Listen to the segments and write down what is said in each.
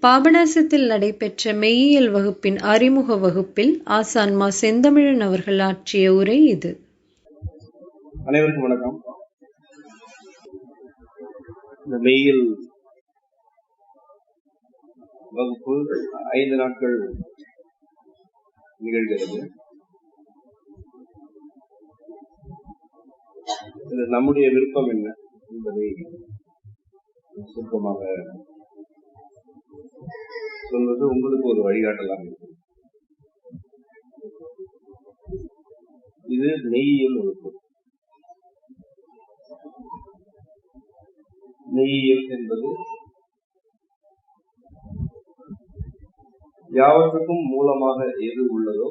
பாபநாசத்தில் நடைபெற்ற மெய்யியல் வகுப்பின் அறிமுக வகுப்பில் ஆசான் மா. செந்தமிழன் அவர்கள் ஆற்றிய உரை இது. அனைவருக்கும் வணக்கம். இந்த மெய்யியல் வகுப்பு 5 நாட்கள் நிகழ்கிறது. இது நம்முடைய விருப்பம் என்ன என்பதை சுருக்கமாக சொல்வது உங்களுக்கு ஒரு வழிகாட்டலாக இருக்கும். இது மெய்யியல் வகுப்பு. மெய்யியல் என்பது யாவற்றுக்கும் மூலமாக எது உள்ளதோ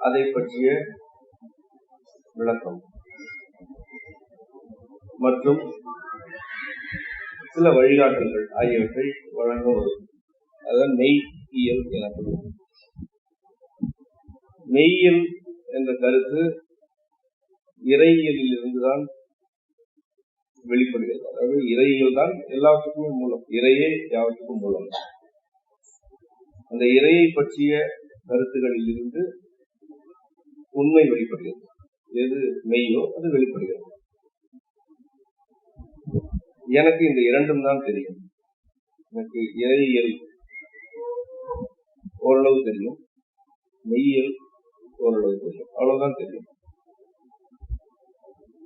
அதை பற்றிய விளக்கம் மற்றும் சில வழிகாட்டல்கள் ஆகியவற்றை வழங்க வரும். அதுதான் மெய்யியல் எனப்படும். மெய்யியல் என்ற கருத்து இறையியலில் இருந்துதான் வெளிப்படுகிறது. அதாவது இறையியல் தான் எல்லாவற்றுக்குமே மூலம். இறையே யாவற்றுக்கும் மூலம். அந்த இறையை பற்றிய கருத்துகளில் இருந்து உண்மை வெளிப்படுகிறது. எது மெய்யோ அது வெளிப்படுகிறது. எனக்கு இந்த இரண்டும் தான் தெரியும். எனக்கு இறையியல் ஓரளவு தெரியும், மெய்யியல் ஓரளவு தெரியும், அவ்வளவுதான் தெரியும்.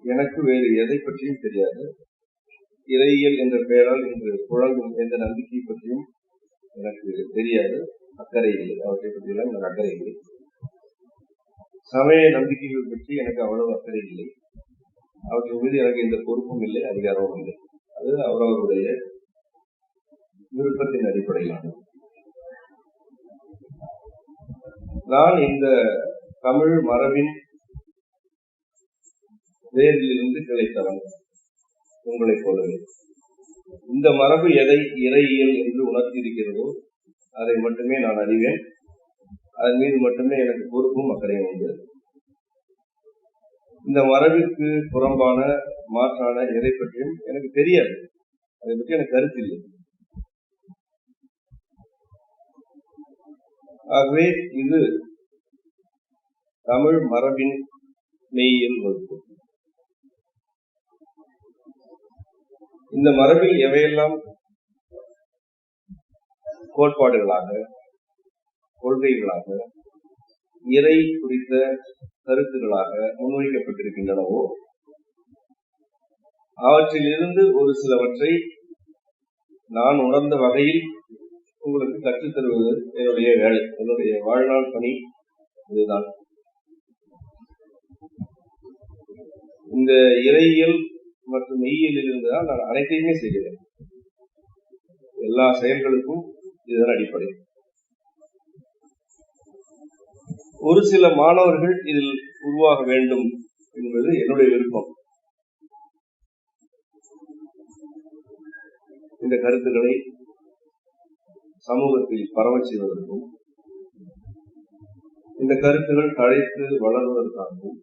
எனக்கு வேறு எதை பற்றியும் தெரியாது. இறையியல் என்ற பெயரால் இன்று புழங்கும் எந்த நம்பிக்கை பற்றியும் எனக்கு தெரியாது, அக்கறை இல்லை. அவற்றை பற்றியெல்லாம் எனக்கு அக்கறை இல்லை. சமய நம்பிக்கைகள் பற்றி எனக்கு அவ்வளவு அக்கறை இல்லை. அவற்றின் மீது எனக்கு எந்த பொறுப்பும் இல்லை, அதிகாரமும் இல்லை. அது அவரவருடைய விருப்பத்தின் அடிப்படையிலான. நான் இந்த தமிழ் மரபின் வேரிலிருந்து கிடைத்தவன் உங்களைப் போலவே. இந்த மரபு எதை இறையியல் என்று உணர்த்தியிருக்கிறதோ அதை மட்டுமே நான் அறிவேன். அதன் மீது மட்டுமே எனக்கு பொறுப்பும் அக்கறையும் உண்டு. இந்த மரபிற்கு புறம்பான மாற்றான எதை பற்றியும் எனக்கு தெரியாது. அதை பற்றி எனக்கு கருத்து இல்லை. ஆகவே இது தமிழ் மரபின் மெய்யியல் வகுப்பு. இந்த மரபில் எவையெல்லாம் கோட்பாடுகளாக, கொள்கைகளாக, இறை குறித்த கருத்துகளாக முன்வைக்கப்பட்டிருக்கின்றனவோ அவற்றிலிருந்து ஒரு சிலவற்றை நான் உணர்ந்த வகையில் உங்களுக்கு கற்றுத் தருவது என்னுடைய வேலை, என்னுடைய வாழ்நாள் பணி இதுதான். இந்த இறையியல் மற்றும் மெய்யியலில் இருந்துதான் நான் அனைத்தையுமே செய்கிறேன். எல்லா செயல்களுக்கும் இதுதான் அடிப்படை. ஒரு சில மாணவர்கள் இதில் உருவாக வேண்டும் என்பது என்னுடைய விருப்பம். இந்த கருத்துக்களை சமூகத்தில் பரவச் செய்வதற்கும் இந்த கருத்துக்கள் தழைத்து வளர்வதற்காகவும்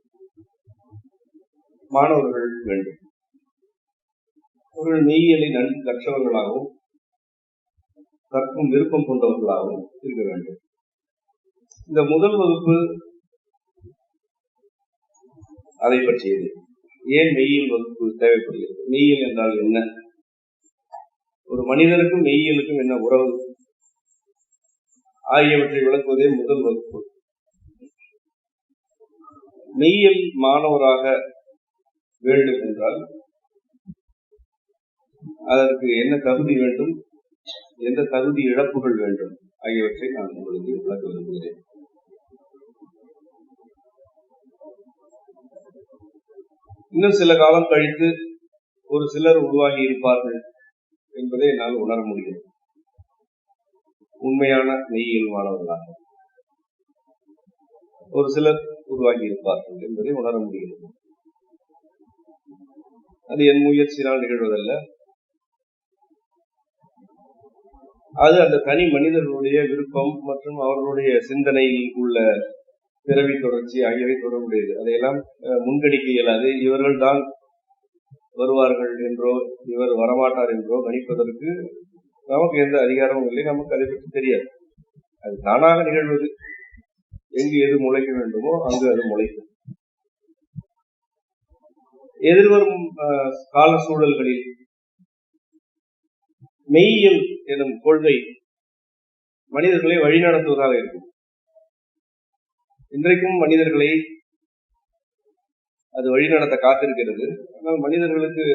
மாணவர்கள் வேண்டும். அவர்கள் மெய்யியலை நன்கு கற்றவர்களாகவும் கற்கும் விருப்பம் கொண்டவர்களாகவும் இருக்க வேண்டும். இந்த முதல் வகுப்பு அதை பற்றியது. ஏன் மெய்யியல் வகுப்பு தேவைப்படுகிறது? மெய்யியல் என்றால் என்ன? ஒரு மனிதருக்கும் மெய்யியலுக்கும் என்ன உறவு ஆகியவற்றை விளக்குவதே முதல் வகுப்பு. மெய்யியல் மாணவராக வேண்டும் என்றால் அதற்கு என்ன தகுதி வேண்டும், எந்த தகுதி இழப்புகள் வேண்டும் ஆகியவற்றை நான் உங்களுக்கு விளக்க விரும்புகிறேன். இன்னும் சில காலம் கழித்து ஒரு சிலர் உருவாகி இருப்பார்கள் என்பதை என்னால் உணர முடியும். உண்மையான மெய்யியல் மாணவர்களாக ஒரு சிலர் உருவாகி இருப்பார்கள் என்பதை உணர முடிகிறது. அது என் முயற்சியினால் நிகழ்வதல்ல. அது அந்த தனி மனிதர்களுடைய விருப்பம் மற்றும் அவர்களுடைய சிந்தனையில் உள்ள பிறவி தொடர்ச்சி ஆகியவை தொடர்புடையது. அதையெல்லாம் முன்கணிக்க இயலாது. இவர்கள் தான் வருவார்கள் என்றோ இவர் வரமாட்டார் என்றோ கணிப்பதற்கு நமக்கு எந்த அதிகாரமும் இல்லை, நமக்கு அதை பற்றி தெரியாது. அது தானாக நிகழ்வது. எங்கு எது முளைக்க வேண்டுமோ அங்கு அது முளைக்கும். எதிர்வரும் கால சூழல்களில் மெய்யியல் எனும் கொள்கை மனிதர்களை வழிநடத்துவதாக இருக்கும். இன்றைக்கும் மனிதர்களை அது வழிநடத்த காத்திருக்கிறது. ஆனால் மனிதர்களுக்கு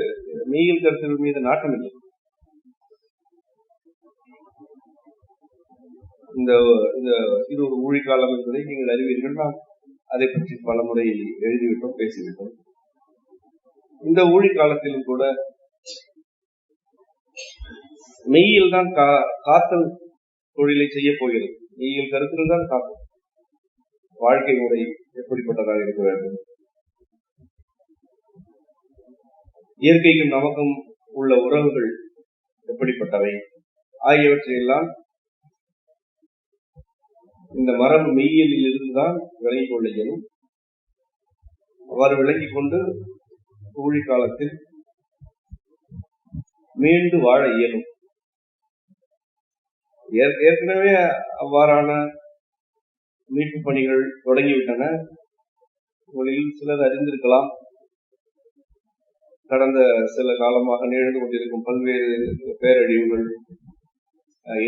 மெய்யியல் கருத்துக்கள் மீது நாட்டம் இல்லை. இது ஒரு ஊழிக்காலம் என்பதை நீங்கள் அறிவீர்கள். நாம் அதை பற்றி பல முறை எழுதிவிட்டோம், பேசிவிட்டோம். இந்த ஊழிக்காலத்திலும் கூட மெய்யில் தான் காத்தல் தொழிலை செய்ய போகிறது. மெய்யியல் கருத்துக்கள் தான் காத்தல். வாழ்க்கை முறை எப்படிப்பட்டதாக இருக்க வேண்டும், இயற்கைக்கும் நமக்கும் உள்ள உறவுகள் எப்படிப்பட்டவை ஆகியவற்றையெல்லாம் இந்த மரபு மெய்யியலில் இருந்துதான் விளங்கிக் கொள்ள இயலும். அவ்வாறு விளங்கிக் கொண்டு ஊழிக்காலத்தில் மீண்டு வாழ இயலும். ஏற்கனவே அவ்வாறான மீட்பு பணிகள் தொடங்கிவிட்டன. உங்களில் சிலர் அறிந்திருக்கலாம். கடந்த சில காலமாக நிகழ்ந்து கொண்டிருக்கும் பல்வேறு பேரழிவுகள்,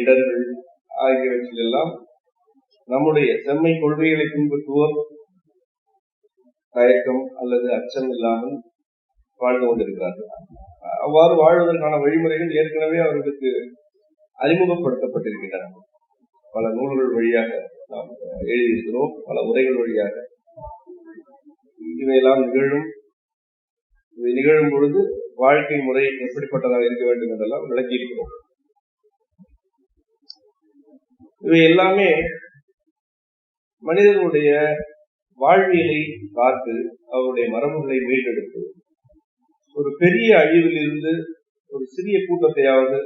இடர்கள் ஆகியவற்றிலெல்லாம் நம்முடைய செம்மை கொள்கைகளை பின்பற்றுவோர் தயக்கம் அல்லது அச்சம் இல்லாமல் வாழ்ந்து கொண்டிருக்கிறார்கள். அவ்வாறு வாழ்வதற்கான வழிமுறைகள் ஏற்கனவே அவர்களுக்கு அறிமுகப்படுத்தப்பட்டிருக்கின்றன. பல நூல்கள் வழியாக நாம் எழுதியிருக்கிறோம், பல உரைகள் வழியாக இவையெல்லாம் நிகழும். இவை நிகழும் பொழுது வாழ்க்கை முறை எப்படிப்பட்டதாக இருக்க வேண்டும் என்றெல்லாம் விளக்கியிருக்கிறோம். இவை எல்லாமே மனிதனுடைய வாழ்வியலை காத்து அவருடைய மரபுகளை மீட்டெடுத்து ஒரு பெரிய அழிவில் இருந்து ஒரு சிறிய கூட்டத்தையாவது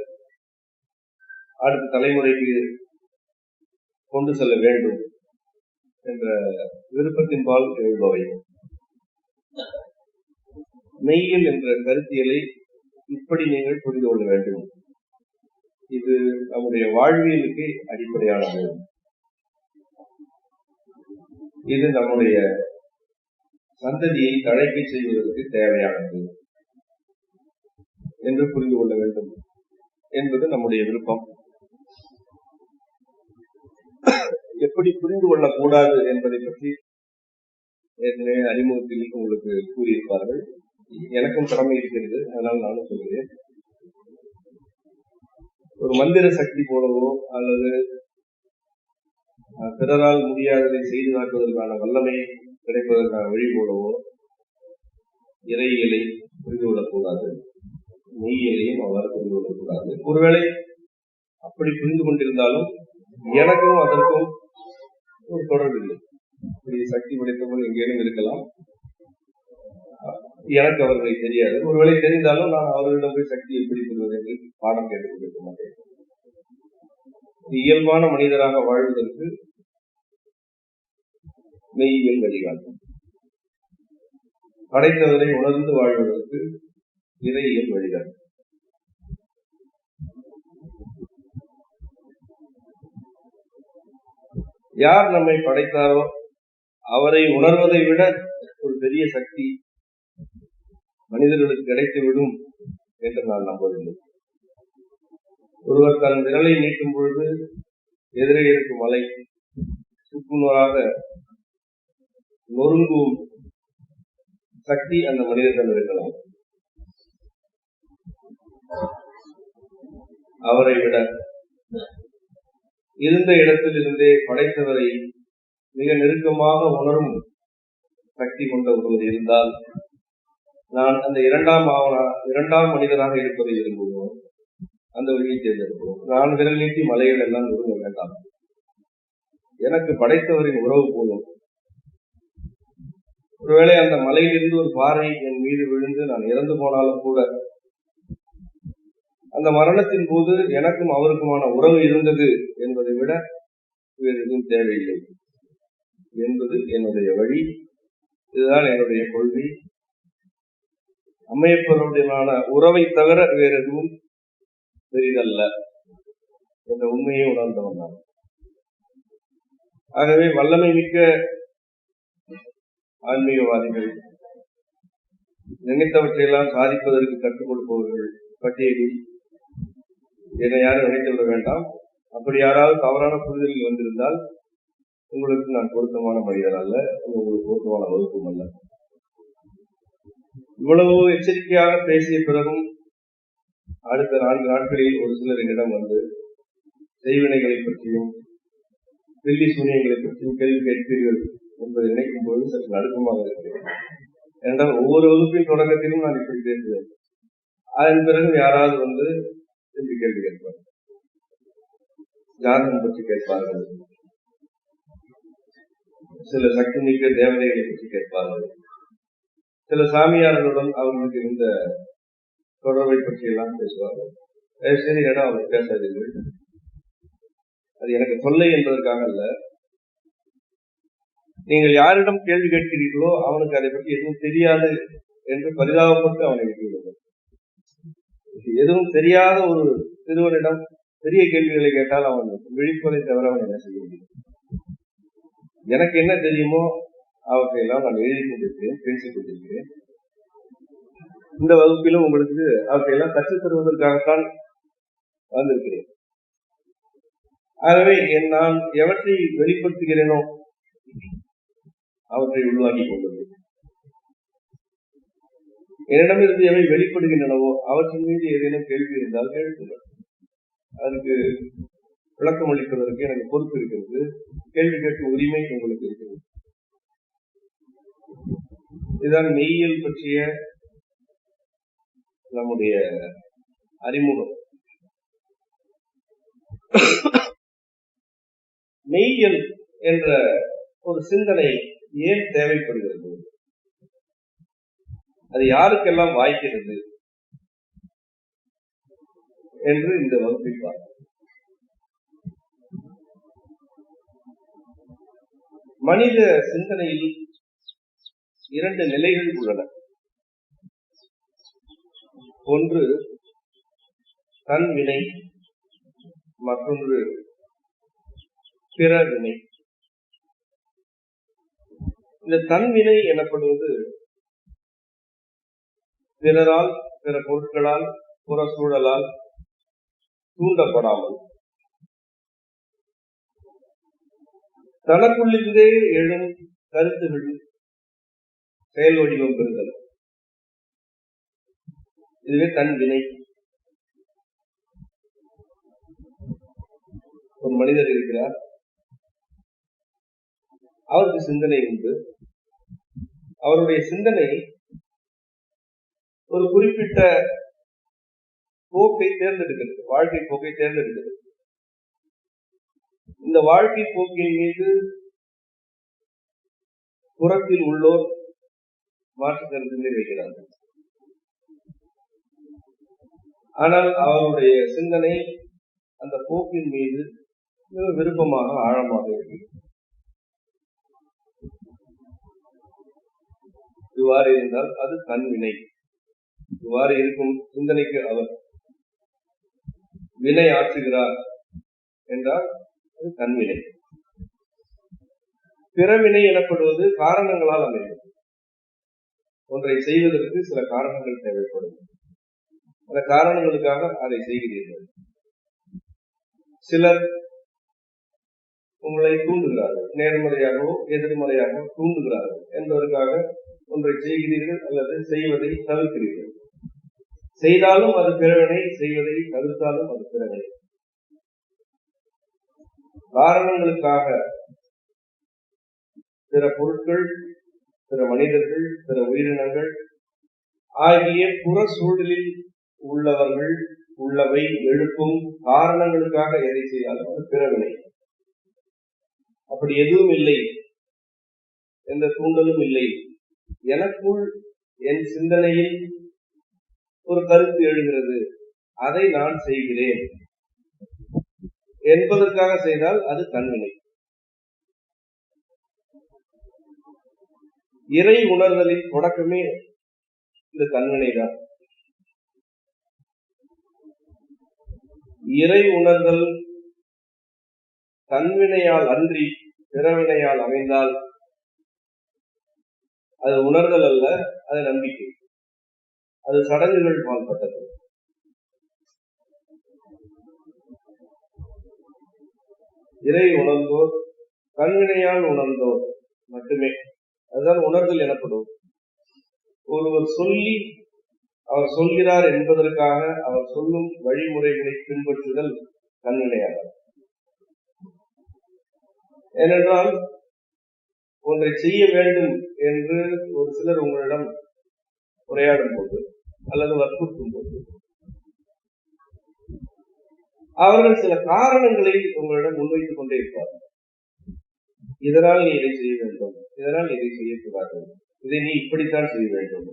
அடுத்த தலைமுறைக்கு கொண்டு செல்ல வேண்டும் என்ற விருப்பத்தின்பால் எழுபவை. மெய்யியல் என்ற கருத்தியலை இப்படி நீங்கள் புரிந்து கொள்ள வேண்டும். இது நம்முடைய வாழ்வியலுக்கு அடிப்படையானது. இது நம்முடைய சந்ததியை தழைக்கை செய்வதற்கு தேவையானது என்று புரிந்து கொள்ள வேண்டும் என்பது நம்முடைய விருப்பம். எப்படி புரிந்து கொள்ளக்கூடாது என்பதை பற்றி ஏற்கனவே அறிமுகத்தில் உங்களுக்கு கூறியிருப்பார்கள். எனக்கும் கடமை இருக்கிறது, அதனால் நானும் சொல்கிறேன். ஒரு மந்திர சக்தி போலவோ அல்லது பிறரால் முடியாததை செய்து காட்டுவதற்கான வல்லமை கிடைப்பதற்கான வழி போலவோ இறையியலை புரிந்து கொள்ளக்கூடாது, மெய்யியலையும் அவ்வாறு புரிந்து கொள்ளக்கூடாது. ஒருவேளை அப்படி புரிந்து கொண்டிருந்தாலும் எனக்கும் அதற்கும் ஒரு தொடர்பு இல்லை. இப்படி சக்தி படைத்தவர்கள் எங்கேயும் இருக்கலாம், எனக்கு அவர்களை தெரியாது. ஒருவேளை தெரிந்தாலும் நான் அவர்களிடம் போய் சக்தி எப்படி பெறுவது என்று பாடம் கேட்டுக் கொண்டிருக்க மாட்டேன். இயல்பான மனிதராக வாழ்வதற்கு மெய்யியல் வழிகாட்டும். படைத்தவரை உணர்ந்து வாழ்வதற்கு இறையியல் வழிகாட்டும். யார் நம்மை படைத்தாரோ அவரை உணர்வதை விட ஒரு பெரிய சக்தி மனிதர்களுக்கு கிடைத்துவிடும் என்று நான் நம்பவில்லை. ஒருவர் தன் விரலை நீட்டும் பொழுது எதிரே இருக்கும் மலை சுக்குநூறாக நொறுங்கும் சக்தி அந்த மனிதர்கள் இருக்கலாம். அவரை விட இருந்த இடத்தில் இருந்தே படைத்தவரை மிக நெருக்கமாக உணரும் சக்தி கொண்ட ஒருவர் இருந்தால் நான் அந்த இரண்டாம் மனிதனாக இருப்பதை விரும்புவோம். அந்த வழியை தேர்ந்தெடுப்போம். நான் விரல் நீட்டி மலைகள் எல்லாம் விரும்ப வேண்டாம். எனக்கு படைத்தவரின் உறவு போதும். ஒருவேளை அந்த மலையிலிருந்து ஒரு பாறை என் மீது விழுந்து நான் இறந்து போனாலும் கூட அந்த மரணத்தின் போது எனக்கும் அவருக்குமான உறவு இருந்தது என்பதை விட வேறு எதுவும் தேவையில்லை என்பது என்னுடைய வழி. இதுதான் என்னுடைய கொள்கை. அம்மையப்பருடனான உறவை தவிர வேறு எதுவும் பெரிதல்ல. என்ற உண்மையை உணர்ந்தவன் நான். ஆகவே வல்லமை மிக்க ஆன்மீகவாதிகள், நினைத்தவற்றையெல்லாம் சாதிப்பதற்கு கற்றுக் கொடுப்பவர்கள் பட்டியலில் என்னை யாரும் நினைத்து விட வேண்டாம். அப்படி யாராவது தவறான புரிதலில் வந்திருந்தால் உங்களுக்கு நான் பொருத்தமான மனிதர் அல்ல, உங்களுக்கு பொருத்தமான வகுப்பும் அல்ல. இவ்வளவு எச்சரிக்கையாக பேசிய பிறகும் அடுத்த 4 நாட்களில் ஒரு சிலர் என்னிடம் வந்து செய்வினைகளை பற்றியும் வெள்ளி சூனியங்களை பற்றியும் கேள்வி கேட்பீர்கள் என்பதை நினைக்கும் போது சற்று நடுக்கமாக இருக்கிறேன். ஏனென்றால் ஒவ்வொரு வகுப்பின் தொடக்கத்திலும் நான் இப்படி பேசுவேன். அதன் பிறகு யாராவது வந்து திரும்பி கேள்வி கேட்பார்கள், ஜாதகம் பற்றி கேட்பார்கள், சில சக்தி மிக்க தேவதைகளை பற்றி கேட்பார்கள், சில சாமியார்களுடன் அவர்களுக்கு இருந்த தொடர்பை பற்றி எல்லாம் பேசுவார்கள். தயவுசெய்து இடம் அவர் பேசாதீர்கள். அது எனக்கு தொல்லை என்பதற்காக அல்ல. நீங்கள் யாரிடம் கேள்வி கேட்கிறீர்களோ அவனுக்கு அதை பற்றி எதுவும் தெரியாது என்று பரிதாபப்பட்டு அவனை விட்டுவிடுங்கள். எதுவும் தெரியாத ஒரு சிறுவனிடம் பெரிய கேள்விகளை கேட்டால் அவன் விழிப்பதை தவிர அவன் என்ன செய்ய முடியும்? எனக்கு என்ன தெரியுமோ அவற்றையெல்லாம் நான் எழுதி கொண்டிருக்கிறேன், பேசிக் கொண்டிருக்கிறேன். இந்த வகுப்பிலும் உங்களுக்கு அவற்றையெல்லாம் கற்றுத் தருவதற்காகத்தான் வந்திருக்கிறேன். ஆகவே நான் எவற்றை வெளிப்படுத்துகிறேனோ அவற்றை உள்வாங்கிக் கொண்டது. என்னிடமிருந்து எவை வெளிப்படுகின்றனவோ அவற்றின் மீது ஏதேனும் கேள்வி இருந்தால் கேட்குங்கள். அதுக்கு விளக்கம் அளிப்பதற்கு எனக்கு பொறுப்பு இருக்கிறது. கேள்வி கேட்கும் உரிமை உங்களுக்கு இருக்கிறது. இதுதான் மெய்யியல் பற்றிய நம்முடைய அறிமுகம். மெய்யியல் என்ற ஒரு சிந்தனை ஏன் தேவைப்படுகிறது, அது யாருக்கெல்லாம் வாய்க்கிறது என்று இந்த வகுப்பை பார்ப்போம். மனித சிந்தனையில் 2 நிலைகள் உள்ளன. ஒன்று தன் வினை, மற்றொன்று பிற வினை. இந்த தன்வினை எனப்படுவது பிறரால், பிற பொருட்களால், புற சூழலால் தூண்டப்படாமல் தனக்குள்ளிருந்தே எழும் கருத்துகள் செயல் வடிவம் பெறுதல். இதுவே தன் வினை. ஒரு மனிதர் இருக்கிறார், அவருக்கு சிந்தனை உண்டு. அவருடைய சிந்தனை ஒரு குறிப்பிட்ட போக்கை தேர்ந்தெடுக்கிறது, வாழ்க்கை போக்கை தேர்ந்தெடுக்கிறது. இந்த வாழ்க்கை போக்கின் மீது புறத்தில் உள்ளோர் மாற்று கருத்துக்களை வைக்கிறார்கள். ஆனால் அவருடைய சிந்தனை அந்த போக்கின் மீது மிக விருப்பமாக, ஆழமாக இருக்கிறது. இவ்வாறு இருந்தால் அது தன்வினை. இவ்வாறு இருக்கும் சிந்தனைக்கு அவர் வினை ஆற்றுகிறார் என்றால் அது தன்வினை. பிறவினை எனப்படுவது காரணங்களால் அமைகிறது. ஒன்றை செய்வதற்கு சில காரணங்கள் தேவைப்படும். அந்த காரணங்களுக்காக அதை செய்கிறீர்கள். சிலர் உங்களை தூண்டுகிறார்கள், நேர்மறையாகவோ எதிர்மறையாகவோ தூண்டுகிறார்கள் என்பதற்காக ஒன்றை செய்கிறீர்கள் அல்லது செய்வதை தவிர்க்கிறீர்கள். செய்தாலும் அது பிறவினை, செய்வதை தவிர்த்தாலும் அது பிறவினை. காரணங்களுக்காக பிற பொருட்கள், பிற மனிதர்கள், பிற உயிரினங்கள் ஆகிய புற சூழலில் உள்ளவர்கள், உள்ளவை, எழுப்பும் காரணங்களுக்காக எதை செய்தாலும் அது பிறவினை. அப்படி எதுவும் இல்லை, எந்த தூண்டலும் இல்லை, எனக்குள் என் சிந்தனையில் ஒரு கருத்து எழுகிறது, அதை நான் செய்கிறேன் என்பதற்காக செய்தால் அது தன்வினை. இறை உணர்தலின் தொடக்கமே இந்த தன்வினைதான். இறை உணர்தல் தன்வினையால் அன்றி பிறவினையால் அமைந்தால் அது உணர்தல் அல்ல, அது நம்பிக்கை, அது சடங்குகள் பால்பட்டது. இறை உணர்ந்தோர் தன்வினையால் உணர்ந்தோர் மட்டுமே, அதுதான் உணர்தல் எனப்படும். ஒருவர் சொல்லி அவர் சொல்கிறார் என்பதற்காக அவர் சொல்லும் வழிமுறைகளை பின்பற்றுதல் தன்வினையாகும். ஏனென்றால் ஒன்றை செய்ய வேண்டும் என்று ஒரு சிலர் உங்களிடம் உரையாடும் போது அல்லது வற்புறுத்தும் போது அவர்கள் சில காரணங்களை உங்களிடம் முன்வைத்துக் கொண்டே இருப்பார்கள். இதனால் நீ இதை செய்ய வேண்டும், இதனால் இதை செய்யக்கூடாது, இதை நீ இப்படித்தான் செய்ய வேண்டும்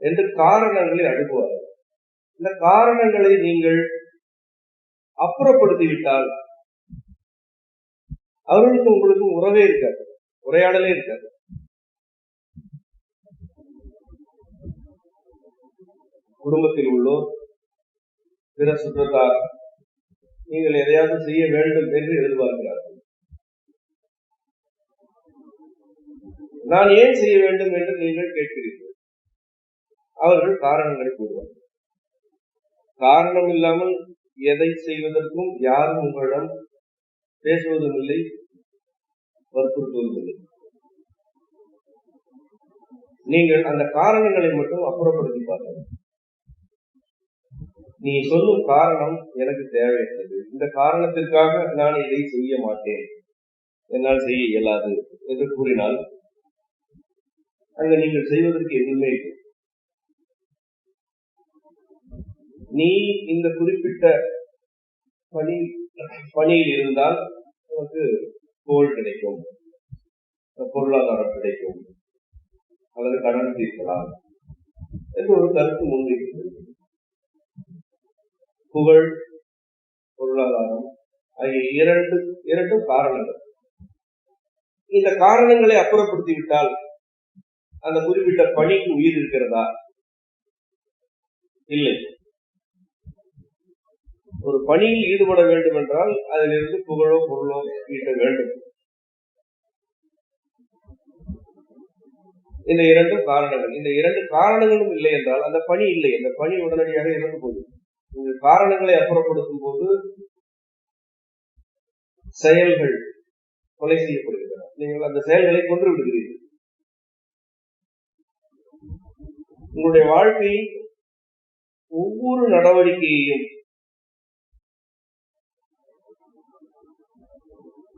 என்று காரணங்களை அடுக்குவார்கள். இந்த காரணங்களை நீங்கள் அப்புறப்படுத்திவிட்டால் அவர்களுக்கும் உங்களுக்கும் உறவே இருக்காது, உரையாடலே இருக்காது. குடும்பத்தில் உள்ளோர், பிற சுற்றத்தார் நீங்கள் எதையாவது செய்ய வேண்டும் என்று எதிர்பார்க்கிறார்கள். நான் ஏன் செய்ய வேண்டும் என்று நீங்கள் கேட்கிறீர்கள். அவர்கள் காரணங்களை கூறுவார்கள். காரணம் இல்லாமல் எதை செய்வதற்கும் யாரும் உங்களிடம் பேசுவதும் இல்லை, வற்புறுத்துவதும் இல்லை. நீங்கள் அந்த காரணங்களை மட்டும் அப்புறப்படுத்தி பாருங்கள். நீ சொல்லும் காரணம் எனக்கு தேவையற்றது, இந்த காரணத்திற்காக நான் இதை செய்ய மாட்டேன், என்னால் செய்ய இயலாது என்று கூறினால் அங்க நீங்கள் செய்வதற்கு எதுவுமே இல்லை. நீ இந்த குறிப்பிட்ட பணியில் இருந்தால் உனக்கு புகழ் கிடைக்கும், பொருளாதாரம் கிடைக்கும், அல்லது கடன் தீர்க்கலாம் என்று ஒரு கருத்து முன்வைக்கிறது. புகழ், பொருளாதாரம் ஆகிய இரண்டும் காரணங்கள். இந்த காரணங்களை அப்புறப்படுத்தி விட்டால் அந்த குறிப்பிட்ட பணிக்கு உயிர் இருக்கிறதா? இல்லை. ஒரு பணியில் ஈடுபட வேண்டும் என்றால் அதிலிருந்து புகழோ பொருளோ ஈட்ட வேண்டும். இந்த இரண்டும் காரணங்கள். இந்த இரண்டு காரணங்களும் இல்லை என்றால் அந்த பணி இல்லை, அந்த பணி உடனடியாக இறந்து போகுது. இந்த காரணங்களை அப்புறப்படுத்தும் போது செயல்கள் கொலை செய்யப்படுகின்றன. நீங்கள் அந்த செயல்களை கொன்று விடுகிறீர்கள். உங்களுடைய வாழ்க்கையில் ஒவ்வொரு நடவடிக்கையையும்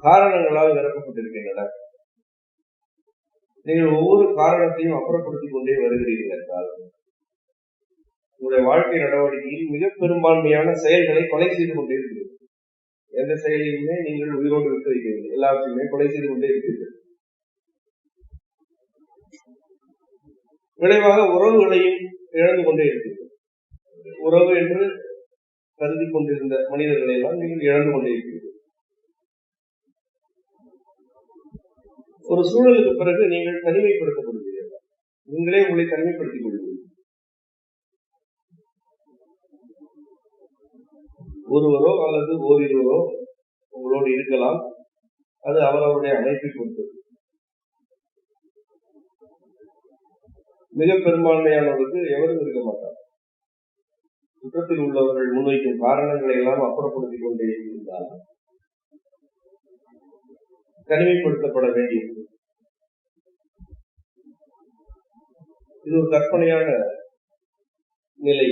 காரணங்களால் நிரப்பப்பட்டிருக்கின்றன. நீங்கள் ஒவ்வொரு காரணத்தையும் அப்புறப்படுத்திக் கொண்டே வருகிறீர்கள் என்றால் உங்களுடைய வாழ்க்கை நடவடிக்கையில் மிக பெரும்பான்மையான செயல்களை கொலை செய்து கொண்டே இருக்கிறீர்கள். எந்த செயலையுமே நீங்கள் உயிரோடு விட்டு வைக்கிறீர்கள், எல்லாத்தையுமே கொலை செய்து கொண்டே இருக்கிறீர்கள். விளைவாக உறவுகளையும் இழந்து கொண்டே இருக்கிறீர்கள். உறவு என்று கருதி கொண்டிருந்த மனிதர்களை எல்லாம் நீங்கள் இழந்து கொண்டே இருக்கிறீர்கள். ஒரு சூழலுக்கு பிறகு நீங்கள் தனிமைப்படுத்தப்படுகிறீர்கள். நீங்களே உங்களை தனிமைப்படுத்திக் கொள்வீர்கள். ஒருவரோ அல்லது ஓரிருவரோ உங்களோடு இருக்கலாம், அது அவரவருடைய அமைப்பை பொறுத்தது. மிக பெரும்பான்மையானவர்களுக்கு எவரும் இருக்க மாட்டார். குற்றத்தில் உள்ளவர்கள் முன்வைக்கும் காரணங்களை எல்லாம் அப்புறப்படுத்திக் கொண்டே இருந்தால் தனிமைப்படுத்தப்பட வேண்டியது. இது ஒரு கற்பனையான நிலை.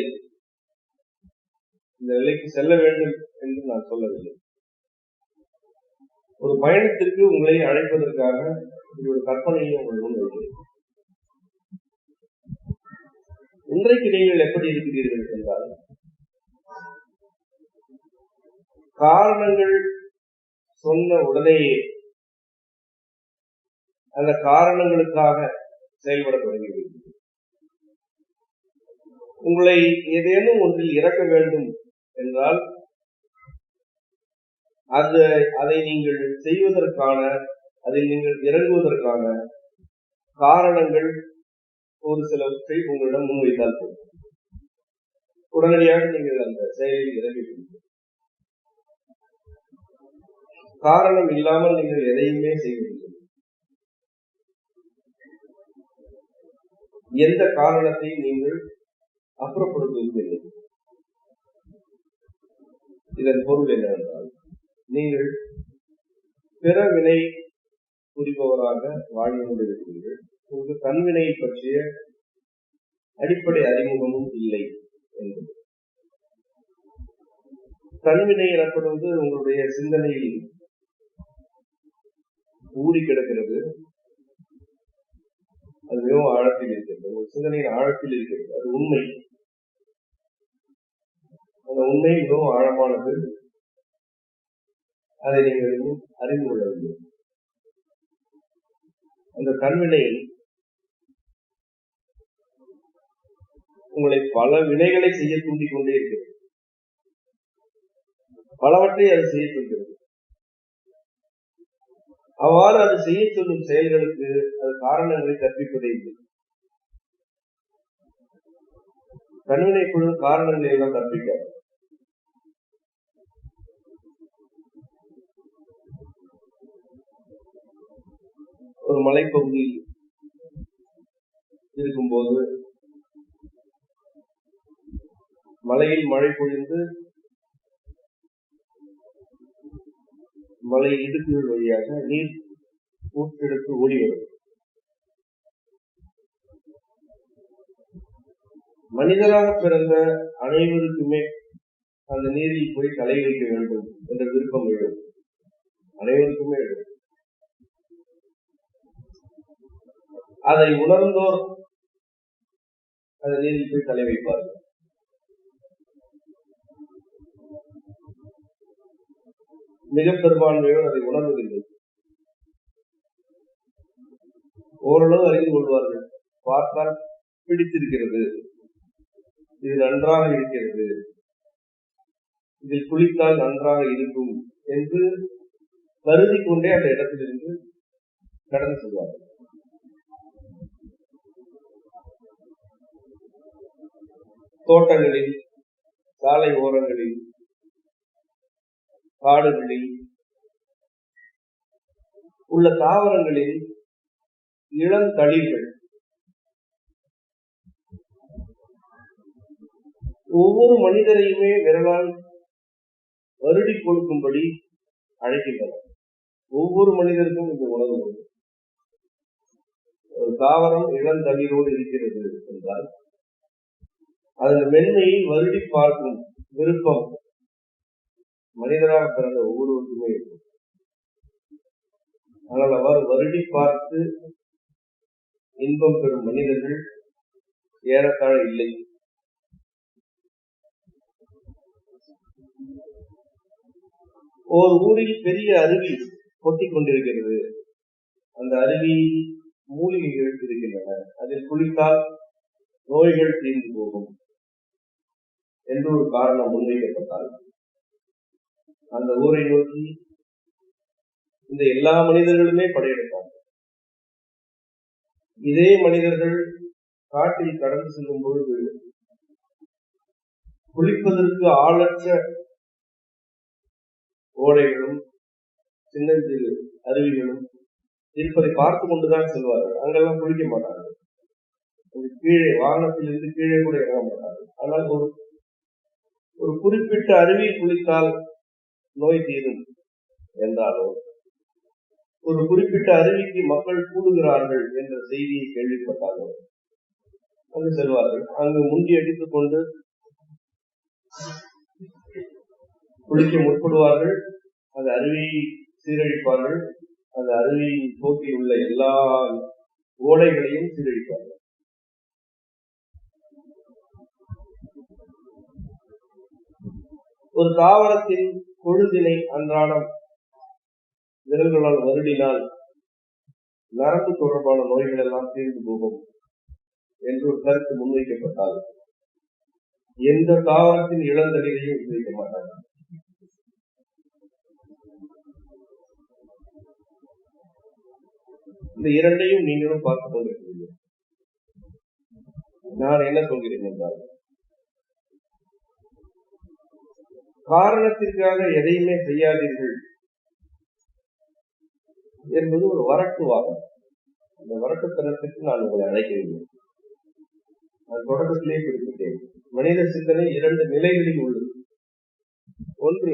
இந்த நிலைக்கு செல்ல வேண்டும் என்று நான் சொல்லவில்லை. ஒரு பயணத்திற்கு உங்களை அழைப்பதற்காக இது ஒரு கற்பனையை உங்கள் முன் வைக்கிறேன். இன்றைக்கு நீங்கள் எப்படி இருக்கிறீர்கள் என்றால், காரணங்கள் சொன்ன உடனேயே அந்த காரணங்களுக்காக செயல்பட தொடங்கிவிட்டது. உங்களை ஏதேனும் ஒன்றில் இறக்க வேண்டும் என்றால் அதை நீங்கள் செய்வதற்கான, அதில் நீங்கள் இறங்குவதற்கான காரணங்கள் ஒரு சிலவற்றை உங்களிடம் முன்வைத்தால் போதும், உடனடியாக நீங்கள் அந்த செயலில் இறங்கிவிடுவீர்கள். காரணம் இல்லாமல் நீங்கள் எதையுமே செய்வதில்லை. எந்த காரணத்தையும் நீங்கள் அப்புறப்படுத்துவதில்லை. இதன் பொருள் என்னவென்றால், நீங்கள் பிறவினை புரிபவராக வாழ்ந்து கொண்டிருக்கிறீர்கள். உங்களுக்கு தன்வினையை பற்றிய அடிப்படை அறிமுகமும் இல்லை என்பது. தன்வினை எனப்படுவது உங்களுடைய சிந்தனையில் ஊறி கிடக்கிறது. அது மிகவும் ஆழத்தில் இருக்கிறது. உங்கள் சிந்தனையின் ஆழத்தில் இருக்கிறது. அது உண்மை. அந்த உண்மை மிகவும் ஆழமானது. அதை நீங்கள் அறிந்து கொள்ளவில்லை. அந்த தன்வினை உங்களை பல வினைகளை செய்ய தூண்டிக் கொண்டே இருக்கிறது. பலவற்றை அது செய்ய சொல்கிறது. அவ்வாறு அது செய்ய சொல்லும் செயல்களுக்கு அது காரணங்களை கற்பிப்பதே இல்லை. தன்வினை குழு காரணங்களை எல்லாம் கற்பிக்காது. ஒரு மலைப்பகுதியில் இருக்கும்போது மலையில் மழை பொழிந்து மலை இடுக்குகள் வழியாக நீர் ஊற்றெடுத்து ஓடி வரும். மனிதராக பிறந்த அனைவருக்குமே அந்த நீரில் போய் தலை வைக்க வேண்டும் என்ற விருப்பம் எழும். அனைவருக்குமே எழும். அதை உணர்ந்தோர் அந்த நீரில் போய் தலை வைப்பார்கள். மிக பெரும்பான்மையோர் அதை உணர்வதில்லை. ஓரளவு அறிந்து கொள்வார்கள். பார்த்தால் பிடித்திருக்கிறது, இது நன்றாக இருக்கிறது, இதில் குளித்தால் நன்றாக இருக்கும் என்று கருதி கொண்டே அந்த இடத்திலிருந்து கடந்து செல்வார்கள். தோட்டங்களில், சாலை ஓரங்களில், காடுகளில் உள்ள தாவரங்களில் இளந்தளிர்கள் ஒவ்வொரு மனிதரையுமே விரலால் வருடி கொடுக்கும்படி அழைக்கின்றன. ஒவ்வொரு மனிதருக்கும் இந்த உணர்வு உண்டு. ஒரு தாவரம் இளந்தளிரோடு இருக்கிறது என்றால் அதன் மென்மையை வருடி பார்க்கும் விருப்பம் மனிதராக பிறந்த ஒவ்வொருவருக்குமே இருக்கும். ஆனால் அவ்வாறு வருடி பார்த்து இன்பம் பெறும் மனிதர்கள் ஏறத்தாழ இல்லை. ஒரு ஊரில் பெரிய அருவி கொட்டிக் கொண்டிருக்கிறது. அந்த அருவி மூலிகைகள் இருக்கின்றன. அதில் குளித்தால் நோய்கள் தீர்ந்து போகும் என்று ஒரு காரணம் முன்வைக்கப்பட்டால் அந்த ஊரை நோக்கி இந்த எல்லா மனிதர்களுமே படையெடுப்பார்கள். இதே மனிதர்கள் காட்டில் கடந்து செல்லும் பொழுது குளிப்பதற்கு ஆளற்ற ஓடைகளும் சின்னஞ்சிறு அருவிகளும் இருப்பதை பார்த்து கொண்டுதான் செல்வார்கள். அங்கெல்லாம் குளிக்க மாட்டார்கள். கீழே வாகனத்திலிருந்து கீழே கூட இறங்க மாட்டார்கள். ஆனால் ஒரு குறிப்பிட்ட அருவியில் குளித்தால் நோய் தீரும் என்றாலோ, ஒரு குறிப்பிட்ட அருவிக்கு மக்கள் கூடுகிறார்கள் என்ற செய்தியை கேள்விப்பட்டார்கள் அங்கு செல்வார்கள். அங்கு முண்டி அடித்துக் கொண்டு குளிக்க முற்படுவார்கள். அந்த அருவியை சீரழிப்பார்கள். அந்த அருவியின் போக்கில் உள்ள எல்லா ஓடைகளையும் சீரழிப்பார்கள். ஒரு தாவரத்தின் கொழுதினை அன்றாடம் விரல்களால் வருடினால் நரம்பு தொடர்பான நோய்கள் எல்லாம் தீர்ந்து போகும் என்று ஒரு கருத்து முன்வைக்கப்பட்டால் எந்த தாவரத்தின் இளந்தளிரையும் உபயோகிக்க மாட்டார்கள். இந்த இரண்டையும் நீங்களும் பார்த்துக் கொண்டிருக்கிறீர்கள். நான் என்ன சொல்கிறேன் என்றால், காரணத்திற்காக எதையுமே செய்யாதீர்கள் என்பது ஒரு வரட்டுவாதம். அந்த வரட்டுத்தனத்திற்கு நான் உங்களை அழைக்கிறேன். நான் தொடக்கத்திலே குறிப்பிட்டேன், மனித சிந்தனை 2 நிலைகளில் உள்ளது. ஒன்று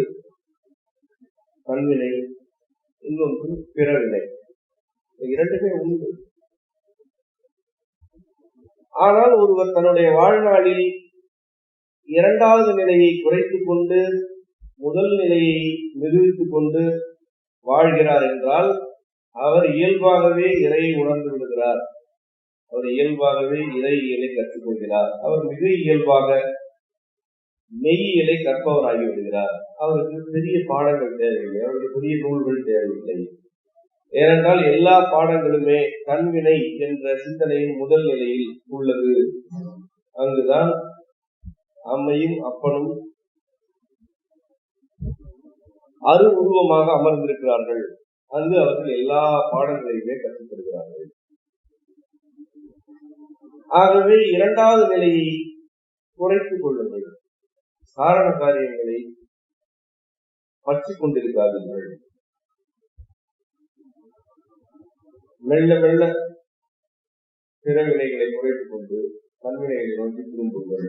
தன்வினை, இன்னொன்று பிறவினை. இரண்டுமே உண்டு. ஆனால் ஒருவர் தன்னுடைய வாழ்நாளில் 2வது நிலையை குறைத்துக் கொண்டு முதல் நிலையை நிரூபித்துக் கொண்டு வாழ்கிறார் என்றால் அவர் இயல்பாகவே இறையை உணர்ந்து விடுகிறார். அவர் இயல்பாகவே இறையியலை கற்றுக்கொள்கிறார். அவர் மிக இயல்பாக மெய்யியலை கற்பவராகி விடுகிறார். அவருக்கு பெரிய பாடங்கள் தேவையில்லை, அவருக்கு பெரிய நூல்கள் தேவையில்லை. ஏனென்றால் எல்லா பாடங்களுமே தன்வினை என்ற சிந்தனையின் முதல் நிலையில் உள்ளது. அங்குதான் அம்மையும் அப்பனும் அரு உருவமாக அமர்ந்திருக்கிறார்கள். அங்கு அவர்கள் எல்லா பாடங்களையுமே கற்றுத்தருகிறார்கள். ஆகவே 2வது நிலையை குறைத்துக் கொள்ளுங்கள். காரண காரியங்களை பற்றிக் கொண்டிருக்காதீர்கள். மெல்ல மெல்ல பிறவினைகளை குறைத்துக் கொண்டு தன்வினைகளை நோக்கி திரும்புங்கள்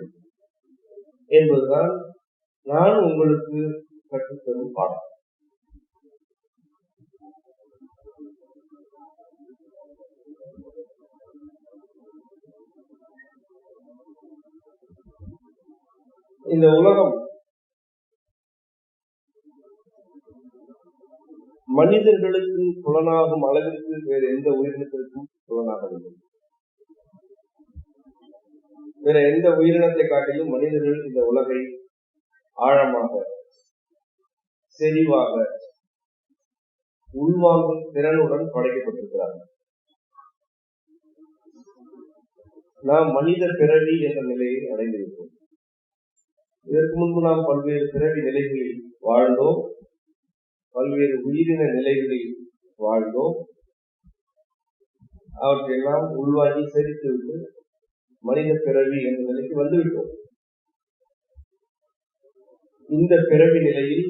என்பதுதான் நான் உங்களுக்கு கற்றுத்தரும் பாடம். இந்த உலகம் மனிதர்களுக்கு புலனாகும் அளவிற்கு வேறு எந்த உயிரினத்திற்கும் புலனாகவில்லை. வேற எந்த உயிரினத்தை காட்டிலும் மனிதர்கள் இந்த உலகை ஆழமாக செறிவாக உள்வாங்கும் திறனுடன் படைக்கப்பட்டிருக்கிறார்கள். நாம் மனித பிறவி என்ற நிலையை அடைந்திருக்கிறோம். இதற்கு முன்பு நாம் பல்வேறு பிறவி நிலைகளில் வாழ்ந்தோம், பல்வேறு உயிரின நிலைகளில் வாழ்ந்தோம். அவற்றையெல்லாம் உள்வாங்கி செறித்துவிட்டு மனித பிறவி என்ற நிலைக்கு வந்துவிட்டோம். இந்த பிறவி நிலையில்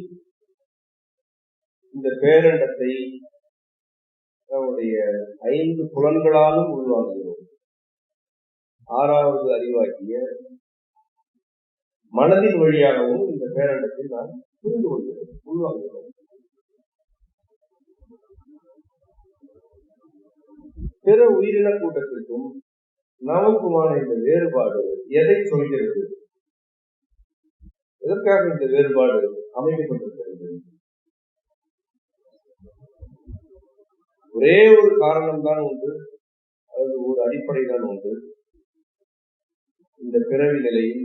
இந்த பேரண்டத்தை நம்முடைய 5 புலன்களாலும் உள்வாங்குகிறோம். 6வது அறிவாகிய மனதின் வழியாகவும் இந்த பேரண்டத்தை நாம் புரிந்து கொள்கிறோம், உள்வாங்குகிறோம். பிற உயிரின கூட்டத்திற்கும் நமக்குமான இந்த வேறுபாடு எதை சொல்கிறது? எதற்காக இந்த வேறுபாடு அமைக்கப்பட்டிருக்கிறது? ஒரே ஒரு காரணம் தான் உண்டு, அது ஒரு அடிப்படை தான் உண்டு. இந்த பிறவி நிலையில்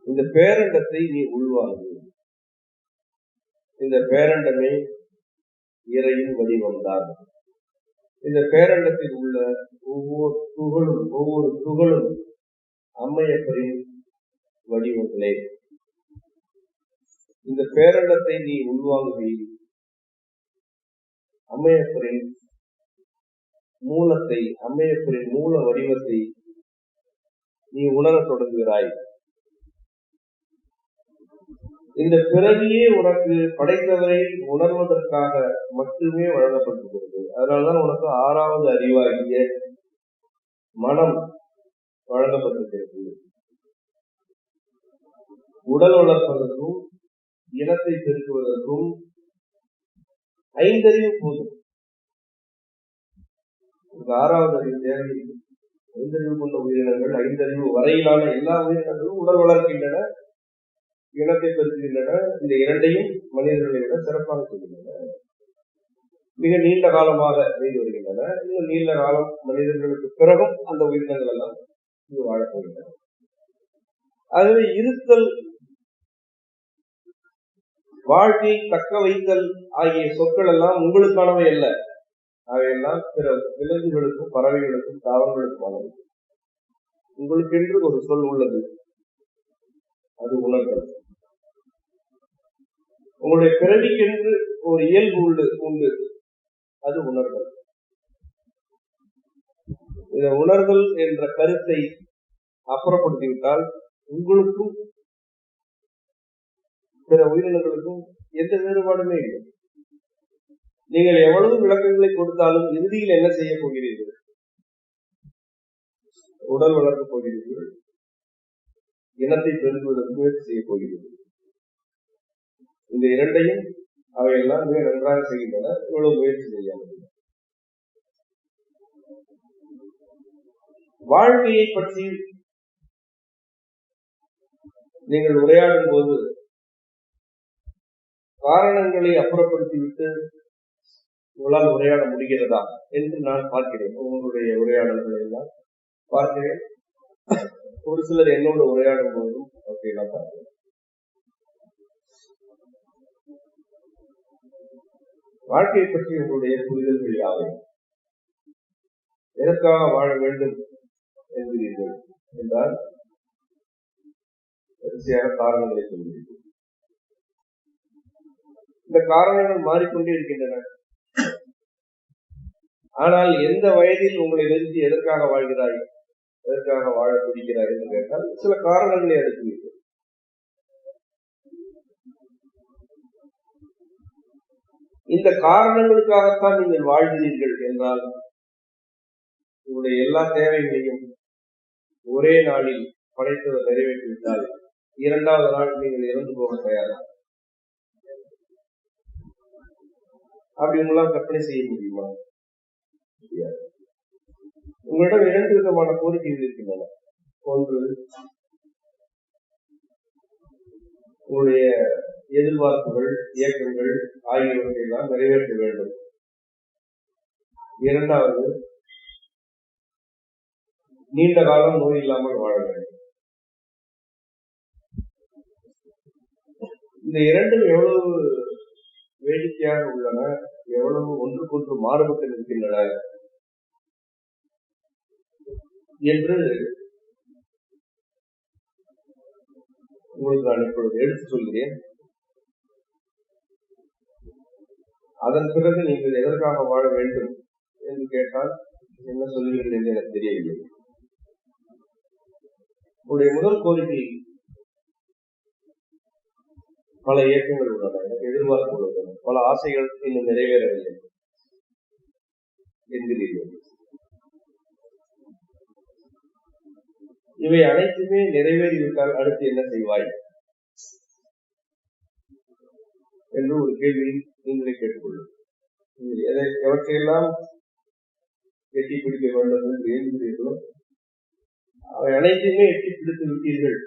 இந்த பேரண்டத்தை நீ உள்வாங்கு. இந்த பேரண்டமே இறையின் வடிவம்தான். இந்த பேரண்டத்தில் உள்ள ஒவ்வொரு துகளும் அம்மையப்பரின் வடிவங்களே. இந்த பேரண்டத்தை நீ உள்வாங்குவீர். அம்மையப்பரின் மூலத்தை, அம்மையப்பரின் மூல வடிவத்தை நீ உணரத் தொடங்குகிறாய். இந்த பிறவியே உனக்கு படைத்தவரை உணர்வதற்காக மட்டுமே வழங்கப்பட்டிருக்கிறது. அதனால்தான் உனக்கு 6வது அறிவாகிய மனம் வழங்கப்பட்டிருக்கிறது. உடல் வளர்ப்பதற்கும் இனத்தை பெருக்குவதற்கும் 5 அறிவு போதும். 6வது அறிவு தேவையில்லை. 5 அறிவு கொண்ட உயிரினங்கள், 5 அறிவு வரையிலான எல்லா உயிரினங்களும் உடல் வளர்க்கின்றன, இனத்தை பெருக்குகின்றன. இந்த 2ஐயும் மனிதர்களை விட சிறப்பாக செய்கின்றன. மிக நீண்ட காலமாக செய்து வருகின்றன. இன்னும் நீண்ட காலம் மனிதர்களுக்கு பிறகும் அந்த உயிரினங்கள் எல்லாம் இங்கு வாழப்போகின்றன. ஆகவே இருத்தல், வாழ்க்கை தக்க வைத்தல் ஆகிய சொற்கள் எல்லாம் உங்களுக்கானவை அல்ல. அவையெல்லாம் பிற விலங்குகளுக்கும் பறவைகளுக்கும் தாவரங்களுக்குமானது. உங்களுக்கு என்று ஒரு சொல் உள்ளது, அது உணர்தல். உங்களுடைய பிறவிக்கென்று ஒரு இயல்பு உண்டு, அது உணர்தல். இந்த உணர்தல் என்ற கருத்தை அப்புறப்படுத்திவிட்டால் உங்களுக்கும் பிற உயிரினங்களுக்கும் எந்த வேறுபாடுமே இல்லை. நீங்கள் எவ்வளவு விளக்கங்களை கொடுத்தாலும் இறுதியில் என்ன செய்ய போகிறீர்கள்? உடல் வளர்க்கப் போகிறீர்கள், இனத்தை பெருக்குவதற்கு முயற்சி செய்ய போகிறீர்கள். இந்த இரண்டையும் அவையெல்லாம் மிக நன்றாக செய்கின்றன. இவ்வளவு முயற்சி செய்யாமல் வாழ்க்கையை பற்றி நீங்கள் உரையாடும் போது காரணங்களை அப்புறப்படுத்திவிட்டு உங்களால் உரையாட முடிகிறதா என்று நான் பார்க்கிறேன். உங்களுடைய உரையாடல்களை எல்லாம் பார்க்கிறேன். ஒரு சிலர் என்னோடு உரையாடும் போதும் அப்படியெல்லாம் பார்க்கிறேன். வாழ்க்கையை பற்றி உங்களுடைய புரிதல்கள் யாவை? எதற்காக வாழ வேண்டும் என்கிறீர்கள் என்றால் வரிசையாக காரணங்களை சொல்கிறீர்கள். இந்த காரணங்கள் மாறிக்கொண்டே இருக்கின்றன. ஆனால் எந்த வயதில் உங்களை நிறுத்தி எதற்காக வாழ்கிறாய், எதற்காக வாழ துடிக்கிறாய் என்று கேட்டால் சில காரணங்களை அடுக்குவீர்கள். இந்த காரணங்களுக்காகத்தான் நீங்கள் வாழ்கிறீர்கள் என்றால் உங்களுடைய எல்லா தேவைகளையும் ஒரே நாளில் படைத்தவர் நிறைவேற்றிவிட்டால் இரண்டாவது நாள் நீங்கள் இறந்து போக தயாரா? அப்படி உங்களால் கற்பனை செய்ய முடியுமா? உங்களிடம் இரண்டு விதமான கோரிக்கைகள் இருக்கின்றன. ஒன்று, உங்களுடைய எதிர்பார்ப்புகள், இயக்கங்கள் ஆகியவற்றை எல்லாம் நிறைவேற்ற வேண்டும். இரண்டாவது, நீண்ட காலம் நோய் இல்லாமல் வாழ வேண்டும். இந்த இரண்டும் எவ்வளவு வேடிக்கையாக உள்ளன, எவ்வளவு ஒன்றுக்கொன்று மாறுபட்டு இருக்கின்றன என்று உங்களுக்கு நான் இப்பொழுது எடுத்து சொல்கிறேன். அதன் பிறகு நீங்கள் எதற்காக வாழ வேண்டும் என்று கேட்டால் என்ன சொல்லுவீர்கள் என்று எனக்கு தெரியவில்லை. உங்களுடைய முதல் கோரிக்கை, பல இயக்கங்கள் உள்ளன, எனக்கு எதிர்பார்ப்பு உள்ளன, பல ஆசைகள் இன்னும் நிறைவேறவில்லை என்கிறீர்கள். இவை அனைத்துமே நிறைவேறிவிட்டால் அடுத்து என்ன செய்வாய் என்று ஒரு கேள்வியை நீங்களே கேட்டுக்கொள்ளும். எவற்றையெல்லாம் எட்டி பிடிக்க வேண்டும் என்று எழுதுகிறீர்களோ அவை அனைத்தையுமே எட்டி பிடித்து விட்டீர்கள்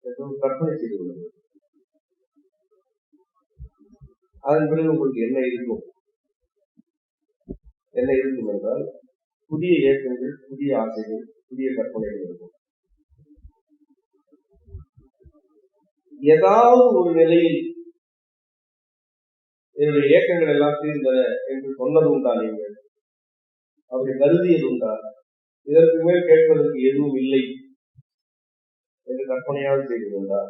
என்று கற்பனை செய்து கொள்ளுங்கள். அதன் பிறகு உங்களுக்கு என்ன இருக்கும்? என்ன இருக்கும் என்றால் புதிய இயக்கங்கள், புதிய ஆசைகள், புதிய கற்பனைகள் இருக்கும். ஏதாவது ஒரு நிலையில் என்னுடைய இயக்கங்கள் எல்லாம் தீர்ந்தன என்று சொன்னது உண்டா? நீங்கள் அப்படி கருதியது உண்டா? இதற்கு மேல் கேட்பதற்கு எதுவும் இல்லை என்று கற்பனையாவது செய்திருந்தா?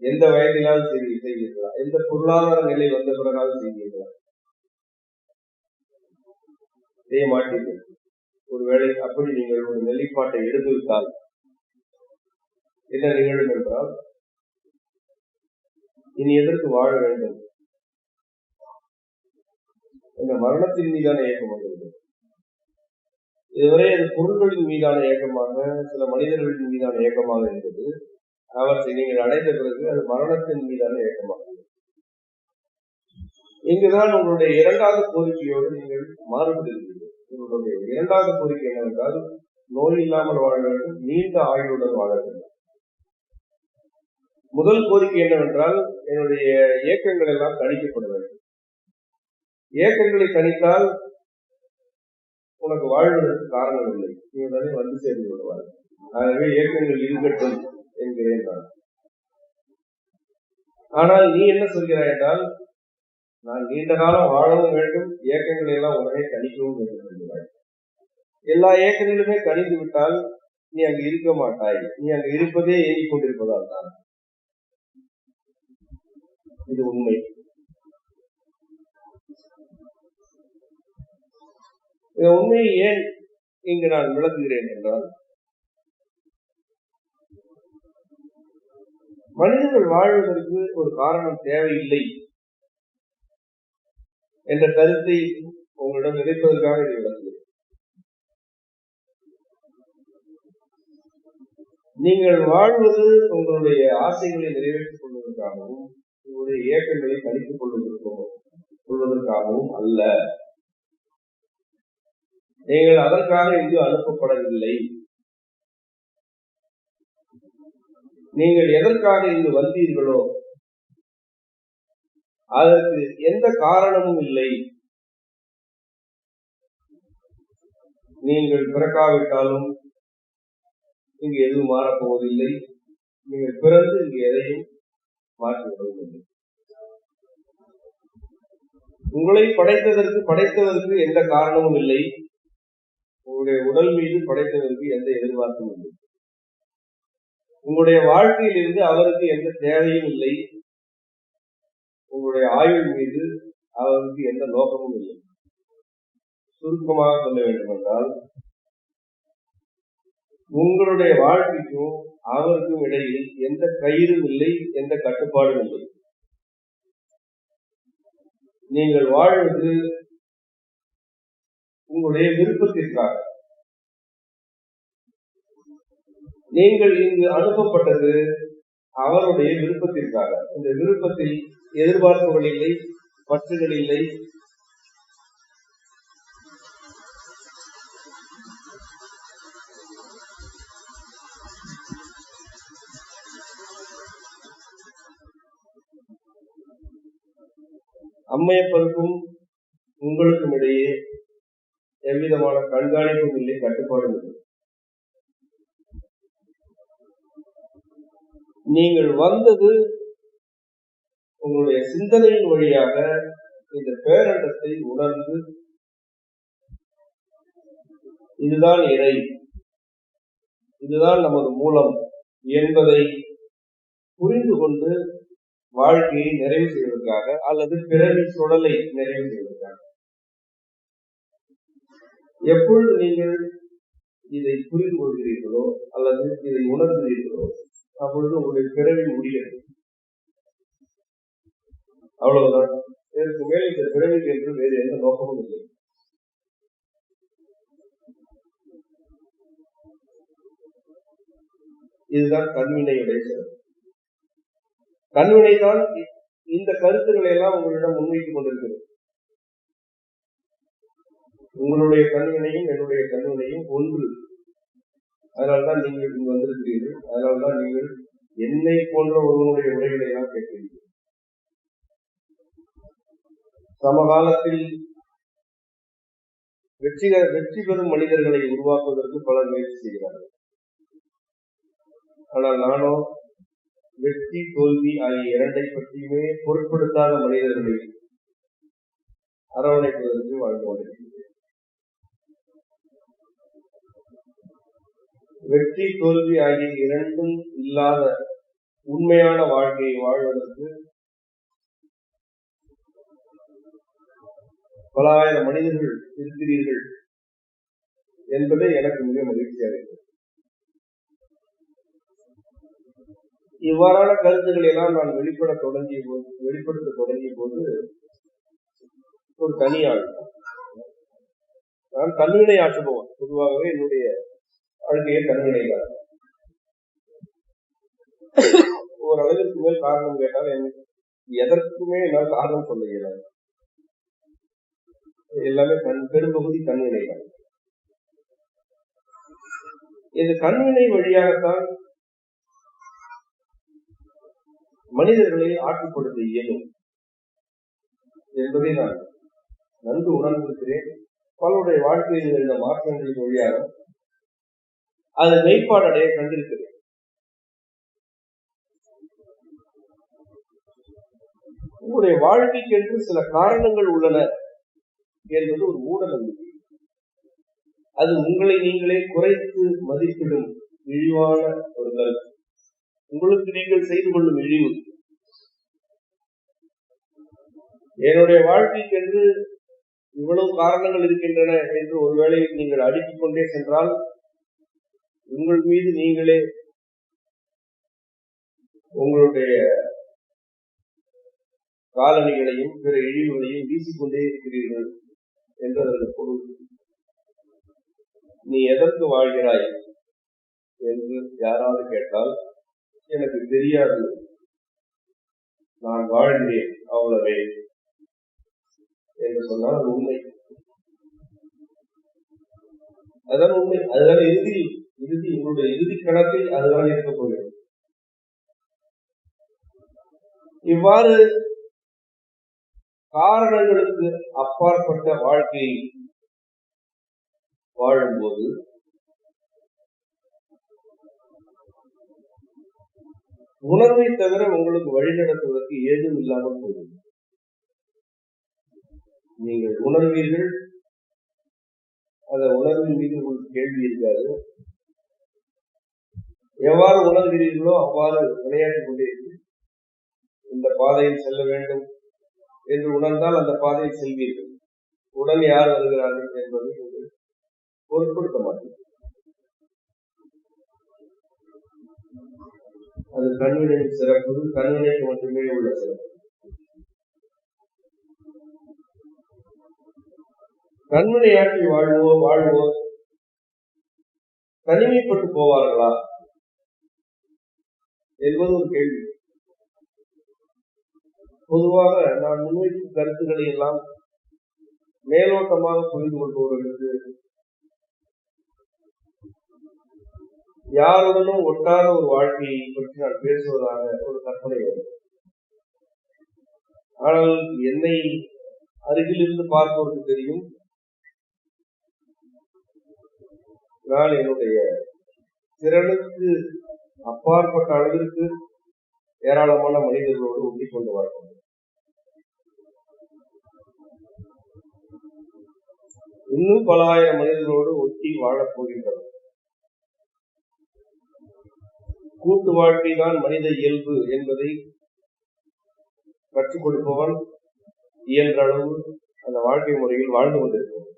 எந்த வயதிலாவது செய்வீர்களா? எந்த பொருளாதார நிலை வந்த பிறகாவது செய்வீர்களா? செய்ய மாட்டீர்கள். ஒருவேளை அப்படி நீங்கள் ஒரு நிலைப்பாட்டை எடுத்துவிட்டால் என்ன நிகழும் என்றால், இனி எதற்கு வாழ வேண்டும் என்ற மரணத்தின் மீதான இயக்கம் வந்துவிடும். இதுவரை அது பொருள்களின் மீதான இயக்கமாக, சில மனிதர்களின் மீதான இயக்கமாக இருந்தது. அவற்றை நீங்கள் அடைந்த பிறகு அது மரணத்தின் மீதான இயக்கமாக. இங்குதான் உங்களுடைய இரண்டாவது கோரிக்கையோடு நீங்கள் மாறுபடுகிறீர்கள். உங்களுடைய இரண்டாவது கோரிக்கை என்னவென்றால், நோய் இல்லாமல் வாழ வேண்டும், நீண்ட ஆயுளுடன் வாழ வேண்டும். முதல் கோரிக்கை என்னவென்றால், என்னுடைய இயக்கங்கள் எல்லாம் தணிக்கப்பட வேண்டும். இயக்கங்களை தணித்தால் உனக்கு வாழ்வதற்கு காரணம் இல்லை, நீ உடனே வந்து சேர்ந்து விடுவார். ஆகவே இயக்கங்கள் இருக்கட்டும் என்கிறேன் நான். ஆனால் நீ என்ன சொல்கிறாய் என்றால், நான் நீண்ட காலம் வாழவும் வேண்டும், இயக்கங்களை எல்லாம் உடனே கணிக்கவும் வேண்டும் சொல்கிறாய். எல்லா இயக்கங்களுமே கணிந்து விட்டால் நீ அங்கு இருக்க மாட்டாய். நீ அங்கு இருப்பதே இயங்கிக் கொண்டிருப்பதால் தான். இது உண்மை. இந்த உண்மையை ஏன் இங்கு நான் விளக்குகிறேன் என்றால், மனிதர்கள் வாழ்வதற்கு ஒரு காரணம் தேவையில்லை என்ற கருத்தை உங்களிடம் விதைப்பதற்காக இதை விளக்குகிறேன். நீங்கள் வாழ்வது உங்களுடைய ஆசைகளை நிறைவேற்றிக் கொள்வதற்காகவும் உங்களுடைய இயக்கங்களை கணித்துக் கொள்வதற்காகவும் அல்ல. நீங்கள் அதற்காக இங்கு அனுப்பப்படவில்லை. நீங்கள் எதற்காக இங்கு வந்தீர்களோ அதற்கு எந்த காரணமும் இல்லை. நீங்கள் பிறக்காவிட்டாலும் இங்கு எதுவும் மாறப்போவதில்லை. நீங்கள் பிறந்து இங்கு எதையும் மாற்றிவிடவில்லை. உங்களை படைத்ததற்கு எந்த காரணமும் இல்லை. உங்களுடைய உடல் மீது படைத்ததற்கு எந்த எதிர்பார்ப்பும் இல்லை. உங்களுடைய வாழ்க்கையில் இருந்து அவருக்கு எந்த தேவையும் இல்லை. உங்களுடைய ஆயுள் மீது அவருக்கு எந்த நோக்கமும் இல்லை. சுருக்கமாக சொல்ல வேண்டும் என்றால், உங்களுடைய வாழ்க்கைக்கும் அவருக்கும் இடையில் எந்த கயிறும் இல்லை, எந்த கட்டுப்பாடும் இல்லை. நீங்கள் வாழ்வது உங்களுடைய விருப்பத்திற்காக. நீங்கள் இங்கு அனுப்பப்பட்டது அவருடைய விருப்பத்திற்காக. இந்த விருப்பத்தில் எதிர்பார்ப்புகள் இல்லை, பற்றுகள் இல்லை. அம்மையப்பருக்கும் உங்களுக்கும் இடையே எவ்விதமான கண்காணிப்பும் இல்லை, கட்டுப்பாடும் இல்லை. நீங்கள் வந்தது உங்களுடைய சிந்தனையின் வழியாக இந்த பேரண்டத்தை உணர்ந்து, இதுதான் இறை, இதுதான் நமது மூலம் என்பதை புரிந்து கொண்டு வாழ்க்கையை நிறைவு செய்வதற்காக அல்லது பிறவி சுழலை நிறைவு செய்வதற்காக. எப்பொழுது நீங்கள் இதை புரிந்து கொள்கிறீர்களோ அல்லது இதை உணர்கிறீர்களோ அப்பொழுது உங்களுடைய பிறவி முடிகிறது. அவ்வளவுதான். இதற்கு மேல் இந்த பிறவிக்கு என்று வேறு எந்த நோக்கமும் இல்லை. இதுதான் கண்வினையுடைய சிறப்பு. கண்வினை தான் இந்த கருத்துக்களை எல்லாம் உங்களிடம் முன்வைத்துக் கொண்டிருக்கிறது. உங்களுடைய கண்வினையும் என்னுடைய கண்வினையும் ஒன்று. அதனால்தான் நீங்கள் இங்கு வந்திருக்கிறீர்கள். அதனால்தான் நீங்கள் என்னை போன்ற ஒருவனுடைய உரைகளை எல்லாம் கேட்கிறீர்கள். சமகாலத்தில் வெற்றி பெறும் மனிதர்களை உருவாக்குவதற்கு பலர் முயற்சி செய்கிறார்கள். ஆனால் நானோ வெற்றி தோல்வி ஆகிய இரண்டை பற்றியுமே பொருட்படுத்தாத மனிதர்களை அரவணைப்பதற்கு வாழ்ந்து கொண்டிருக்கிறேன். வெற்றி தோல்வி ஆகிய இரண்டும் இல்லாத உண்மையான வாழ்க்கையை வாழ்வதற்கு பல ஆயிரம் மனிதர்கள் இருக்கிறீர்கள் என்பதை எனக்கு மிக மகிழ்ச்சியாக இருக்கிறது. இவ்வாறான கருத்துக்களை எல்லாம் நான் வெளிப்படுத்த தொடங்கிய போது ஒரு தனி ஆள். நான் கண்வினை ஆற்றுபவன். பொதுவாகவே என்னுடைய வாழ்க்கையை கண்வினைகள். ஓரளவிற்கு மேல் காரணம் கேட்டால் எதற்குமே என்னால் காரணம் சொல்ல இயலாது. எல்லாமே பெரும்பகுதி கண்வினைகள். இந்த கண்வினை வழியாகத்தான் மனிதர்களை ஆற்றுப்படுத்த இயலும் என்பதை நான் நன்கு உணர்ந்திருக்கிறேன். பலருடைய வாழ்க்கையில் இருந்த மாற்றங்களின் வழியாக அது மெய்ப்பாடடைய கண்டிருக்கிறேன். உங்களுடைய வாழ்க்கைக்கு என்று சில காரணங்கள் உள்ளன என்பது ஒரு மூட நம்பிக்கை. அது உங்களை நீங்களே குறைத்து மதிப்பிடும் இழிவான ஒரு கருத்து. உங்களுக்கு நீங்கள் செய்து கொள்ளும் இழிவு. என்னுடைய வாழ்க்கைக்கு என்று இவ்வளவு காரணங்கள் இருக்கின்றன என்று ஒருவேளை நீங்கள் அடுக்கிக் கொண்டே சென்றால் உங்கள் மீது நீங்களே உங்களுடைய காலணிகளையும் பிற இழிவுகளையும் வீசிக்கொண்டே இருக்கிறீர்கள் என்று அதற்கு பொருள். நீ எதற்கு வாழ்கிறாய் என்று யாராவது கேட்டால் எனக்கு தெரியாது, நான் வாழ்கிறேன் அவ்வளவே என்று சொன்னால் அது உண்மை. அதுதான் உண்மை. அதுதான் இறுதி உங்களுடைய இறுதி கணக்கில் அதுதான் இருக்க போகிறது. இவ்வாறு காரணங்களுக்கு அப்பாற்பட்ட வாழ்க்கையை வாழும்போது உணர்வை தவிர உங்களுக்கு வழிநடத்துவதற்கு ஏதும் இல்லாமல் போகும். நீங்கள் உணர்வீர்கள், அந்த உணர்வின் மீது உங்களுக்கு கேள்வி இருக்காது. எவ்வாறு உணர்கிறீர்களோ அவ்வாறு விளையாடிக் கொண்டே இருக்கு. இந்த பாதையில் செல்ல வேண்டும் என்று உணர்ந்தால் அந்த பாதையில் செல்வீர்கள். உடன் யார் வருகிறார்கள் என்பதை நீங்கள் பொருட்படுத்த மாட்டீர்கள். அது கண்வினையின் சிறப்பு, கண்வினைக்கு மட்டுமே உள்ள சிறப்பு. கண்வினையாற்றி வாழ்வோர் தனிமைப்பட்டு போவார்களா என்பது ஒரு கேள்வி. பொதுவாக நான் முன்வைக்கும் கருத்துக்களை எல்லாம் மேலோட்டமாக புரிந்து கொள்பவர்களுக்கு யாருடனும் ஒட்டாத ஒரு வாழ்க்கையை பற்றி நான் பேசுவதாக ஒரு கற்பனை வரும். ஆனால் என்னை அருகிலிருந்து பார்ப்பவருக்கு தெரியும், நான் என்னுடைய திறனுக்கு அப்பாற்பட்ட அளவிற்கு ஏராளமான மனிதர்களோடு ஒட்டிக் கொண்டு வரணும். இன்னும் பல ஆயிரம் மனிதர்களோடு ஒட்டி வாழப் போகின்றனர். கூட்டு வாழ்க்கை தான் மனித இயல்பு என்பதை கற்றுக் கொடுப்பவன் இயன்ற அளவு அந்த வாழ்க்கை முறையில் வாழ்ந்து கொண்டிருக்கிறான்.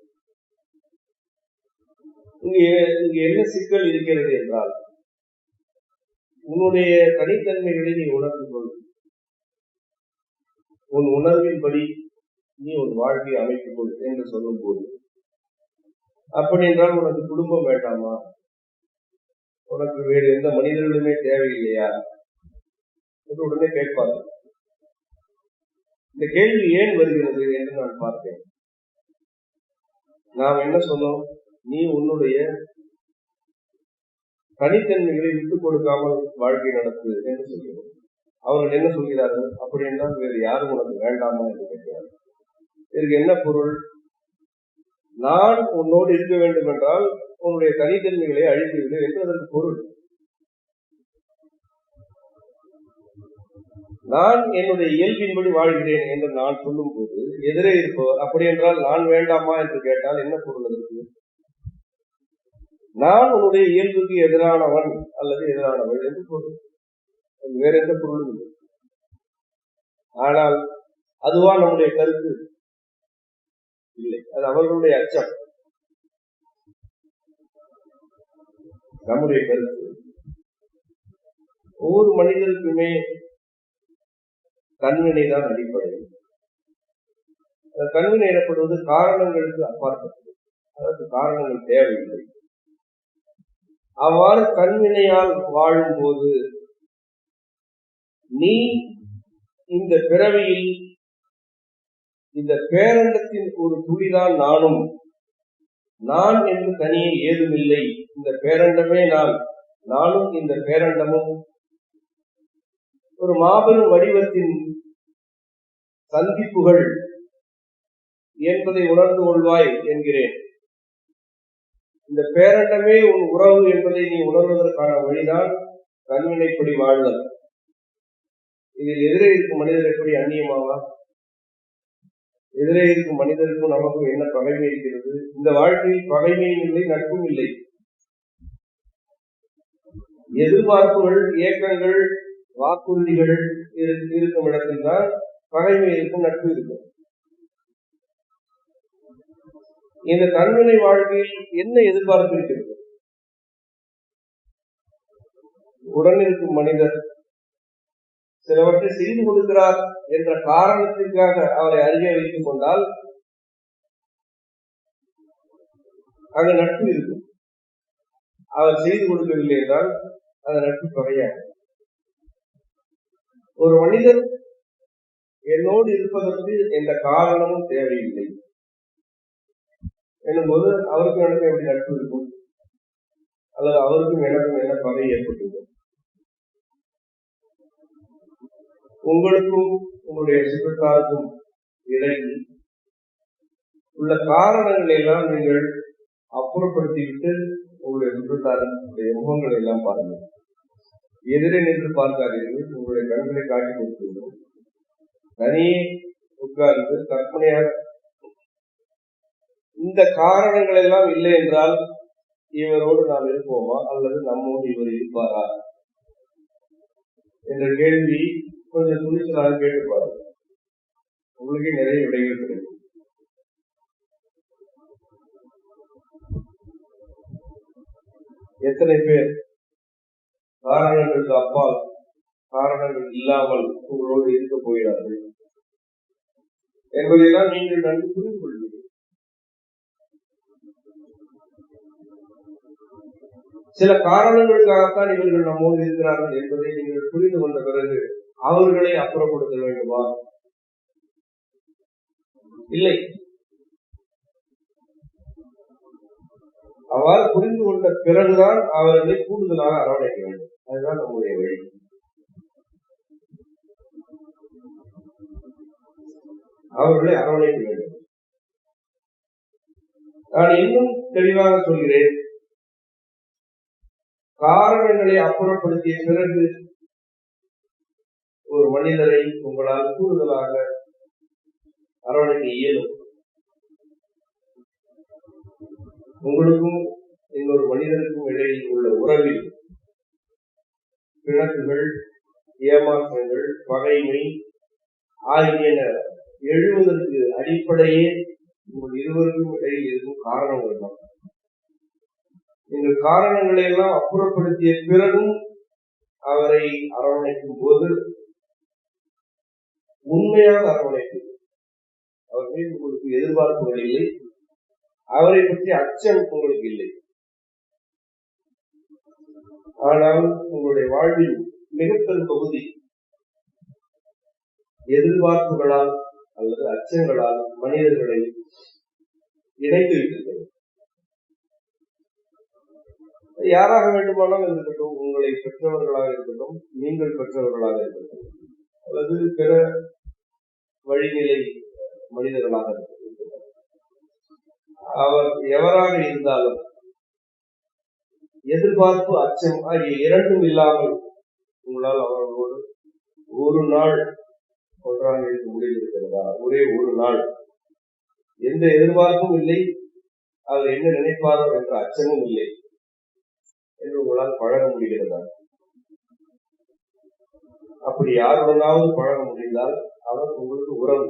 இங்கு என்ன சிக்கல் இருக்கிறது என்றால், உன்னுடைய தனித்தன்மைகளை நீ உணர்ந்து கொள். உன் உணர்வின்படி நீ உன் வாழ்க்கையை அமைத்துக் கொள் என்று சொல்லும் போது, அப்படி என்றால் உனக்கு குடும்பம் வேண்டாமா, உனக்கு வேறு எந்த மனிதர்களுமே தேவையில்லையா என்று உடனே கேட்பார்கள். இந்த கேள்வி ஏன் வருகிறது என்று நான் பார்த்தேன். நாம் என்ன சொன்னோம்? நீ உன்னுடைய தனித்தன்மைகளை விட்டுக் கொடுக்காமல் வாழ்க்கை நடத்து என்று சொல்கிறோம். அவர்கள் என்ன சொல்கிறார்கள்? அப்படி என்றால் வேறு யாரும் உனக்கு வேண்டாமா என்று கேட்கிறார்கள். இதற்கு என்ன பொருள்? நான் உன்னோடு இருக்க வேண்டும் என்றால் உன்னுடைய தனித்தன்மைகளை அழித்துவிடு என்று அதற்கு பொருள். நான் என்னுடைய இயல்பின்படி வாழ்கிறேன் என்று நான் சொல்லும் போது எதிரே இருப்பவர் அப்படி என்றால் நான் வேண்டாமா என்று கேட்டால் என்ன பொருள் அதற்கு? நான் உன்னுடைய இயல்புக்கு எதிரானவன் அல்லது எதிரானவள் என்று பொருள். வேற எந்த பொருளும் இல்லை. ஆனால் அதுவா நம்முடைய கருத்து? இல்லை, அது அவர்களுடைய அச்சம். நம்முடைய கருத்து, ஒவ்வொரு மனிதருக்குமே கண்வினைதான் அடிப்படை. கண்வினை எனப்படுவது காரணங்களுக்கு அப்பாற்பட்டது, அதற்கு காரணங்கள் தேவையில்லை. அவ்வாறு கண்வினையால் வாழும் போது நீ இந்த பிறவியில் இந்த பேரண்டத்தின் ஒரு துளிதான் நானும், நான் என்று தனியே ஏதுமில்லை, இந்த பேரண்டமே நானும் இந்த பேரண்டமும் ஒரு மாபெரும் வடிவத்தின் சந்திப்புகள் என்பதை உணர்ந்து கொள்வாய் என்கிறேன். இந்த பேரண்டமே உன் உறவு என்பதை நீ உணர்வதற்கான வழிதான் கண்வினைப்படி வாழ்தல். இதில் எதிரே இருக்கும் மனிதர் எப்படி அந்நியமாவா? எதிரே இருக்கும் மனிதருக்கும் நமக்கும் என்ன பகைமை இருக்கிறது? இந்த வாழ்க்கையில் பகைமையும் இல்லை, நட்பும் இல்லை. எதிர்பார்ப்புகள், இயக்கங்கள், வாக்குறுதிகள் இருக்கும் இடத்தில் தான் பகைமை இருக்கும், நட்பு இருக்கும். இந்த கண்வினை வாழ்க்கையில் என்ன எதிர்பார்ப்பு இருக்கிறது? உடன் இருக்கும் மனிதர் சிலவற்றை செய்து கொடுக்கிறார் என்ற காரணத்திற்காக அவரை அருகே வைத்துக் கொண்டால் அங்கு நட்பு இருக்கும். அவர் செய்து கொடுக்கவில்லை என்றால் அந்த நட்பு குறையாது. ஒரு மனிதர் என்னோடு இருப்பதற்கு எந்த காரணமும் தேவையில்லை என்னும்போது அவருக்கும் எனக்கும் எப்படி நட்பு இருக்கும், அல்லது அவருக்கும் எனக்கும் என்ன பகை ஏற்பட்டுள்ளது? உங்களுக்கும் உங்களுடைய சுற்றத்தாருக்கும் இடையில் உள்ள காரணங்களை எல்லாம் நீங்கள் அப்புறப்படுத்திவிட்டு உங்களுடைய சுற்றத்தாருடைய முகங்களை எல்லாம் பாருங்கள். எதிரே நின்று பார்க்காதீர்கள். உங்களுடைய கண்களை காட்டி கொடுத்துள்ளோம். தனியே உட்கார்ந்து கற்பனையாக இந்த காரணங்கள் எல்லாம் இல்லை என்றால் இவரோடு நாம் இருப்போமா அல்லது நம்மோடு இவர் இருப்பாரா என்ற கேள்வி கொஞ்சம் துணிச்சலாக கேட்டுப்பாரு. உங்களுக்கே நிறைய விடைகள் கிடைக்கும். எத்தனை பேர் காரணங்களுக்கு அப்பால் காரணங்கள் இல்லாமல் உங்களோடு இருக்க போகிறார்கள் என்பதையெல்லாம் நீங்கள் நன்கு புரிந்து கொள்வீர்கள். சில காரணங்களுக்காகத்தான் இவர்கள் நம்மோடு இருக்கிறார்கள் என்பதை நீங்கள் புரிந்து கொண்ட பிறகு அவர்களை அப்புறப்படுத்த வேண்டுமா? இல்லை. அவ்வாறு புரிந்து கொண்ட பிறகுதான் அவர்களை கூடுதலாக அரவணைக்க வேண்டும். அதுதான் நம்முடைய வழி. அவர்களை அரவணைக்க வேண்டும். நான் இன்னும் தெளிவாக சொல்கிறேன். காரணங்களை அப்புறப்படுத்திய பிறகு ஒரு மனிதரை உங்களால் கூடுதலாக அரவணைக்க இயலும். உங்களுக்கும் இன்னொரு மனிதருக்கும் இடையில் உள்ள உறவில் பிணக்குகள், ஏமாற்றங்கள், பகைமை ஆகியன எழுவதற்கு அடிப்படையே உங்கள் இருவருக்கும் இடையில் இருக்கும் காரணங்கள் தான். நீங்கள் காரணங்களை எல்லாம் அப்புறப்படுத்திய பிறகும் அவரை அரவணைக்கும் போது உண்மையாக அரவணைப்பு. அவர் மீது உங்களுக்கு எதிர்பார்ப்புகள் இல்லை. அவரை பற்றி அச்சம் உங்களுக்கு இல்லை. ஆனால் உங்களுடைய வாழ்வில் மிகப்பெரும் பகுதி எதிர்பார்ப்புகளால் அல்லது அச்சங்களால் மனிதர்களை இணைத்து வைத்திருக்கிறது. யாராக வேண்டுமானாலும் இருக்கட்டும், உங்களை பெற்றவர்களாக இருக்கட்டும், நீங்கள் பெற்றவர்களாக இருக்கட்டும், அல்லது பிற வழிநிலை மனிதர்களாக இருக்கட்டும், அவர் எவராக இருந்தாலும் எதிர்பார்ப்பு, அச்சம் ஆகிய இரண்டும் இல்லாமல் உங்களால் அவர்களோடு ஒரு நாள் ஒன்றாக இருக்க முடிந்திருக்கிறதா? ஒரே ஒரு நாள் எந்த எதிர்பார்ப்பும் இல்லை, அவர் என்ன நினைப்பாரோ என்ற அச்சமும் இல்லை என்று உங்களால் பழக முடிகிறதா? அப்படி யாருடனாவது பழக முடிந்தால் அவர் உங்களுக்கு உறவு.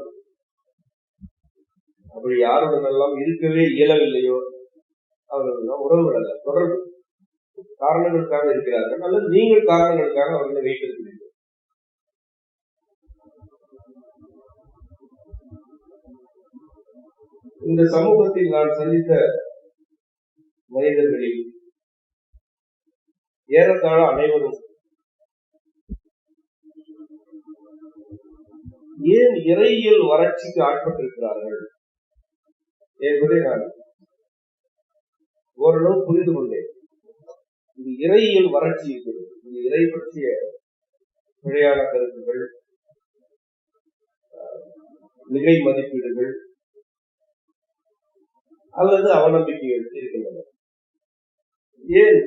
அப்படி யாருடனெல்லாம் இருக்கவே இயலவில்லையோ அவர்கள் உறவுகள் அல்ல, தொடர்பு. காரணங்களுக்காக இருக்கிறார்கள் அல்லது நீங்கள் காரணங்களுக்காக அவர்களை வைத்திருக்கிறீர்கள். இந்த சமூகத்தில் நான் சந்தித்த மனிதர்களில் ஏறத்தாழ அனைவரும் ஏன் இறையியல் வறட்சிக்கு ஆட்பட்டிருக்கிறார்கள் என்பதை நான் ஓரளவு புரிந்து கொண்டேன். இது இறையியல் வறட்சி இருக்கிறது. இது இறை பற்றிய பிழையான கருத்துகள், மிகை மதிப்பீடுகள் அல்லது அவநம்பிக்கைகள் இருக்கின்றன. ஏன்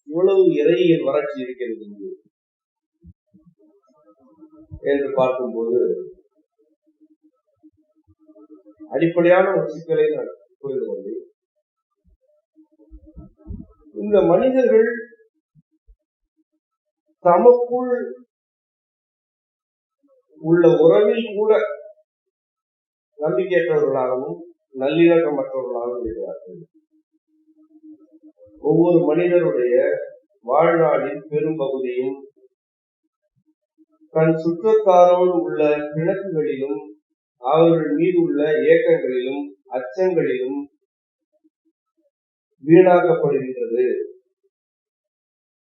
இவ்வளவு இறையியல் வறட்சி இருக்கிறது என்று பார்க்கும்போது அடிப்படையான ஒரு சிக்கலை நான் புரிந்து கொண்டேன். இந்த மனிதர்கள் தமக்குள் உள்ள உறவில் கூட நம்பிக்கையற்றவர்களாகவும் நல்லிணக்கமற்றவர்களாகவும் இருக்கிறார்கள். ஒவ்வொரு மனிதருடைய வாழ்நாளின் பெரும் பகுதியும் தன் சுற்றத்தாரோடு உள்ள பிணக்குகளிலும் அவர்கள் மீது உள்ள ஏக்கங்களிலும் அச்சங்களிலும் வீணாக்கப்படுகின்றது.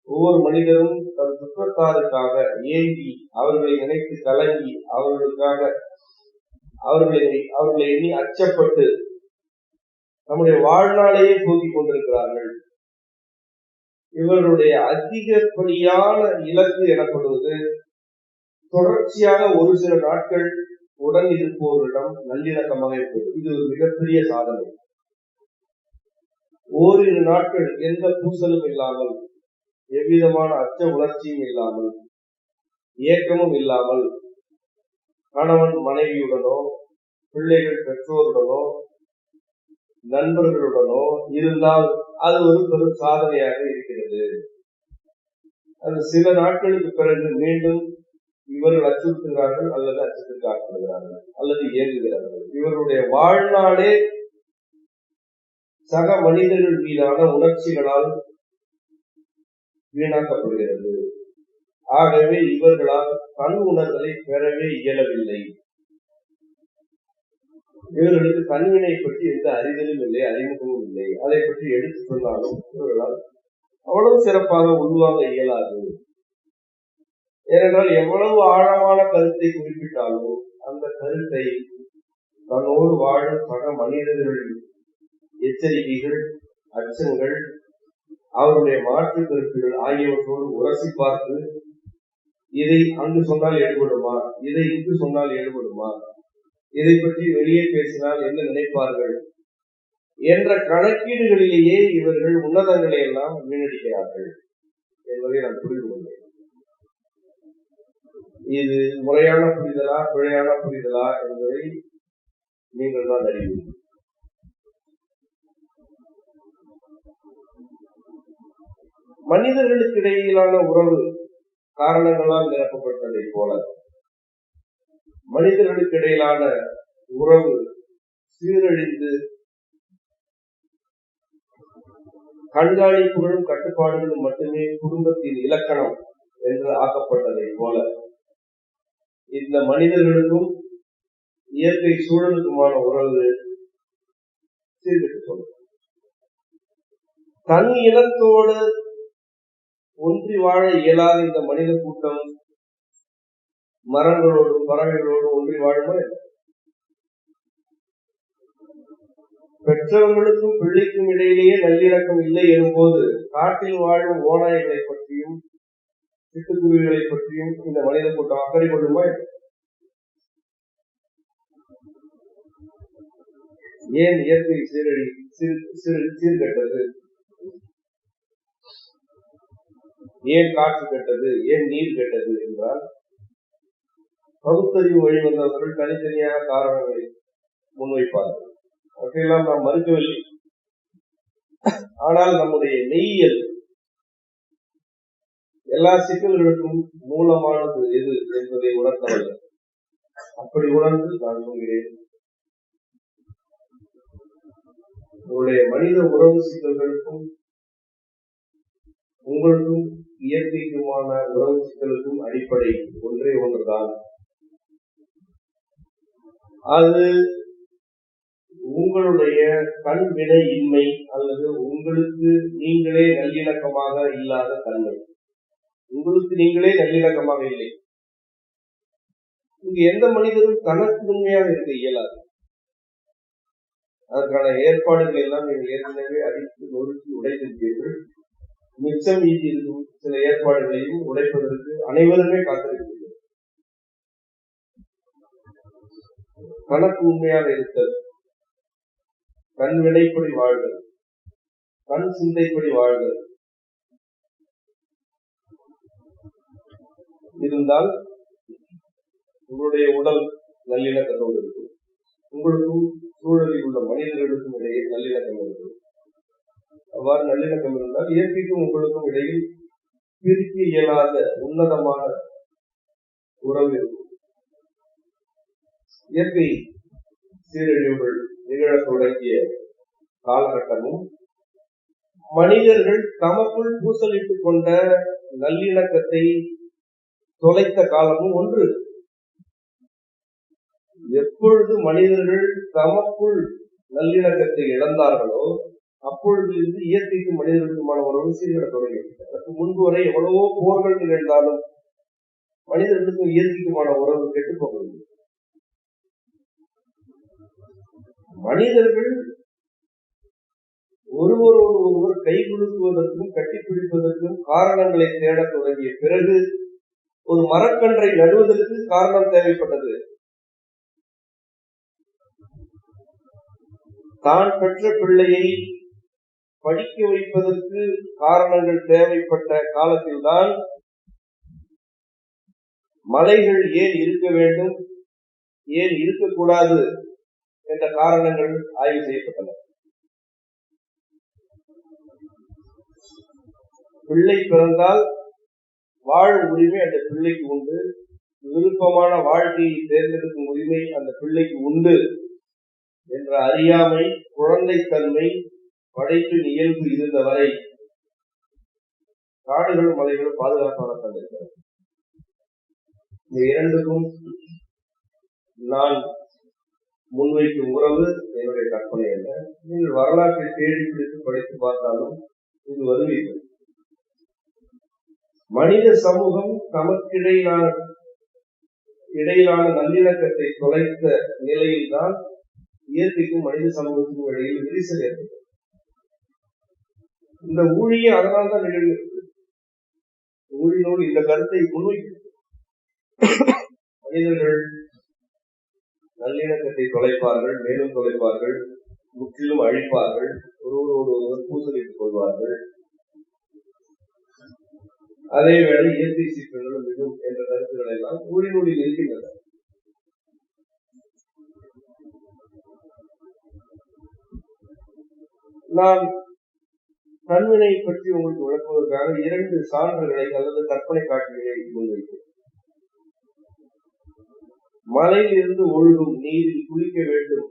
ஒவ்வொரு மனிதரும் தன் சுற்றத்தாருக்காக ஏங்கி, அவர்களை நினைத்து கலங்கி, அவர்களை எண்ணி அச்சப்பட்டு நம்முடைய வாழ்நாளையே போக்கிக் கொண்டிருக்கிறார்கள். இவர்களுடைய அதிகப்படியான இலக்கு எனப்படுவது தொடர்ச்சியாக ஒரு சில நாட்கள் உடன் இருப்பவர்களிடம் நல்லிணக்கமாக இருப்பது. இது ஒரு மிகப்பெரிய சாதனை. ஓரிரு நாட்கள் எந்த பூசலும் இல்லாமல், எவ்விதமான அச்ச உணர்ச்சியும் இல்லாமல், ஏக்கமும் இல்லாமல் கணவன் மனைவியுடனோ, பிள்ளைகள் பெற்றோருடனோ, நண்பர்களுடனோ இருந்தால் அது ஒரு பெரும் சாதனையாக இருக்கிறது. அது சில நாட்களுக்கு பிறகு மீண்டும் இவர்கள் அச்சுறுத்துகிறார்கள், அல்லது அச்சத்திற்கு ஆட்படுகிறார்கள், அல்லது இயங்குகிறார்கள். இவர்களுடைய வாழ்நாளே சக மனிதர்கள் மீதான உணர்ச்சிகளால் வீணாக்கப்படுகிறது. ஆகவே இவர்களால் தன் உணர்தலை பெறவே இயலவில்லை. இவர்களுக்கு தன்வினை பற்றி எந்த அறிதலும் இல்லை, அறிமுகமும் இல்லை. அதை பற்றி எடுத்து சொன்னாலும் இவர்களால் அவ்வளவு சிறப்பாக உருவாக இயலாது. ஏனென்றால் எவ்வளவு ஆழமான கருத்தை குறிப்பிட்டாலும் அந்த கருத்தை தன்னோடு வாழும் சக மனிதர்களின் எச்சரிக்கைகள், அச்சங்கள், அவருடைய மாற்று கருத்துகள் ஆகியவற்றோடு உரசி பார்த்து, இதை அங்கு சொன்னால் ஈடுபடுமா, இதை இங்கு சொன்னால் ஈடுபடுமா, இதை பற்றி வெளியே பேசினால் என்ன நினைப்பார்கள் என்ற கணக்கீடுகளிலேயே இவர்கள் உன்னதங்களை எல்லாம் வீணடிக்கிறார்கள் என்பதை நான் புரிந்து கொண்டேன். இது முறையான புரிதலா, பிழையான புரிதலா என்பதை நீங்கள் தான் அறிவீர்கள். மனிதர்களுக்கு இடையிலான உறவு காரணங்களால் நிரப்பப்பட்டதை போல மனிதர்களுக்கு இடையிலான உறவு சீரழிந்து கண்காணிப்புகளும் கட்டுப்பாடுகளும் மட்டுமே குடும்பத்தின் இலக்கணம் என்று ஆக்கப்பட்டதை போல இந்த மனிதர்களுக்கும் இயற்கை சூழலுக்குமான உறவு சீர்கெட்டு சொல்லும். தன் இனத்தோடு ஒன்றி வாழ இயலாத இந்த மனித கூட்டம் மரங்களோடும் பறவைகளோடும் ஒன்றி வாழுமா? பெற்றவர்களுக்கும் பிள்ளைக்கும் இடையிலேயே நல்லிணக்கம் இல்லை எனும்போது காட்டில் வாழும் ஓநாய்களை பற்றியும் சிட்டுக்குருவிகளை பற்றியும் இந்த மனித கூட்டம் அக்கறை கொள்ளுமா? ஏன் இயற்கை சீர்கெட்டது? ஏன் காற்று கெட்டது? ஏன் நீர் கெட்டது என்றால் பகுத்தறிவு வழிவந்தவர்கள் தனித்தனியாக காரணங்களை முன்வைப்பார்கள். அவற்றையெல்லாம் நாம் மறுக்கவில்லை. ஆனால் நம்முடைய மெய்யியல் எல்லா சிக்கல்களுக்கும் மூலமானது எது என்பதை உணர்த்தவில்லை. அப்படி உணர்ந்து நான் சொல்கிறேன், உங்களுடைய மனித உறவு சிக்கல்களுக்கும் உங்களுக்கும் இயற்கைக்குமான உறவு சிக்கலுக்கும் அடிப்படை ஒன்றே ஒன்றுதான். அது உங்களுடைய கண்வினை இன்மை அல்லது உங்களுக்கு நீங்களே நல்லிணக்கமாக இல்லாத தன்மை. உங்களுக்கு நீங்களே நல்லிணக்கமாக இல்லை. இங்கு எந்த மனிதரும் தனக்கு உண்மையாக இருக்க இயலாது. அதற்கான ஏற்பாடுகள் எல்லாம் நீங்கள் ஏற்கனவே அடித்து நொறுக்கி உடைத்திருப்பீர்கள். மிச்சம் மீதி இருக்கும் சில ஏற்பாடுகளையும் உடைப்பதற்கு அனைவருமே காத்திருக்கிறீர்கள். தனக்கு உண்மையாக இருத்தல், தன் வினைப்படி வாழ்தல், தன் சிந்தைப்படி வாழ்தல் இருந்தால் உங்களுடைய உடல் நல்லிணக்கத்தோடு இருக்கும். உங்களுக்கும் சூழலில் உள்ள மனிதர்களுக்கும் இடையே நல்லிணக்கம் இருக்கும். அவ்வாறு நல்லிணக்கம் இருந்தால் இயற்கைக்கும் உங்களுக்கும் இடையில் பிரிக்க இயலாத உன்னதமான உறவு இருக்கும். இயற்கை சீரழிவுகள் நிகழத் தொடங்கிய காலகட்டமும் மனிதர்கள் தமக்குள் பூசலிட்டுக் கொண்ட நல்லிணக்கத்தை தொலைத்த காலமும் ஒன்று. எப்பொழுது மனிதர்கள் தமக்குள் நல்லிணக்கத்தை இழந்தார்களோ அப்பொழுது இருந்து இயற்கைக்கும் மனிதர்களுக்குமான உறவு சீர்கிட தொடங்கியது. அதற்கு முன்பு வரை எவ்வளவோ போர்கள் நிகழ்ந்தாலும் மனிதர்களுக்கும் இயற்கைக்குமான உறவு கெட்டு போகவில்லை. மனிதர்கள் ஒருவரோடு ஒருவர் கை குலுக்குவதற்கும் கட்டிப்பிடிப்பதற்கும் காரணங்களை தேட தொடங்கிய பிறகு ஒரு மரக்கன்றை நடுவதற்கு காரணம் தேவைப்பட்டது. தான் பெற்ற பிள்ளையை படிக்க வைப்பதற்கு காரணங்கள் தேவைப்பட்ட காலத்தில்தான் மலைகள் ஏன் இருக்க வேண்டும், ஏன் இருக்கக்கூடாது என்ற காரணங்கள் ஆய்வு செய்யப்பட்டன. பிள்ளை பிறந்தால் வாழும் உரிமை அந்த பிள்ளைக்கு உண்டு, விருப்பமான வாழ்க்கையை தேர்ந்தெடுக்கும் உரிமை அந்த பிள்ளைக்கு உண்டு என்ற அறியாமை, குழந்தைத்தன்மை படைப்பின் இயல்பு இருந்தவரை காடுகளும் மலைகளும் பாதுகாப்பாக தந்திருக்கிறது. இந்த இரண்டுக்கும் நான் முன்வைக்கும் உறவு என்னுடைய கற்பனை அல்ல. நீங்கள் வரலாற்றை தேடி பிடித்து படித்து பார்த்தாலும் இது வருவீர்கள். மனித சமூகம் தமக்கிடையிலான நல்லிணக்கத்தை தொலைத்த நிலையில்தான் இயற்கைக்கும் மனித சமூகத்துக்கும் இடையில் விரிசல் ஏற்பட்டது. இந்த ஊழியை அதனால்தான் நிகழ்கிறது. ஊழியோடு இந்த கருத்தை முன்வைக்கிறது. மனிதர்கள் நல்லிணக்கத்தை தொலைப்பார்கள், மேலும் தொலைப்பார்கள், முற்றிலும் அழிப்பார்கள், ஒருவரோடு ஒருவர் பூசலிட்டுக் கொள்வார்கள். அதே வேளை இயற்கை சீற்றங்களும் மிகும் என்ற கருத்துக்கள் எல்லாம் ஊழியோடில் இருக்கின்றன. நான் தன்வினை பற்றி உங்களுக்கு விளக்குவதற்காக 2 சான்றுகளை அல்லது கற்பனை காட்சிகளை முன்வைத்தேன். மலையில் இருந்து ஒழுகும் நீரில் குளிக்க வேண்டும்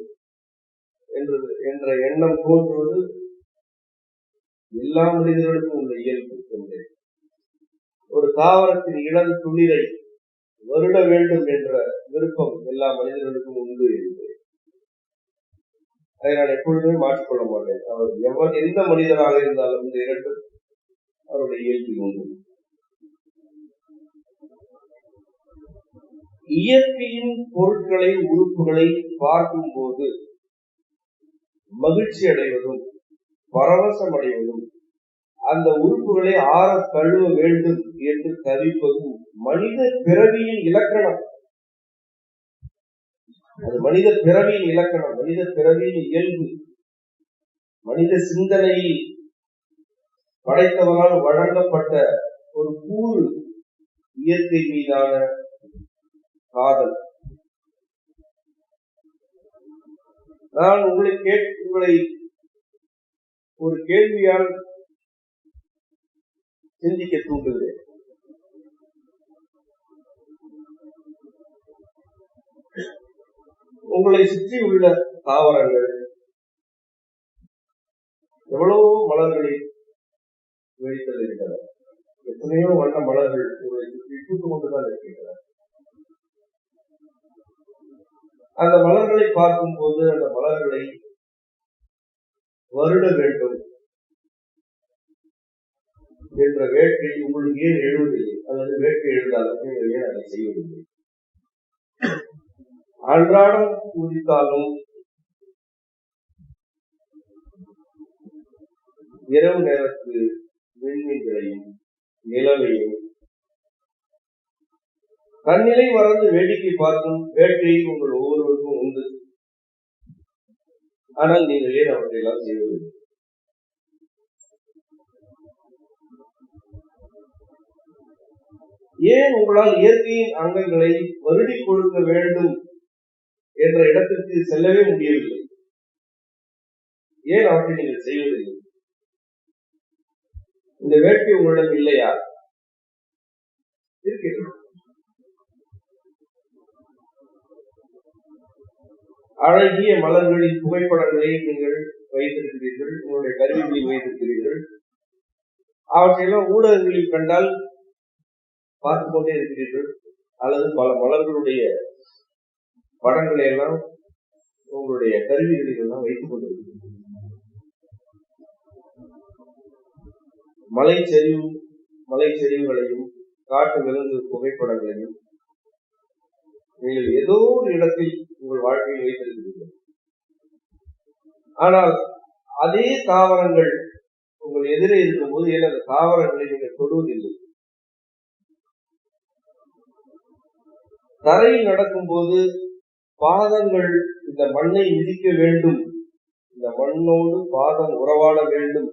என்ற எண்ணம் தோன்றுவது எல்லா மனிதர்களுக்கும் உள்ள இயல்பு என்றேன். ஒரு தாவரத்தின் இளம் துளிரை வருட வேண்டும் என்ற விருப்பம் எல்லா மனிதர்களுக்கும் உண்டு என்று அதை நான் எப்பொழுதுமே மாற்றிக்கொள்ள மாட்டேன். அவர் எந்த மனிதராக இருந்தாலும் இந்த இரண்டும் அவருடைய இயல்பில் உண்டு. இயற்கையின் பொருட்களை, உறுப்புகளை பார்க்கும் போது மகிழ்ச்சி அடைவதும் பரவசம் அடைவதும் அந்த உறுப்புகளை ஆற கழுவ வேண்டும் என்று தவிப்பதும் மனித பிறவியின் இலக்கணம். அது மனித பிறவியின் இலக்கணம், மனித பிறவியின் இயல்பு. மனித சிந்தனையில் படைத்தவரால் வழங்கப்பட்ட ஒரு கூறு இயற்கை மீதான காதல். நான் உங்களை ஒரு கேள்வியால் சிந்திக்க தூண்டுகிறேன். உங்களை சுற்றி உள்ள தாவரங்கள் எவ்வளவோ மலர்களை வெளித்தள்ளுகின்றன. எத்தனையோ வண்ண மலர்கள் உங்களை சுற்றி பூத்து கொண்டுதான் இருக்கின்றன. அந்த மலர்களை பார்க்கும் போது அந்த மலர்களை வருட வேண்டும் என்ற வேட்கை உங்களுக்கு ஏன் எழுவதில்லை? அல்லது வேட்கை எழுதாலும் நீங்கள் ஏன் அதை செய்வதில்லை? அன்றாடம் உதித்தாலும் இரவு நேரத்து விண்மீன்களையும் நிலவையும் தன்னிலை மறந்து வேடிக்கை பார்க்கும் வேட்கை உங்கள் ஒவ்வொருவருக்கும் உண்டு. ஆனால் நீங்கள் ஏன் அவற்றையெல்லாம் செய்வதில்லை? ஏன் உங்களால் இயற்கையின் அங்கங்களை வருடி கொடுக்க வேண்டும் என்ற இடத்திற்கு செல்லவே முடியவில்லை? ஏன் அவற்றை நீங்கள் செய்வதில்லை? இந்த வேட்கை உங்களிடம் இல்லையா? இருக்கிறது. அழகிய மலர்களின் புகைப்படங்களை நீங்கள் வைத்திருக்கிறீர்கள், உங்களுடைய கருவிகளில் வைத்திருக்கிறீர்கள். அவற்றையெல்லாம் ஊடகங்களில் கண்டால் பார்த்து கொண்டே இருக்கிறீர்கள், அல்லது பல மலர்களுடைய படங்களை எல்லாம் உங்களுடைய கருவிகளில் எல்லாம் வைத்துக் கொண்டிருக்கிறீர்கள். மலைச்சரிவுகளையும் காட்டு விலங்கு புகைப்படங்களையும் நீங்கள் ஏதோ ஒரு இடத்தில் உங்கள் வாழ்க்கையில் வைத்திருக்கிறீர்கள். ஆனால் அதே தாவரங்கள் உங்கள் எதிரே இருக்கும்போது ஏன் அந்த தாவரங்களை நீங்கள் தொடுவதில்லை? தரையில் நடக்கும் போது பாதங்கள் இந்த மண்ணை மிதிக்க வேண்டும், இந்த மண்ணோடு பாதம் உறவாட வேண்டும்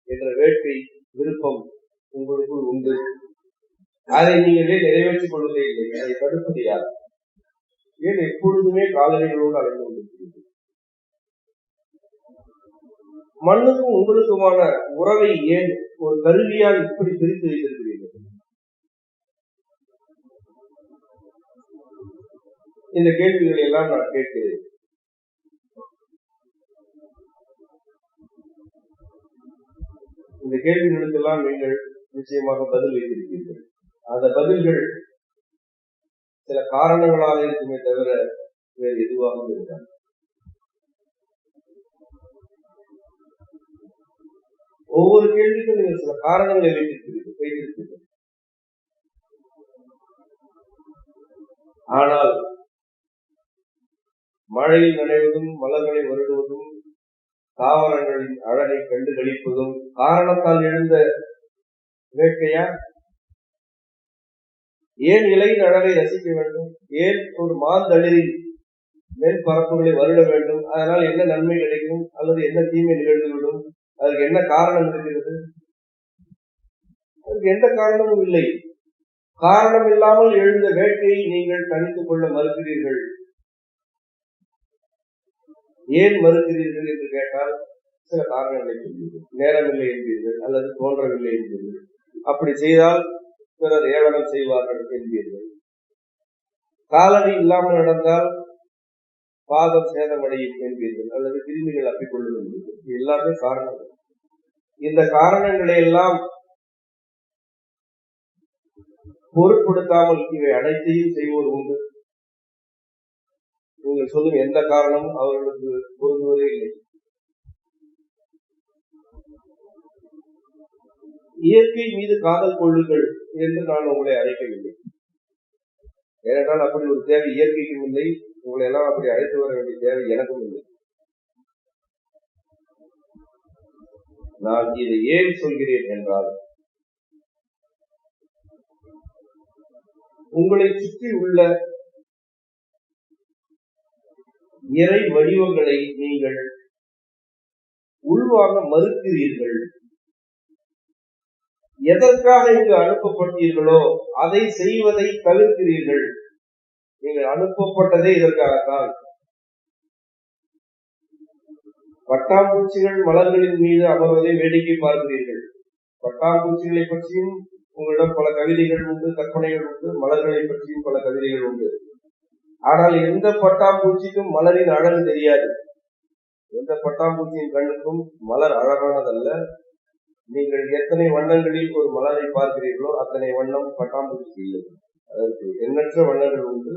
என்ற வேட்கை, விருப்பம் உங்களுக்குள் உண்டு. அதை நீங்களே நிறைவேற்றிக் கொள்வதே இல்லை. அதை தடுப்பது யார்? ஏன் எப்பொழுதுமே காலணிகளோடு அலைந்து கொண்டிருக்கிறீர்கள்? மண்ணுக்கும் உங்களுக்குமான உறவை ஏன் ஒரு கருவியால் இப்படி பிரித்து வைத்திருக்கிறீர்கள்? இந்த கேள்விகளை எல்லாம் நான் கேட்கிறேன். இந்த கேள்விகளுக்கெல்லாம் நீங்கள் நிச்சயமாக பதில் வைத்திருக்கிறீர்கள். அந்த பதில்கள் சில காரணங்களாக இருக்குமே தவிர வேறு எதுவாகவும் இருக்காது. ஒவ்வொரு கேள்விக்கும் நீங்கள் சில காரணங்களை வைத்திருக்கிறீர்கள். ஆனால் மழையில் நனைவதும், மலர்களை வருடுவதும், தாவரங்களின் அழகை கண்டு கழிப்பதும் காரணத்தால் எழுந்த வேட்கையா? ஏன் இலையின் அழகை ரசிக்க வேண்டும்? ஏன் ஒரு மாந்தளிரின் மேல் பரப்புகளை வருட வேண்டும்? அதனால் என்ன நன்மை கிடைக்கும் அல்லது என்ன தீமை நிகழ்ந்துவிடும்? அதற்கு என்ன காரணம் இருக்கிறது? அதற்கு எந்த காரணமும் இல்லை. காரணம் இல்லாமல் எழுந்த வேட்கையை நீங்கள் தணித்துக் கொள்ள மறுக்கிறீர்கள். ஏன் மறுக்கிறீர்கள் என்று கேட்டால் சில காரணங்களை சொல்வீர்கள். நேரமில்லை என்பீர்கள், அல்லது தோன்றவில்லை என்பீர்கள். அப்படி செய்தால் பிறர் ஏளனம் செய்வார்கள் என்பீர்கள். காலடி இல்லாமல் நடந்தால் பாதம் சேதமடையும் என்பீர்கள், அல்லது கிருமிகள் அப்பிக்கொள்ளும் என்பீர்கள். எல்லாமே காரணங்கள். இந்த காரணங்களை எல்லாம் பொருட்படுத்தாமல் இவை அனைத்தையும் செய்வோர் உண்டு. நீங்கள் சொல்லும் எந்த காரணமும் அவர்களுக்கு பொருந்துவதே இல்லை. இயற்கை மீது காதல் கொள்ளுங்கள் என்று நான் உங்களை அழைக்கவில்லை. ஏனென்றால் அப்படி ஒரு தேவை இயற்கைக்கும் இல்லை, உங்களை எல்லாம் அப்படி அழைத்து வர வேண்டிய தேவை எனக்கும் இல்லை. நான் இதை ஏன் சொல்கிறேன் என்றால், உங்களை சுற்றி உள்ள இறை வடிவங்களை நீங்கள் உள்வாங்க மறுக்கிறீர்கள். எதற்காக இங்கு அனுப்பப்பட்டீர்களோ அதை செய்வதை தவிர்க்கிறீர்கள். நீங்கள் அனுப்பப்பட்டதே இதற்காகத்தான். பட்டாம்பூச்சிகள் மலர்களின் மீது அமர்வதை வேடிக்கை பார்க்கிறீர்கள். பட்டாம்பூச்சிகளை பற்றியும் உங்களிடம் பல கவிதைகள் உண்டு, கற்பனைகள் உண்டு. மலர்களை பற்றியும் பல கவிதைகள் உண்டு. ஆனால் எந்த பட்டாம்பூச்சிக்கும் மலரின் அழகு தெரியாது. எந்த பட்டாம்பூச்சியின் கண்ணுக்கும் மலர் அழகானதல்ல. நீங்கள் எத்தனை வண்ணங்களில் ஒரு மலரை பார்க்கிறீர்களோ அத்தனை வண்ணம் பட்டாம்பூச்சி இல்லை. அதற்கு எண்ணற்ற வண்ணங்கள் உண்டு.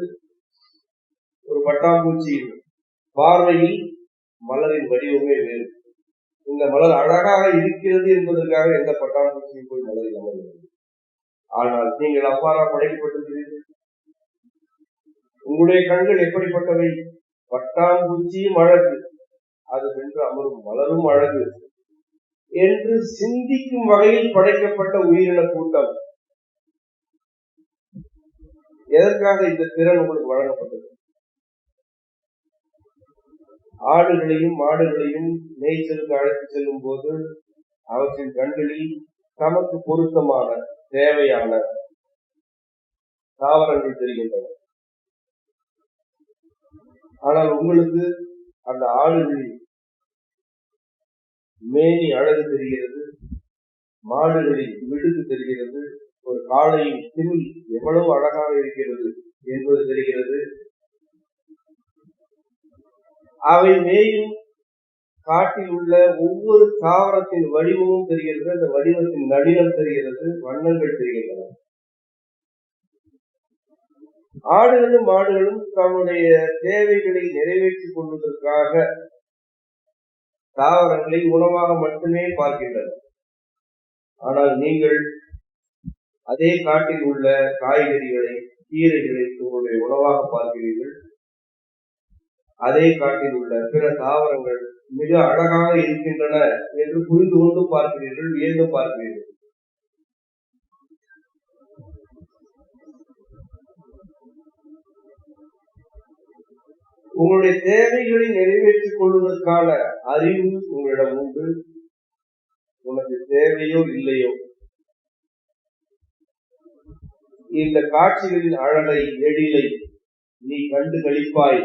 ஒரு பட்டாம்பூச்சியின் பார்வையில் மலரின் வடிவமே வேறு. இந்த மலர் அழகாக இருக்கிறது என்பதற்காக எந்த பட்டாம்பூச்சியும் போய் மலரில் அமர்கிறது. ஆனால் நீங்கள் அவ்வாறா படைக்கப்பட்டிருக்கிறீர்கள். உங்களுடைய கண்கள் எப்படிப்பட்டவை? பட்டாம்பூச்சியும் அழகு, அது சென்று அமரும் மலரும் அழகு என்று சிந்திக்கும் வகையில் படைக்கப்பட்ட உயிரின கூட்டம். எதற்காக இந்த திறன் உங்களுக்கு வழங்கப்பட்டது? ஆடுகளையும் மாடுகளையும் மேய்ச்சலுக்கு அழைத்து செல்லும் போது அவற்றின் கண்களில் தமக்கு பொருத்தமான தேவையான தாவரங்கள் தெரிகின்றன. ஆனால் உங்களுக்கு அந்த ஆடுகளில் மேனி அழகு தெரிகிறது, மாடுகளில் விடுகு தெரிகிறது, ஒரு காளையின் திமில் எவ்வளவு அழகாக இருக்கிறது என்பது தெரிகிறது. அவை மேயும் காட்டில் உள்ள ஒவ்வொரு தாவரத்தின் வடிவமும் தெரிகிறது. அந்த வடிவத்தின் நளினம் தெரிகிறது, வண்ணங்கள் தெரிகின்றன. ஆடுகளும் மாடுகளும் தன்னுடைய தேவைகளை நிறைவேற்றிக் கொள்வதற்காக தாவரங்களை உணவாக மட்டுமே பார்க்கின்றன. ஆனால் நீங்கள் அதே காட்டில் உள்ள காய்கறிகளை, கீரைகளை உங்களுடைய உணவாக பார்க்கிறீர்கள். அதே காட்டில் உள்ள பிற தாவரங்கள் மிக அழகாக இருக்கின்றன என்று புரிந்து கொண்டு பார்க்கிறீர்கள், வியந்து பார்க்கிறீர்கள். உங்களுடைய தேவைகளை நிறைவேற்றிக் கொள்வதற்கான அறிவு உங்களிடம் உண்டு. உனக்கு தேவையோ இல்லையோ, இந்த காட்சிகளின் அழகை, எழிலை நீ கண்டு களிப்பாய்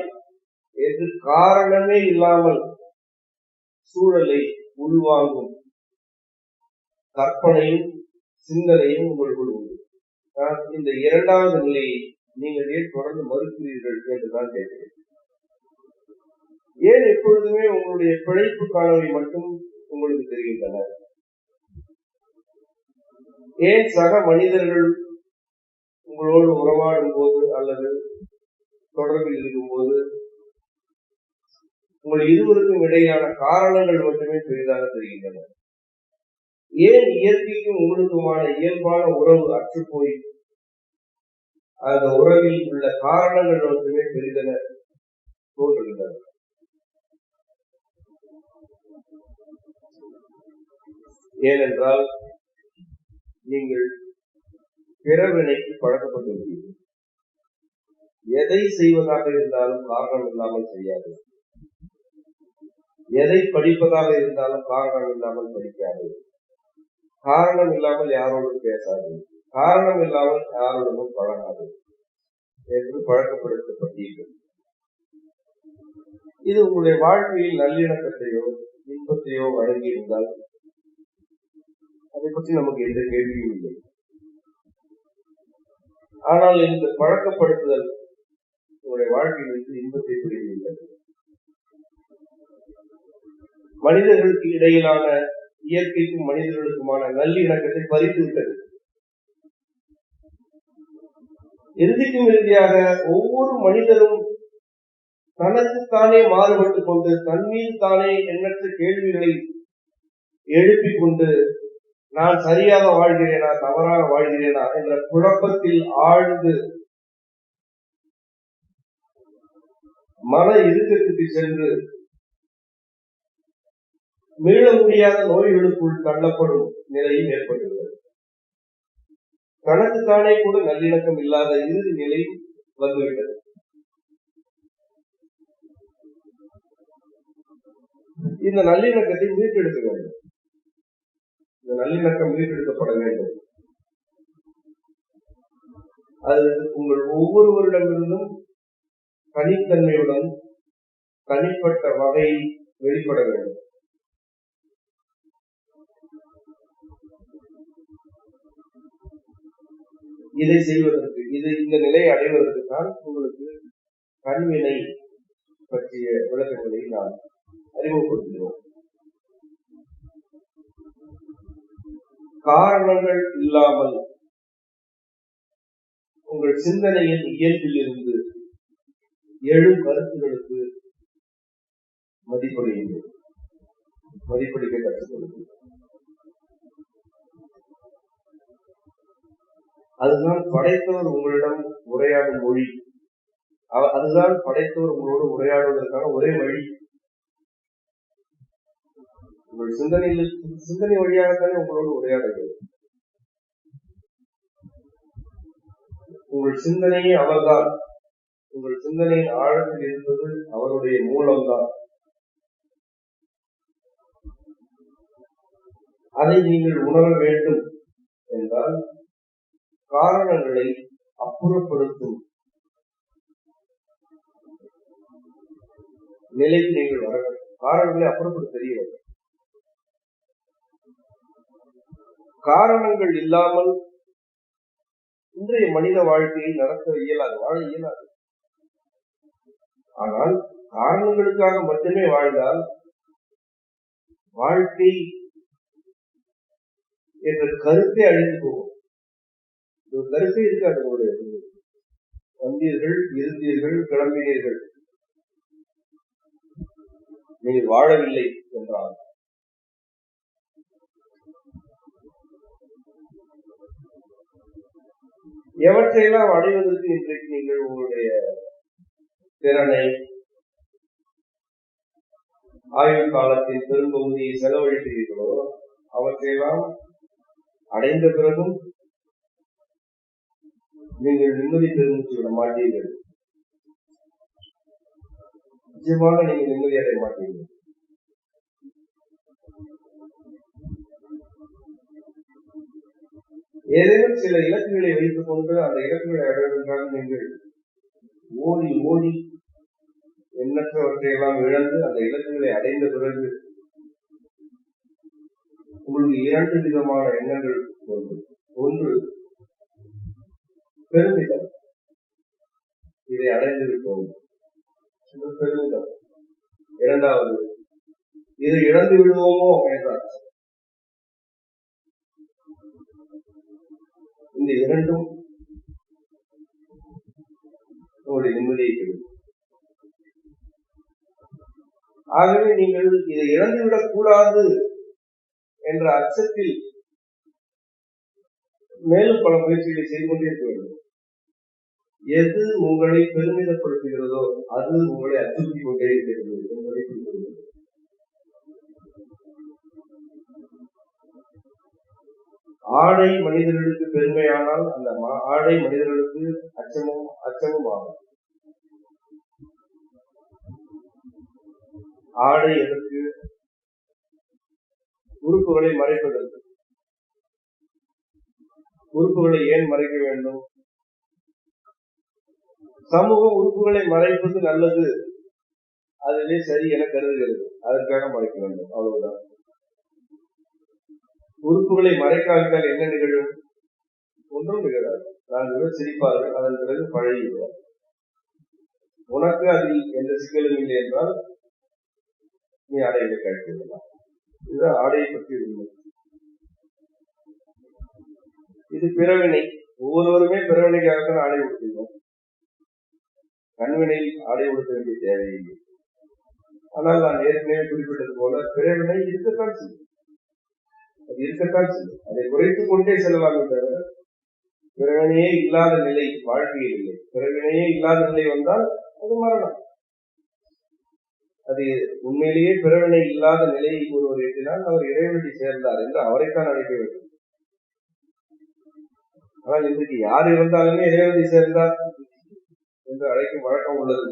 என்று காரணமே இல்லாமல் சூழலை உள்வாங்கும் கற்பனையும் சிந்தனையும் உங்களுக்குள் உண்டு. இந்த இரண்டாவது நிலையை நீங்கள் ஏன் தொடர்ந்து மறுக்கிறீர்கள் என்று நான் கேட்கிறேன். ஏன் எப்பொழுதுமே உங்களுடைய பிழைப்புக்கானவை மட்டும் உங்களுக்கு தெரிகின்றன? ஏன் சக மனிதர்கள் உங்களோடு உறவாடும் போது அல்லது தொடர்பில் இருக்கும் போது உங்கள் இருவருக்கும் இடையான காரணங்கள் மட்டுமே பெரிதாக தெரிகின்றன? ஏன் இயற்கைக்கும் உங்களுக்குமான இயல்பான உறவு அற்றுப்போய் அந்த உறவில் உள்ள காரணங்கள் மட்டுமே பெரிதென தோன்றுகின்றன? ஏனென்றால் நீங்கள் பிறவினைக்கு பழக்கப்பட்டுள்ளீர்கள். எதை செய்வதாக இருந்தாலும் காரணம் இல்லாமல் செய்யாது. எதை படிப்பதாக இருந்தாலும் காரணம் இல்லாமல் படிக்காது. காரணம் இல்லாமல் யாரோடும் பேசாது. காரணம் இல்லாமல் யாரோடும் பழகாது என்று பழக்கப்படுத்தப்பட்டீர்கள். இது உங்களுடைய வாழ்க்கையில் நல்லிணக்கத்தையோ இன்பத்தையோ வழங்கியிருந்தால் அதை பற்றி நமக்கு எந்த கேள்வியும் இல்லை. ஆனால் இந்த பழக்கப்படுத்துதல் உங்களுடைய வாழ்க்கையிலிருந்து இன்பத்தை பெறுவீர்கள். மனிதர்களுக்கு இடையிலான, இயற்கைக்கும் மனிதர்களுக்குமான நல்லிணக்கத்தை பறித்து விட்டது. இறுதிக்கும் இறுதியாக ஒவ்வொரு மனிதரும் தனக்குத்தானே மாறுபட்டுக் கொண்டு தன் மீது தானே எண்ணற்ற கேள்விகளை எழுப்பிக் கொண்டு நான் சரியாக வாழ்கிறேனா தவறாக வாழ்கிறேனா என்ற குழப்பத்தில் ஆழ்ந்து மன இறுக்கத்துக்கு சென்று மீள முடியாத நோய்களுக்குள் தள்ளப்படும் நிலையும் ஏற்பட்டுள்ளது. தனக்குத்தானே கூட நல்லிணக்கம் இல்லாத இறுதி நிலை வந்துவிட்டது. இந்த நல்லிணக்கத்தை மீட்டெடுக்க வேண்டும். இந்த நல்லிணக்கம் மீட்டெடுக்கப்பட வேண்டும். அது உங்கள் ஒவ்வொருவரிடமிருந்தும் தனித்தன்மையுடன் தனிப்பட்ட வகையில் வெளிப்பட வேண்டும். இதை செய்வதற்கு, இந்த நிலையை அடைவதற்கு தான் உங்களுக்கு கண்வினை பற்றிய விளக்கங்களை நாம் அறிமுகப்படுத்துகிறோம். காரணங்கள் இல்லாமல் உங்கள் சிந்தனையின் இயல்பில் இருந்து எழும் கருத்துகளுக்கு மதிப்பளிக்க கற்றுக்கொள்ளுங்கள். அதுதான் படைத்தவர் உங்களிடம் உரையாடும் மொழி. அதுதான் படைத்தவர் உங்களோடு உரையாடுவதற்கான ஒரே வழி. உங்கள் சிந்தனை வழியாகத்தானே உங்களோடு உரையாடுகிறது. உங்கள் சிந்தனையே அவர்தான். உங்கள் சிந்தனையின் ஆழத்தில் இருப்பது அவருடைய மூலம்தான். அதை நீங்கள் உணர வேண்டும் என்றால் காரணங்களை அப்புறப்படுத்தும் நிலைக்கு நீங்கள் வர வேண்டும். காரணங்களை அப்புறப்படுத்த தெரிய வேண்டும். காரணங்கள் இல்லாமல் இன்றைய மனித வாழ்க்கையை நடத்த இயலாது, வாழ இயலாது. ஆனால் காரணங்களுக்காக மட்டுமே வாழ்ந்தால் வாழ்க்கை என்ற கருத்தை அழிந்து போகும். ஒரு கருத்தை இருக்காது. வந்தீர்கள், இருந்தீர்கள், கிளம்பினீர்கள், நீங்கள் வாழவில்லை என்றால் எவற்றையெல்லாம் அடைவதற்கு இன்றைக்கு நீங்கள் உங்களுடைய திறனை, ஆயுள் காலத்தின் பெரும்பகுதியை செலவழிக்கிறீர்களோ அவற்றையெல்லாம் அடைந்த பிறகும் நீங்கள் நிம்மதி பெருமூச்சு விட மாட்டீர்கள். நிச்சயமாக நீங்கள் நிம்மதி அடைய மாட்டீர்கள். ஏதேனும் சில இலக்குகளை வைத்துக் கொண்டு அந்த இலக்குகளை அடைவதற்காக நீங்கள் ஓடி ஓடி எண்ணற்றவற்றையெல்லாம் இழந்து அந்த இலக்குகளை அடைந்த பிறகு உங்களுக்கு இரண்டு விதமான எண்ணங்கள் தோன்றும். ஒன்று பெருமிதம், இதை அடைந்திருப்போம் பெருமிதம். இரண்டாவது, இதை இழந்து விடுவோமோ என்றார். இந்த இரண்டும் உங்களுடைய நிம்மதியை கிடைக்கும். ஆகவே நீங்கள் இதை இழந்துவிடக் கூடாது என்ற அச்சத்தில் மேலும் பல முயற்சிகளை செய்து கொண்டே இருக்க வேண்டும். எது உங்களை பெருமிதப்படுத்துகிறதோ அது உங்களை அச்சுறுத்தி கொண்டே இருக்கிறது என்பதை புரிந்து. ஆடை மனிதர்களுக்கு பெருமையானால் அந்த ஆடை மனிதர்களுக்கு அச்சமும் ஆகும். ஆடை எதற்கு? உறுப்புகளை மறைப்பதற்கு. உறுப்புகளை ஏன் மறைக்க வேண்டும்? சமூகம் உறுப்புகளை மறைப்பது நல்லது, அதுவே சரி என கருதுகிறது, அதற்காக மறைக்க வேண்டும், அவ்வளவுதான். உறுப்புகளை மறைக்காவிட்டால் என்ன நிகழும்? ஒன்றும் நிகழாது. 4 பேர் சிரிப்பார்கள், அதன் பிறகு பழகிவிடுவார். உனக்கு அதில் எந்த சிக்கலும் இல்லை என்றால் நீ ஆடைகளை கழித்து விடலாம். இதுதான் ஆடையை பற்றி உண்மை. இது பிறவினை. ஒவ்வொருவருமே பிறவினைக்காகத்தான் ஆடை உடுத்துகிறோம். கண்வினையில் ஆடை உடுத்த வேண்டிய தேவையில்லை. ஆனால் நான் ஏற்கனவே குறிப்பிட்டது போல பிறவினை இருக்கத்தான் செய்யும். அது இருக்கத்தான் செய்யும். அதை குறைத்துக் கொண்டே செல்லலாம் தவிர பிறவினையே இல்லாத நிலை வாழ்க்கையில் இல்லை. பிறவினையே இல்லாத நிலை வந்தால் அது மரணம். அது உண்மையிலேயே பிறவினை இல்லாத நிலையை ஒருவர் எட்டினால் அவர் இறைவனை சேர்ந்தார் என்று அவரைத்தான் அழைக்க வேண்டும். ஆனால் இன்றைக்கு யார் இருந்தாலுமே இறைவனை சேர்ந்தார் என்று அழைக்கும் வழக்கம் உள்ளது.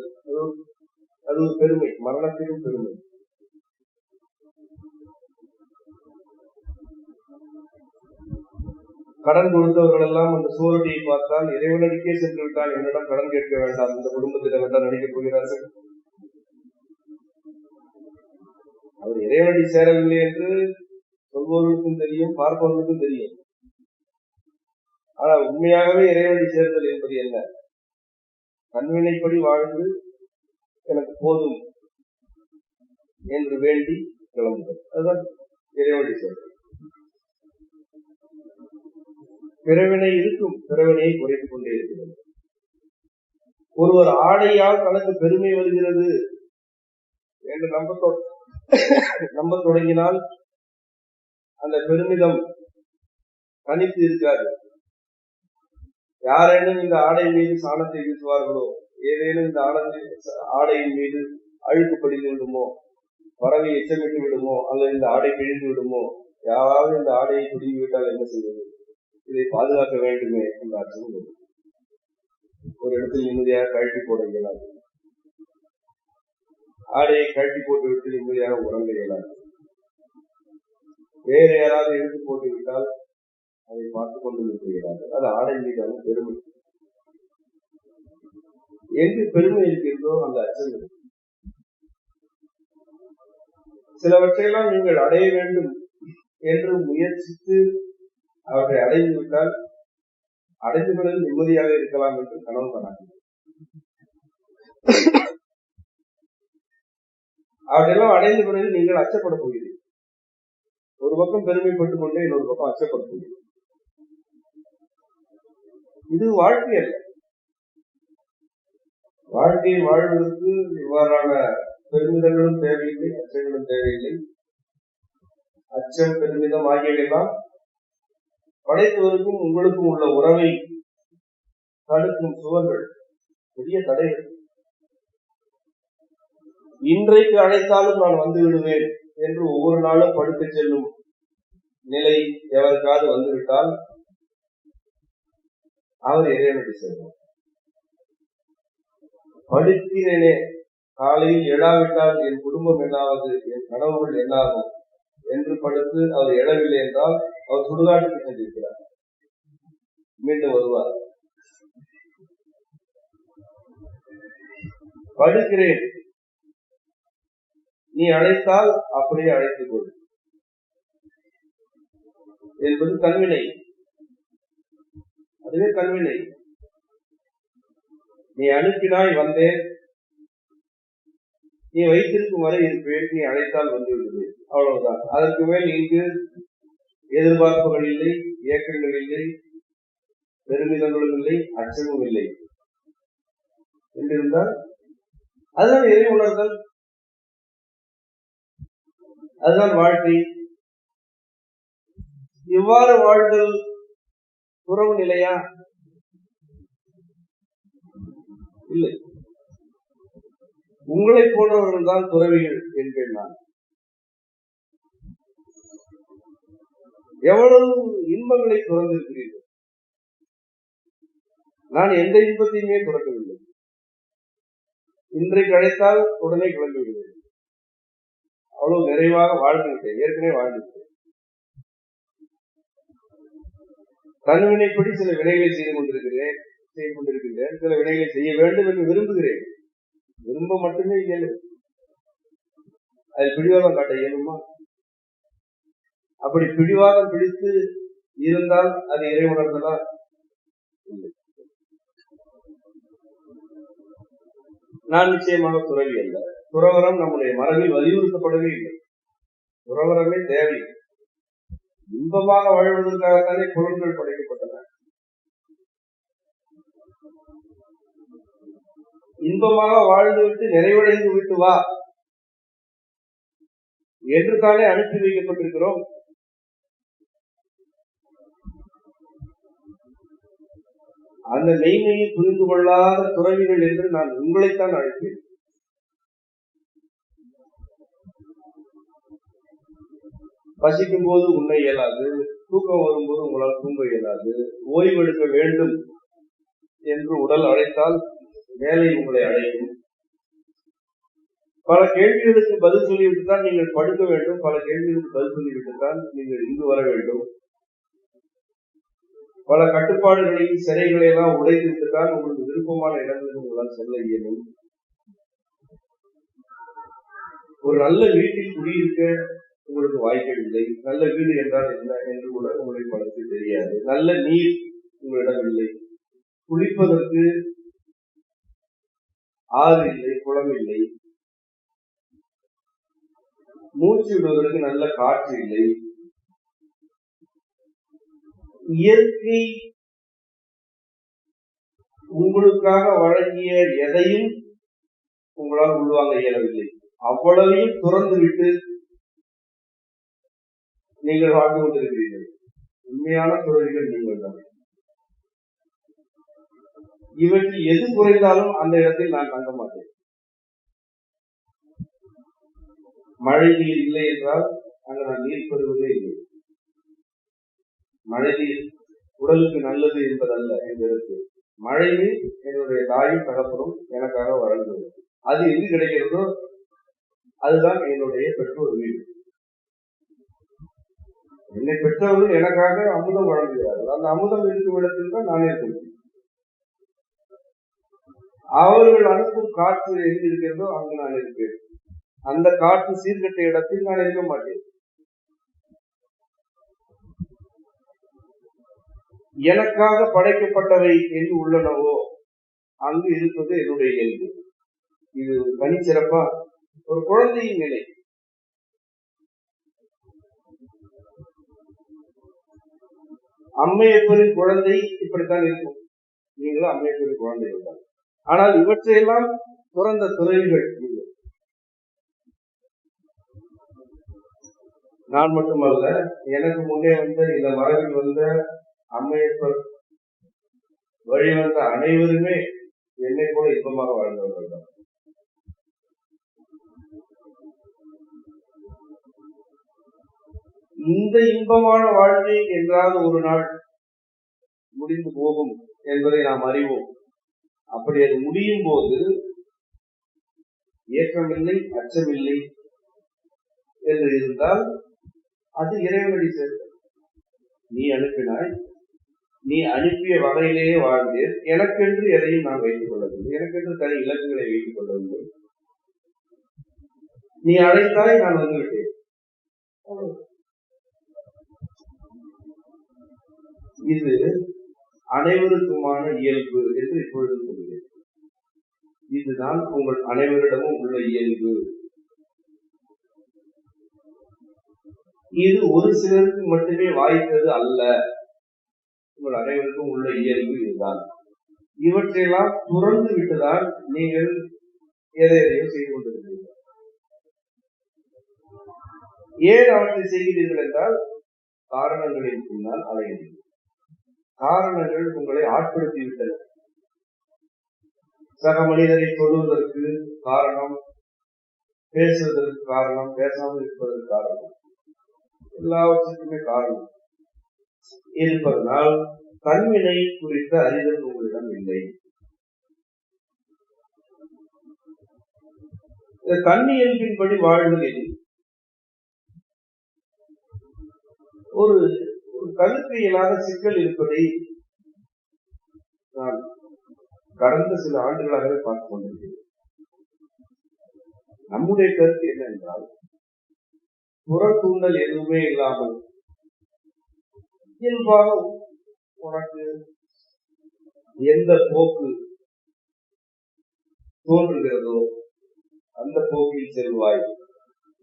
அது ஒரு பெருமை, மரணத்திலும் பெருமை. கடன் கொடுத்தவர்கள் எல்லாம் அந்த சூரடியை பார்த்தால் இறைவனடிக்கே சென்று விட்டால் என்னிடம் கடன் கேட்க வேண்டாம், இந்த குடும்பத்திடம் தான் நடிக்கப் போகிறார்கள். அவர் இறைவனடி சேரவில்லை என்று சொல்பவர்களுக்கும் தெரியும், பார்ப்பவர்களுக்கும் தெரியும். ஆனால் உண்மையாகவே இறைவனடி சேர்தல் என்பது என்ன? கண்வினைப்படி வாழ்ந்து எனக்கு போதும் என்று வேண்டி கிளம்புதல், அதுதான் இறைவனடி சேர்தல். பிறவினை இருக்கும், பிறவினையை குறைத்துக் கொண்டே இருக்கிறது. ஒருவர் ஆடையால் தனக்கு பெருமை வருகிறது என்று நம்ப தொடங்கினால் அந்த பெருமிதம் தனித்து இருக்காது. யாரேனும் இந்த ஆடை மீது சாணத்தை வீசுவார்களோ, ஏதேனும் இந்த ஆடையின் மீது அழுக்கு படிந்து விடுமோ, பறவை எச்சமிட்டு விடுமோ, அல்லது இந்த ஆடை கிழிந்து விடுமோ, யாராவது இந்த ஆடையை பிடிங்கி விட்டால் என்ன செய்வது? இதை பாதுகாக்க வேண்டுமே என்ற அச்சம் ஒரு இடத்தில் நிம்மதியாக கழட்டி போட இயலாது. ஆடையை கழட்டி போட்டு விட்டு நிம்மதியாக உறங்க இயலாது. வேறு யாராவது எடுத்து போட்டு விட்டால் அதை பார்த்துக் கொண்டு இருக்கிறார். அது ஆடை மீதான பெருமை. எங்கு பெருமை இருக்கிறதோ அந்த அச்சம் இருக்கு. சிலவற்றையெல்லாம் நீங்கள் அடைய வேண்டும் என்று முயற்சித்து அவற்றை அடைந்து விட்டால் அடைந்து பிறகு நிம்மதியாக இருக்கலாம் என்று கனவு காணாது. அவற்றையெல்லாம் அடைந்த பிறகு நீங்கள் அச்சப்பட போகிறீர்கள். ஒரு பக்கம் பெருமைப்பட்டுக் கொண்டே இன்னொரு பக்கம் அச்சப்பட போகிறீர்கள். இது வாழ்க்கை அல்ல. வாழ்க்கையை வாழ்வதற்கு இவ்வாறான பெருமிதங்களும் தேவையில்லை, அச்சங்களும் தேவையில்லை. அச்சம், பெருமிதம் ஆகியவையெல்லாம் படைத்தவருக்கும் உங்களுக்கும் உள்ள உறவை தடுக்கும் சுவர்கள், பெரிய தடைகள். இன்றைக்கு அழைத்தாலும் நான் வந்து விடுவேன் என்று ஒவ்வொரு நாளும் படுக்க செல்லும் நிலை எவருக்காவது வந்துவிட்டால் அவர் இறைவனடி செல்வார். படுக்கிறேனே, காலையில் எழாவிட்டால் என் குடும்பம் என்னாவது, என் கனவுகள் என்னாகும் என்று படுத்து அவர் எழவில்லை என்றால் அவர் சுடுகாட்டுக்கு சென்றிருக்கிறார். மீண்டும் வருவார். படுக்கிறேன், நீ அழைத்தால் அப்படியே அழைத்துக் கொள் என்பது கல்வினை. அதுவே கல்வினை. நீ அனுப்பினாய், வந்தேன், நீ வைத்திருக்கும் வரை இருப்பேன், நீ அழைத்தால் வந்து விடுவேன், அவ்வளவுதான். அதற்கு மேல் இங்கு எதிர்பார்ப்புகள் இல்லை, இயக்கங்கள் இல்லை, பெருமிதங்களும் இல்லை, அச்சமும் இல்லை என்றிருந்தால் அதுதான் இறை உணர்தல், அதுதான் வாழ்க்கை. இவ்வாறு வாழ்தல் துறவு நிலையா? இல்லை. உங்களை போன்றவர்கள் தான் துறவிகள் என்பேன் நான். எவ்வளவு இன்பங்களை துறந்திருக்கிறீர்கள். நான் எந்த இன்பத்தையுமே துறக்கவில்லை. இன்றைக்கு அழைத்தால் உடனே கிளம்பி விடுவேன். அவ்வளவு நிறைவாக வாழ்ந்துவிட்டேன், ஏற்கனவே வாழ்ந்துவிட்டேன். தன்வினைப்படி சில வினைகளை செய்து கொண்டிருக்கிறேன், சில வினைகளை செய்ய வேண்டும் என்று விரும்புகிறேன். விரும்ப மட்டுமே இயலும். அதில் பிடிவாதம் காட்ட இயலுமா? அப்படி பிடிவாதம் பிடித்து இருந்தால் அது இறை உணர்ந்ததா? இல்லை. நான் நிச்சயமாக துறவி அல்ல. துறவரம் நம்முடைய மரபில் வலியுறுத்தப்படவே இல்லை. துறவரமே தேவை. இன்பமாக வாழ்வதற்காகத்தானே பொருள்கள் படைக்கப்பட்டன. இன்பமாக வாழ்ந்துவிட்டு நிறைவடைந்து விட்டு வா என்று தானே அனுப்பி வைக்கப்பட்டிருக்கிறோம். அந்த மெய்மையை புரிந்து கொள்ளாத துறவிகள் என்று நான் உங்களைத்தான் அழைப்பேன். பசிக்கும் போது உண்ண இயலாது, தூக்கம் வரும்போது உங்களால் தூங்க இயலாது, ஓய்வெடுக்க வேண்டும் என்று உடல் அழைத்தால் வேலை உங்களை அழைக்கும். பல கேள்விகளுக்கு பதில் சொல்லிவிட்டுத்தான் நீங்கள் படுக்க வேண்டும், பல கேள்விகளுக்கு பதில் சொல்லிவிட்டுத்தான் நீங்கள் இங்கு வர வேண்டும். பல கட்டுப்பாடுகளையும் சிறைகளை எல்லாம் உடைத்து விட்டுத்தான் உங்களுக்கு விருப்பமான இடங்களுக்கு உங்களால் செல்ல இயலும். ஒரு நல்ல வீட்டில் குடியிருக்க உங்களுக்கு வாய்க்கவில்லை. நல்ல வீடு என்றால் என்ன என்று கூட உங்களுக்கு பலருக்கு தெரியாது. நல்ல நீர் உங்களிடம் இல்லை. குளிப்பதற்கு ஆறு இல்லை, குளம் இல்லை. மூச்சு விடுவதற்கு நல்ல காற்று இல்லை. இயற்கை உங்களுக்காக வழங்கிய எதையும் உங்களால் உள்வாங்க இயலவில்லை. அவ்வளவையும் துறந்து விட்டு நீங்கள் வாழ்ந்து கொண்டிருக்கிறீர்கள். உண்மையான துறவிகள் நீங்கள் தான். இவற்றில் எது குறைந்தாலும் அந்த இடத்தில் நான் தங்க மாட்டேன். மழை நீர் இல்லை என்றால் அங்கு நான் நீர் பெறுவதே இல்லை. மழை நீர் உடலுக்கு நல்லது என்பதல்ல என்பதற்கு மழை நீர் என்னுடைய தாயும் தகப்பனும் எனக்காக வழங்குவது. அது எது கிடைக்கிறதோ அதுதான் என்னுடைய பெற்றோர் வீடு. என்னை பெற்றவர்கள் எனக்காக அமுதம் வழங்குகிறார்கள். அந்த அமுதம் இருக்கும் இடத்தில் தான் நான் இருக்க முடியும். அவர்கள் அனுப்பும் காற்று எங்கு இருக்கிறதோ அங்கு நான் இருப்பேன். அந்த காற்று சீர்கட்ட இடத்தில் நான் இருக்க மாட்டேன். எனக்காக படைக்கப்பட்டவை எங்கு உள்ளனவோ அங்கு இருப்பது என்னுடைய இயல்பு. இது தனிச்சிறப்பா ஒரு குழந்தையின் நிலை. அம்மையப்பரின் குழந்தை இப்படித்தான் இருக்கும். நீங்களும் அம்மையப்பரின் குழந்தைகள் தான். ஆனால் இவற்றையெல்லாம் துறந்த துறவிகள் இல்லை. நான் மட்டுமல்ல, எனக்கு முன்னே வந்த இந்த மரபில் வந்த அம்மையப்பர் வழிவந்த அனைவருமே என்னை போல இன்பமாக வாழ்ந்தவர்கள் தான். இந்த இன்பமான வாழ்க்கை என்றாவது ஒரு நாள் முடிந்து போகும் என்பதை நாம் அறிவோம். அப்படி அது முடியும் போது ஏற்றமில்லை அச்சமில்லை என்று இருந்தால் அது இறைவனடி சேர்க்க. நீ அனுப்பினாய், நீ அனுப்பிய வகையிலேயே வாழ்ந்தேன், எனக்கென்று எதையும் நான் வைத்துக் கொள்ளவில்லை, எனக்கென்று தனி இலக்குகளை வைத்துக் கொள்ளவில்லை. நீ அழைத்தாய், நான் வந்துவிட்டேன். இது அனைவருக்குமான இயல்பு என்று இப்பொழுது சொல்கிறேன். இதுதான் உங்கள் அனைவரிடமும் உள்ள இயல்பு. இது ஒரு சிலருக்கு மட்டுமே வாய்த்தது அல்ல. உங்கள் அனைவருக்கும் உள்ள இயல்பு இதுதான். இவற்றையெல்லாம் துறந்து விட்டுதான் நீங்கள் எதையோ செய்து கொண்டிருக்கிறீர்கள். ஏன் அவற்றை செய்கிறீர்கள் என்றால் காரணங்களின் பின்னால் அலைகிறீர்கள். காரணங்கள் உங்களை ஆட்படுத்தி விட்டன. சக மனிதரை சொல்வதற்கு காரணம், பேசுவதற்கு காரணம், பேசாமல் இருப்பதற்கு காரணம், எல்லாவற்றுக்குமே காரணம் இருப்பதனால் தன்வினை குறித்த அறிதல் உங்களிடம் இல்லை. இந்த தன்னியல்பின்படி வாழ்வதில் ஒரு கருத்து இயலாத சிக்கல் இருப்பதை நான் கடந்த சில ஆண்டுகளாகவே பார்த்துக் கொண்டிருக்கிறேன். நம்முடைய கருத்து என்ன என்றால், புற தூண்டல் எதுவுமே இல்லாமல் இயல்பாக உனக்கு எந்த போக்கு தோன்றுகிறதோ அந்த போக்கில் செல்வாய்.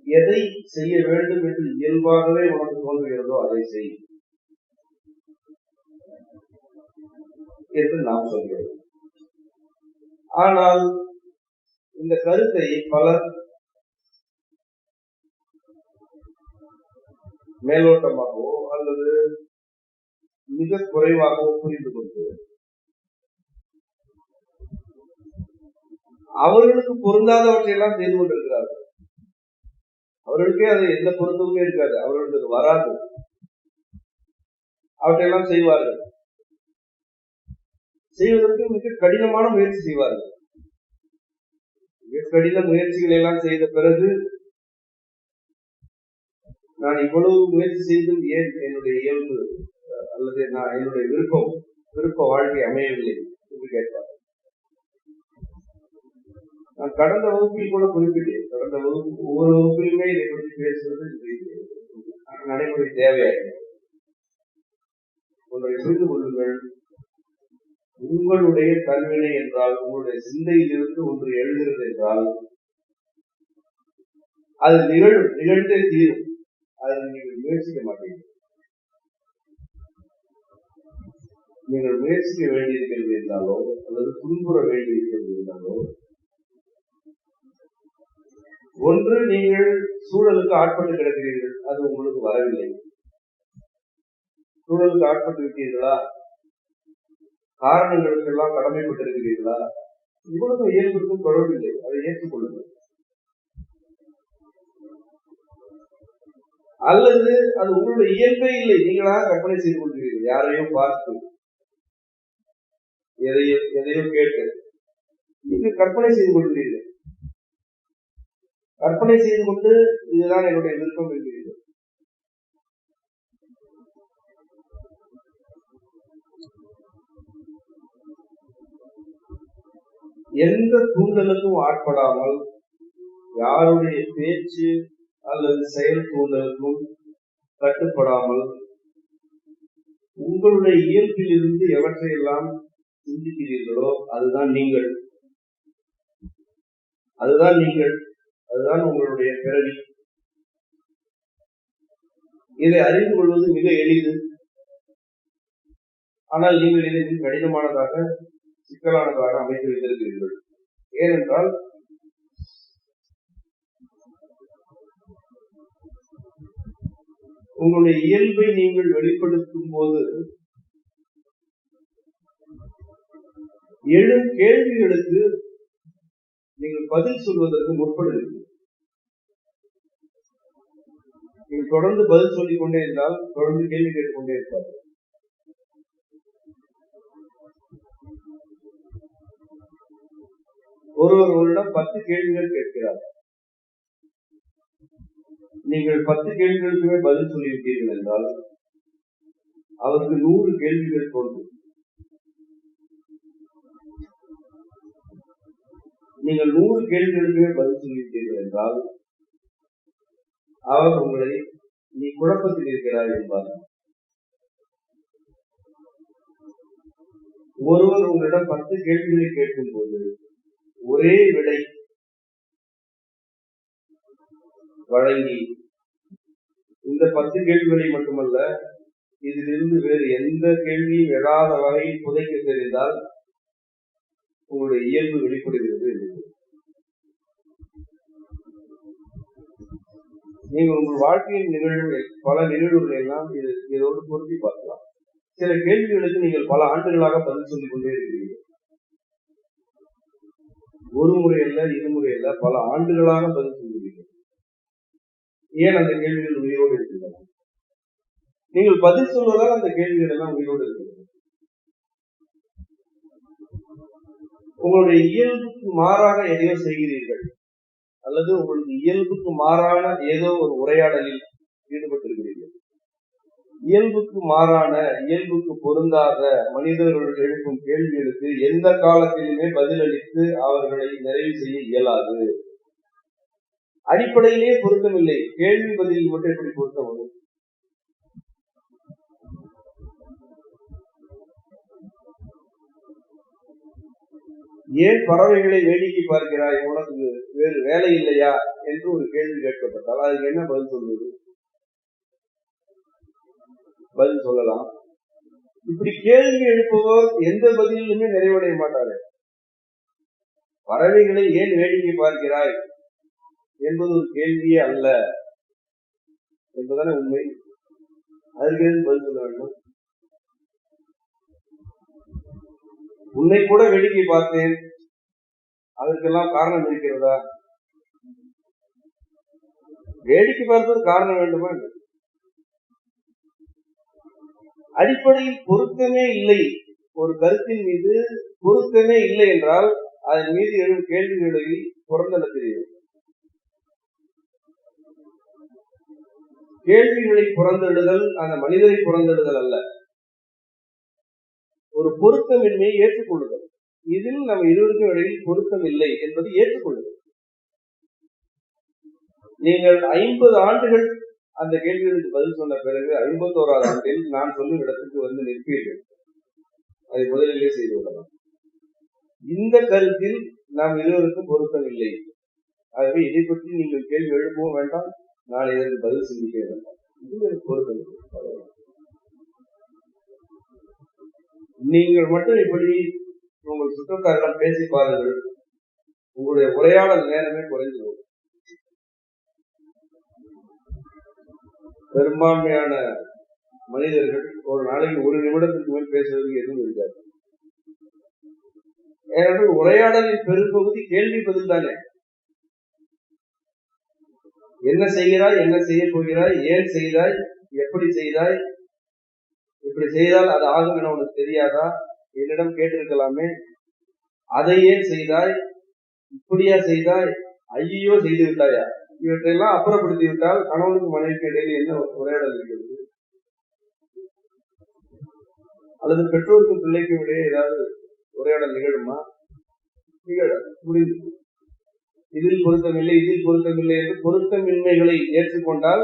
எதை செய்ய வேண்டும் என்று இயல்பாகவே உனக்கு தோன்றுகிறதோ அதை செய் என்று நாம் சொல்கிறோம். ஆனால் இந்த கருத்தை பலர் மேலோட்டமாகவோ அல்லது மிக குறைவாகவோ புரிந்து கொண்டு அவர்களுக்கு பொருந்தாதவற்றையெல்லாம் செய்து கொண்டிருக்கிறார்கள். அவர்களுக்கே அது எந்த பொருத்தமுமே இருக்காது, அவர்களுக்கு வராது, அவற்றையெல்லாம் செய்வார்கள். செய்வதற்கு மிக கடினமான முயற்சி செய்வார்கள். மிக கடின முயற்சிகளை எல்லாம் செய்த பிறகு நான் இவ்வளவு முயற்சி செய்தும் ஏன் என்னுடைய இயல்பு அல்லது நான் என்னுடைய விருப்ப வாழ்க்கை அமையவில்லை என்று கேட்பார். நான் கடந்த வகுப்பில் கூட குறிப்பிட்டேன். கடந்த வகுப்பு ஒவ்வொரு வகுப்பிலுமே இதை பற்றி பேசுவது நடைமுறை தேவையாகிறது. ஒன்றை புரிந்து கொள்ளுங்கள். உங்களுடைய தன்வினை என்றால், உங்களுடைய சிந்தையிலிருந்து ஒன்று எழுகிறது என்றால் அது நிகழ்ந்தே தீரும். அதை நீங்கள் முயற்சிக்க மாட்டீர்கள். நீங்கள் முயற்சிக்க வேண்டியிருக்கிறது என்றாலோ அல்லது துன்புற வேண்டியிருக்கிறது என்றாலோ, ஒன்று நீங்கள் சூழலுக்கு ஆட்பட்டு கிடக்கிறீர்கள், அது உங்களுக்கு வரவில்லை. சூழலுக்கு ஆட்பட்டு விட்டீர்களா? காரணங்களுக்கெல்லாம் கடமைப்பட்டிருக்கிறீர்களா? இவ்வளவு இயல்புக்கும் தொடர்பில்லை, அதை ஏற்றுக்கொள்ளுங்கள். அல்லது அது உங்களுடைய இயல்பே இல்லை, நீங்களாக கற்பனை செய்து கொள்கிறீர்கள். யாரையோ பார்த்து, எதையோ கேட்டு நீங்கள் கற்பனை செய்து கொள்கிறீர்கள். கற்பனை செய்து கொண்டு இதுதான் என்னுடைய விருப்பம் என்கிறீர்கள். எந்த தூண்டலுக்கும் ஆட்படாமல், யாருடைய பேச்சு அல்லது செயல் தூண்டலுக்கும் கட்டுப்படாமல், உங்களுடைய இயல்பில் இருந்து எவற்றையெல்லாம் சிந்திக்கிறீர்களோ அதுதான் நீங்கள். அதுதான் உங்களுடைய பிறவி. இதை அறிந்து கொள்வது மிக எளிது. ஆனால் நீங்கள் இதை கடினமானதாக சிக்கலானதாக அமைத்து வைத்திருக்கிறீர்கள். ஏனென்றால் உங்களுடைய இயல்பை நீங்கள் வெளிப்படுத்தும் போது எழும் கேள்விகளுக்கு நீங்கள் பதில் சொல்வதற்கு முற்படுவீர்கள். நீங்கள் தொடர்ந்து பதில் சொல்லிக் கொண்டே இருந்தால் தொடர்ந்து கேள்வி கேட்டுக்கொண்டே இருப்பார்கள். ஒருவர் உங்களிடம் 10 கேள்விகள் கேட்கிறார். நீங்கள் 10 கேள்விகளுக்குமே பதில் சொல்லிவிட்டீர்கள் என்றால் அவருக்கு 100 கேள்விகள் தோன்றும். நீங்கள் 100 கேள்விகளுக்குமே பதில் சொல்லிவிட்டீர்கள் என்றால் அவர் உங்களை நீ குழப்பத்தில் இருக்கிறாய் என்பார். ஒருவர் உங்களிடம் 10 கேள்விகளை கேட்கும் போது ஒரே விடை வழங்கி இந்த 10 கேள்விகளை மட்டுமல்ல இதிலிருந்து வேறு எந்த கேள்வியும் எழாத வகையில் புதைக்க தெரிந்தால் உங்களுடைய இயல்பு வெளிப்படுகிறது என்று. நீங்கள் உங்கள் வாழ்க்கையின் நிகழ்வுகள் பல நிகழ்வுகளை எல்லாம் இதோடு பொருத்தி பார்க்கலாம். சில கேள்விகளுக்கு நீங்கள் பல ஆண்டுகளாக பதில் சொல்லிக் கொண்டே இருக்கிறீர்கள். ஒரு முறை அல்ல, இருமுறை அல்ல, பல ஆண்டுகளாக பதில் சொல்லுவீர்கள். ஏன் அந்த கேள்விகள் உயிரோடு இருக்கின்றன? நீங்கள் பதில் சொல்வதால் அந்த கேள்விகள் எல்லாம் உயிரோடு இருக்கின்றன. உங்களுடைய இயல்புக்கு மாறாக எதையோ செய்கிறீர்கள், அல்லது உங்களுக்கு இயல்புக்கு மாறான ஏதோ ஒரு உரையாடலில் ஈடுபட்டிருக்கிறீர்கள். இயல்புக்கு மாறான, இயல்புக்கு பொருந்தாத மனிதர்கள் எழுப்பும் கேள்விகளுக்கு எந்த காலத்திலுமே பதிலளித்து அவர்களை நிறைவு செய்ய இயலாது. அடிப்படையிலே பொருத்தமில்லை. கேள்வி பதிலில் மட்டும் எப்படி பொருத்தம் வரும்? ஏன் பறவைகளை வேடிக்கை பார்க்கிறாய், உனக்கு வேறு வேலை இல்லையா என்று ஒரு கேள்வி கேட்கப்பட்டால் அதுக்கு என்ன பதில் சொல்வது? பதில் சொல்லலாம். இப்படி கேள்வி எழுப்புவோர் எந்த பதிலுமே நிறைவடைய மாட்டார்கள். பறவைகளை ஏன் வேடிக்கை பார்க்கிறாய் என்பது ஒரு கேள்வியே அல்ல என்பதான உண்மை. அதற்கு எது பதில் சொல்ல வேண்டும்? உன்னை கூட வேடிக்கை பார்த்தேன், அதற்கெல்லாம் காரணம் இருக்கிறதா? வேடிக்கை பார்ப்பது காரணம் வேண்டுமா? அடிப்படையில் பொருத்தமே இல்லை. ஒரு கருத்தின் மீது பொருத்தமே இல்லை என்றால் அதன் மீது எழும் கேள்விகளை புறந்தள்ள தெரியும். கேள்விகளை புறந்தெழுதல் அந்த மனிதரை புறந்தெழுதல் அல்ல, ஒரு பொருத்தமின்மையை ஏற்றுக்கொள்ளுதல். இதில் நம்ம இருவருக்கும் இடையில் பொருத்தம் இல்லை என்பதை ஏற்றுக்கொள்ளுதல். நீங்கள் 50 ஆண்டுகள் அந்த கேள்விகளுக்கு பதில் சொன்ன பிறகு 51வது ஆண்டில் நான் சொல்லும் இடத்துக்கு வந்து நிற்பீர்கள். அதை முதலிலே செய்து விடலாம். இந்த கருத்தில் நாம் இருவருக்கும் பொருத்தம் இல்லை. ஆகவே இதை பற்றி நீங்கள் கேள்வி எழுப்பவும் வேண்டாம், நான் இதற்கு பதில் சிந்திக்க வேண்டாம். இது பொருத்தம் இல்லை. நீங்கள் மட்டும் இப்படி உங்கள் சுற்றத்தாரிடம் பேசி பாருங்கள், உங்களுடைய உரையாடல் நேரமே குறைந்து போகும். பெரும்பான்மையான மனிதர்கள் ஒரு நாளைக்கு 1 நிமிடத்துக்கு மேல் பேசுவதற்கு எதுவும் இருக்காது. ஏனென்றால் உரையாடலின் பெரும்பகுதி கேள்வி பதில் தானே. என்ன செய்கிறாய், என்ன செய்ய போகிறாய், ஏன் செய்தாய், எப்படி செய்தாய், இப்படி செய்தால் அது ஆகும் என உனக்கு தெரியாதா, என்னிடம் கேட்டிருக்கலாமே, அதை ஏன் செய்தாய், இப்படியா செய்தாய், ஐயோ செய்து விட்டாயா, இவற்றையெல்லாம் அப்புறப்படுத்தி விட்டால் கணவனுக்கு மனைவிக்கு இடையில என்ன உரையாடல் இருக்கிறது? அல்லது பெற்றோருக்கும் பிள்ளைக்கும் இடையே ஏதாவது உரையாடல் நிகழுமா? நிகழாது, முடிந்து. இதில் பொருத்தமில்லை, இதில் பொருத்தமில்லை என்று பொருத்தமின்மைகளை ஏற்றுக்கொண்டால்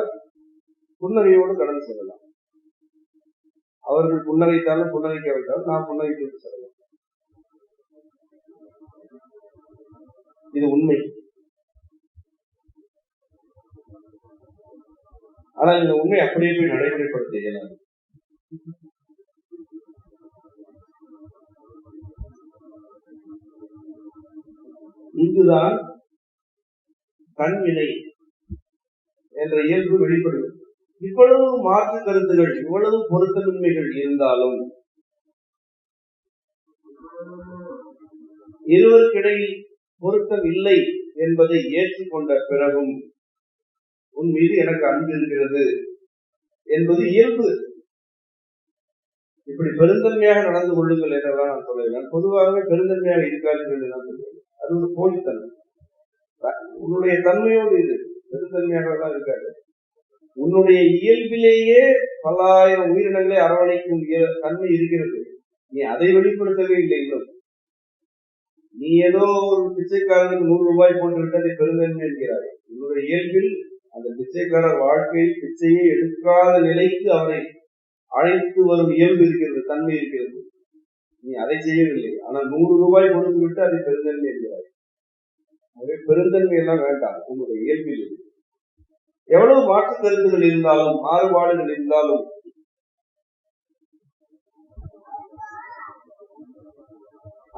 புன்னகையோடு கடந்து செல்லலாம். அவர்கள் புன்னகைத்தாலும் புன்னகைக்காவிட்டால் நாம் புன்னகைத்து செல்லலாம். இது உண்மை. ஆனால் இந்த உண்மை அப்படியே போய் நடைமுறைப்படுத்த இயலாது. இங்குதான் கண்வினை என்ற இயல்பு வெளிப்படுது. இவ்வளவு மாற்று கருத்துகள், இவ்வளவு பொருத்தமின்மைகள் இருந்தாலும் இருவருக்கிடையில் பொருத்தம் இல்லை என்பதை ஏற்றுக்கொண்ட பிறகும் உன் மீது எனக்கு அன்பு இருக்கிறது என்பது இயல்பு. இப்படி பெருந்தன்மையாக நடந்து கொள்ளுங்கள் என்றெல்லாம் நான் சொல்லுவேன். பொதுவாகவே பெருந்தன்மையாக இருக்காது என்று நான் சொல்லுவேன். அது ஒரு போலித்தன்மை. உன்னுடைய தன்மையோடு இது பெருந்தன்மையாக எல்லாம் இருக்காது. உன்னுடைய இயல்பிலேயே பல்லாயிரம் உயிரினங்களை அரவணைக்கும் தன்மை இருக்கிறது. நீ அதை வெளிப்படுத்தவே இல்லை. இன்னும் நீ ஏதோ ஒரு பிச்சைக்காரனுக்கு 100 ரூபாய் போட்டு விட்டதை பெருந்தன்மை என்கிறாய். உன்னுடைய இயல்பில் அந்த பிச்சைக்காரர் வாழ்க்கையில் பிச்சையை எடுக்காத நிலைக்கு அவரை அழைத்து வரும் இயல்பு இருக்கிறது, தன்மை இருக்கிறது. நீ அதை செய்யவில்லை. ஆனால் 100 ரூபாய் கொடுத்து விட்டு அதை பெருந்தன்மை என்கிறாய். அதே பெருந்தன்மை எல்லாம் வேண்டாம். உன்னுடைய இயல்பில் எவ்வளவு மாற்று கருத்துகள் இருந்தாலும், மாறுபாடுகள் இருந்தாலும்,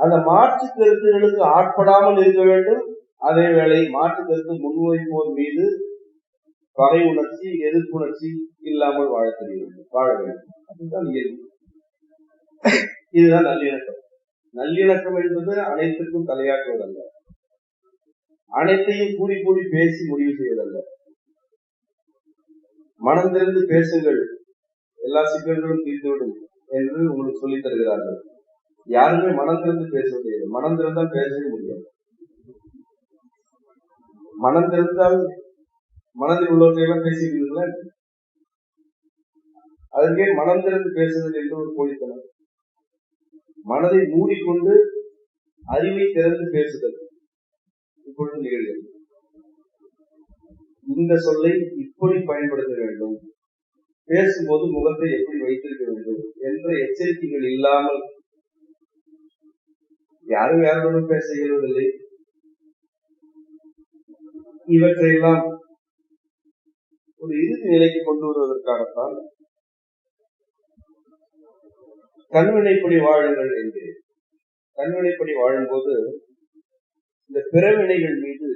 அந்த மாற்று கருத்துகளுக்கு ஆட்படாமல் இருக்க வேண்டும். அதே வேளை மாற்று கருத்து முன்வைப்போர் மீது பகை உணர்ச்சி, எதிர்ப்புணர்ச்சி இல்லாமல் வாழ வேண்டும். அதுதான் இயல்பு. இதுதான் நல்லிணக்கம். நல்லிணக்கம் என்பது அனைத்திற்கும் தலையாட்டுவதல்ல, அனைத்தையும் கூடி கூடி பேசி முடிவு செய்வதல்ல. மனம் திறந்து பேசுங்கள், எல்லா சிக்கல்களும் தீர்த்துவிடும் என்று உங்களுக்கு சொல்லித் தருகிறார்கள். யாருமே மனம் திறந்து பேசுவதே இல்லை. மனம் திறந்தால் பேசவே முடியாது. மனம் திறந்தால் மனதில் உள்ளவற்றையெல்லாம் பேசுகிறீர்களா? அதற்கே மனம் திறந்து பேசுவது என்று ஒரு போலித்தனம். மனதை மூடிக்கொண்டு அறிவை திறந்து பேசுதல் இப்பொழுது நிகழ்கிறது. இந்த சொல்லை இப்படி பயன்படுத்த வேண்டும், பேசும்போது முகத்தை எப்படி வைத்திருக்க வேண்டும் என்ற எச்சரிக்கைகள் இல்லாமல் யாரும் யாருடன் பேச இயலுவதில்லை. இவற்றையெல்லாம் ஒரு இறுதி நிலைக்கு கொண்டு வருவதற்காகத்தான் கண்வினைப்படி வாழுங்கள் என்கிறேன். கண்வினைப்படி வாழும்போது இந்த பிறவினைகள் மீது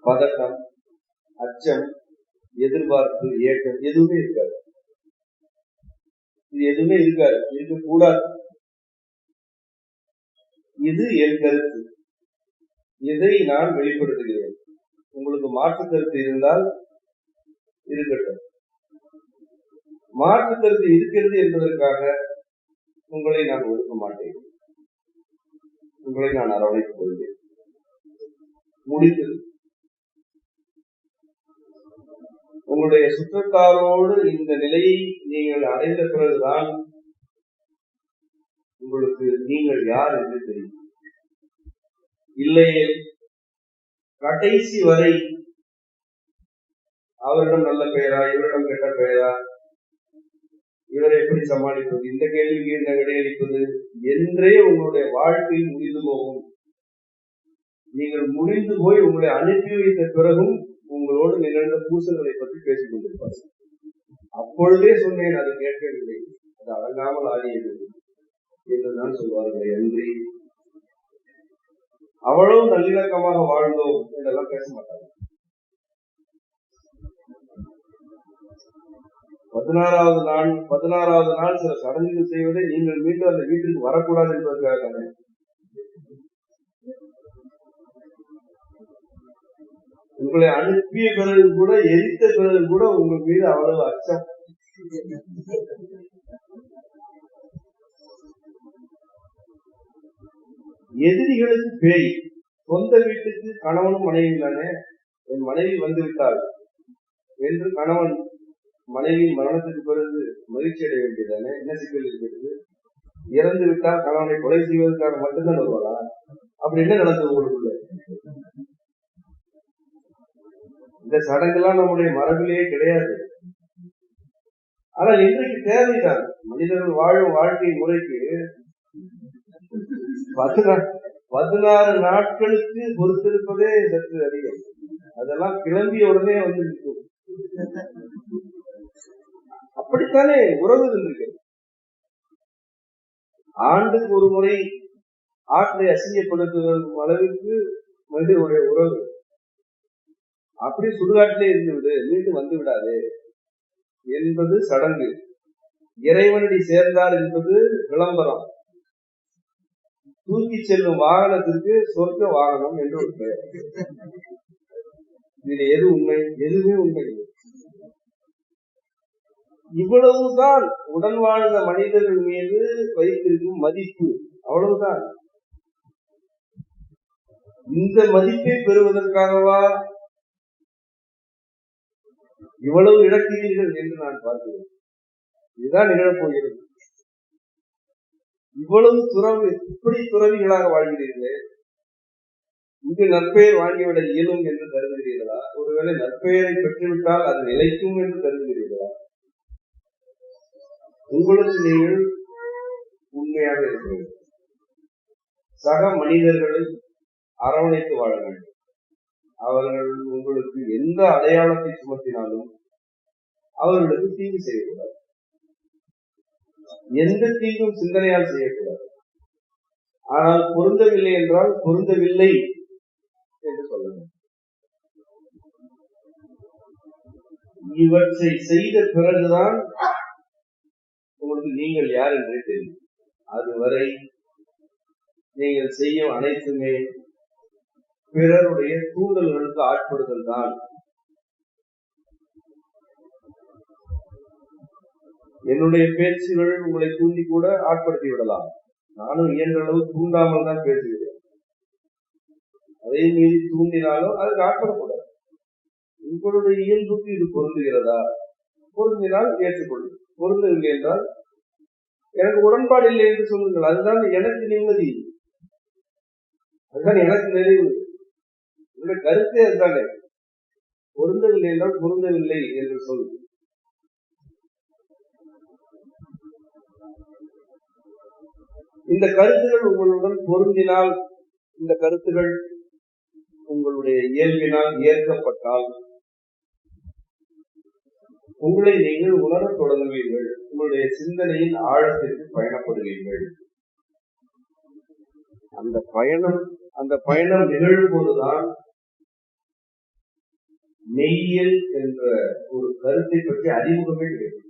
பதட்டம், அச்சம், எதிர்பார்ப்பு, ஏக்கம் எதுவுமே இருக்காது. இது எதுவுமே இருக்காது, இருக்கக்கூடாது. இது என் கருத்து. இதை நான் வெளிப்படுத்துகிறேன். உங்களுக்கு மாற்று கருத்து இருந்தால் இருக்கட்டும். மாற்று கருத்து இருக்கிறது என்பதற்காக உங்களை நான் ஒதுக்க மாட்டேன். உங்களை நான் அரவணைத்துக் கொள்வேன். முடித்தது. உங்களுடைய சுற்றத்தாரோடு இந்த நிலையை நீங்கள் அடைந்த பிறகுதான் உங்களுக்கு நீங்கள் யார் என்று தெரியும். இல்லையே கடைசி வரை அவரிடம் நல்ல பெயரா, இவரிடம் கெட்ட பெயரா, இவரை எப்படி சமாளிப்பது, இந்த கேள்விக்கு என்ன விடையளிப்பது என்றே உங்களுடைய வாழ்க்கை முடிந்து போகும். நீங்கள் முடிந்து போய் உங்களை அனுப்பி வைத்த பிறகும் உங்களோடு நிகழ்ந்த பூசல்களை பற்றி பேசிக் கொண்டிருப்பார்கள். அப்பொழுதே சொன்னேன், அது கேட்கவில்லை, அது அடங்காமல் ஆடியது என்றுதான் சொல்வார்கள். அன்றி அவ்வளவு நல்லிணக்கமாக வாழ்ந்தோம் என்றெல்லாம் பேச மாட்டாங்க. 16வது நாள் சில சடங்குகள் செய்வதை நீங்கள் மீண்டும் அந்த வீட்டிற்கு வரக்கூடாது என்பதற்காக தானே. உங்களை அனுப்பிய பிறகு கூட, எரித்த பிறகு கூட உங்கள் மீது அவ்வளவு அச்சம். எதிரிகளுக்கு பேய், சொந்த வீட்டுக்கு கணவனும் மனைவி தானே. என் மனைவி வந்து விட்டாள் என்று கணவன் மனைவியின் மரணத்துக்கு பிறகு மகிழ்ச்சி அடைய வேண்டியதானே. என்ன சிக்கல் இருக்கிறது? இறந்து விட்டால் கணவனை கொலை செய்வதற்காக மட்டும்தான் வருவாளா? அப்படி என்ன நடந்தது உங்களுக்குள்ள? இந்த சடங்கெல்லாம் நம்முடைய மரபிலேயே கிடையாது. ஆனால் இன்றைக்கு தேவைதான். மனிதர்கள் வாழும் வாழ்க்கை முறைக்கு 16 நாட்களுக்கு பொறுத்திருப்பதே சற்று அதிகம். அதெல்லாம் கிளம்பிய உடனே வந்து நிற்கும். அப்படித்தானே உறவு இருக்கிறது. ஆண்டுக்கு ஒரு முறை ஆற்றை அசிங்கப்படுத்தும் அளவிற்கு மனிதனுடைய உறவு. அப்படி சுடுகாட்டிலே இருந்து விடு, மீண்டும் வந்து விடாது என்பது சடங்கு. இறைவனடி சேர்ந்தார் என்பது விளம்பரம். தூக்கி செல்லும் வாகனத்திற்கு சொர்க்க வாகனம் என்று ஒரு பெயர். இதுல எது உண்மை? எதுவுமே உண்மை இல்லை. இவ்வளவுதான் உடன் வாழ்ந்த மனிதர்கள் மீது வைத்திருக்கும் மதிப்பு, அவ்வளவுதான். இந்த மதிப்பை பெறுவதற்காகவா இவ்வளவு இழக்கிறீர்கள் என்று நான் பார்க்கிறேன். இதுதான் நிகழப்போகிறது. இவ்வளவு துறவு, இப்படி துறவிகளாக வாழ்கிறீர்களே, இங்கு நற்பெயர் வாங்கிவிட இயலும் என்று கருதுகிறீர்களா? ஒருவேளை நற்பெயரை பெற்றுவிட்டால் அது நிலைக்கும் என்று கருதுகிறீர்களா? உங்களுக்கு நீங்கள் உண்மையாக இருக்க வேண்டும். சக மனிதர்களை அரவணைத்து வாழ வேண்டும். அவர்கள் உங்களுக்கு எந்த அடையாளத்தை சுமத்தினாலும் அவர்களுக்கு தீங்கு செய்யக்கூடாது. எந்த தீங்கும் சிந்தனையால் செய்யக்கூடாது. ஆனால் பொருந்தவில்லை என்றால் பொருந்தவில்லை என்று சொல்லணும். இவற்றை செய்த பிறகுதான் உங்களுக்கு நீங்கள் யார் என்றே தெரியும். அதுவரை நீங்கள் செய்யும் அனைத்துமே பிறருடைய தூண்டல்களுக்கு ஆட்படுதல் தான். என்னுடைய பேச்சுகள் உங்களை தூண்டி கூட ஆட்படுத்தி விடலாம். நானும் இயன்ற அளவு தூண்டாமல் தான் பேசுகிறேன். அதை மீறி தூண்டினாலும் அதுக்கு ஆட்படக்கூடாது. உங்களுடைய இயல்புக்கு இது பொருந்துகிறதா? பொருந்தினால் ஏற்றுக்கொள்ளும். பொருந்தவில்லை என்றால் எனக்கு உடன்பாடு இல்லை என்று சொல்லுங்கள். அதுதான் எனக்கு நிம்மதி, அதுதான் எனக்கு நிறைவு. உங்களுடைய கருத்தே அதுதானே. பொருந்தவில்லை என்றால் பொருந்தவில்லை என்று சொல். இந்த கருத்துகள் உங்களுடன் பொருந்தினால், இந்த கருத்துகள் உங்களுடைய இயல்பினால் ஏற்கப்பட்டால் உங்களை நீங்கள் உணரத் தொடங்குவீர்கள். உங்களுடைய சிந்தனையின் ஆழத்திற்கு பயணப்படுவீர்கள். அந்த பயணம் நிகழும் போதுதான் மெய்யியல் என்ற ஒரு கருத்தை பற்றி அறிமுகமே கிடைக்கும்.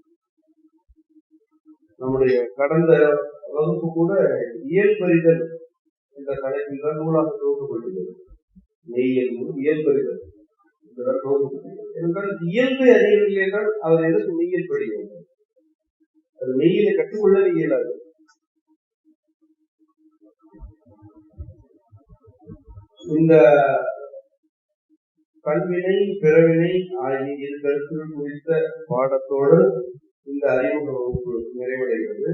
நம்முடைய கடந்த வகுப்பு கூட இயல்பறிதல் என்ற தலைப்பில் தான் நூலாக துவக்கப்பட்டுள்ளது. மெய்யியல் இயல்பறிதல் என்றால் இயல்பை அறியவில்லை என்றால் அவர் எதற்கு மெய்யியல் படிக்கிறது? அது மெய்யியலை கற்றுக்கொள்ளவே இயலாது. இந்த கல்வினை பிறவினை ஆகிய இரு கருத்துகள் குறித்த பாடத்தோடு இந்த அறிமுக வகுப்பு நிறைவடைகிறது.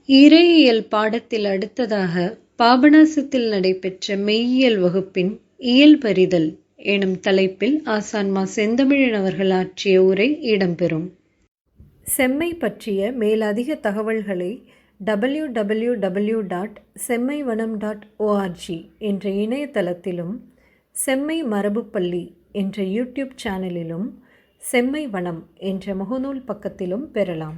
இறையியல் பாடத்தில் அடுத்ததாக பாபநாசத்தில் நடைபெற்ற மெய்யியல் வகுப்பின் இயல்பறிதல் எனும் தலைப்பில் ஆசான் மா. செந்தமிழன் அவர்கள் ஆற்றிய உரை இடம்பெறும். செம்மை பற்றிய மேலதிக தகவல்களை www.semmaivanam.org என்ற இணையதளத்திலும், செம்மை மரபுப்பள்ளி என்ற யூடியூப் சேனலிலும், செம்மை வனம் என்ற முகநூல் பக்கத்திலும் பெறலாம்.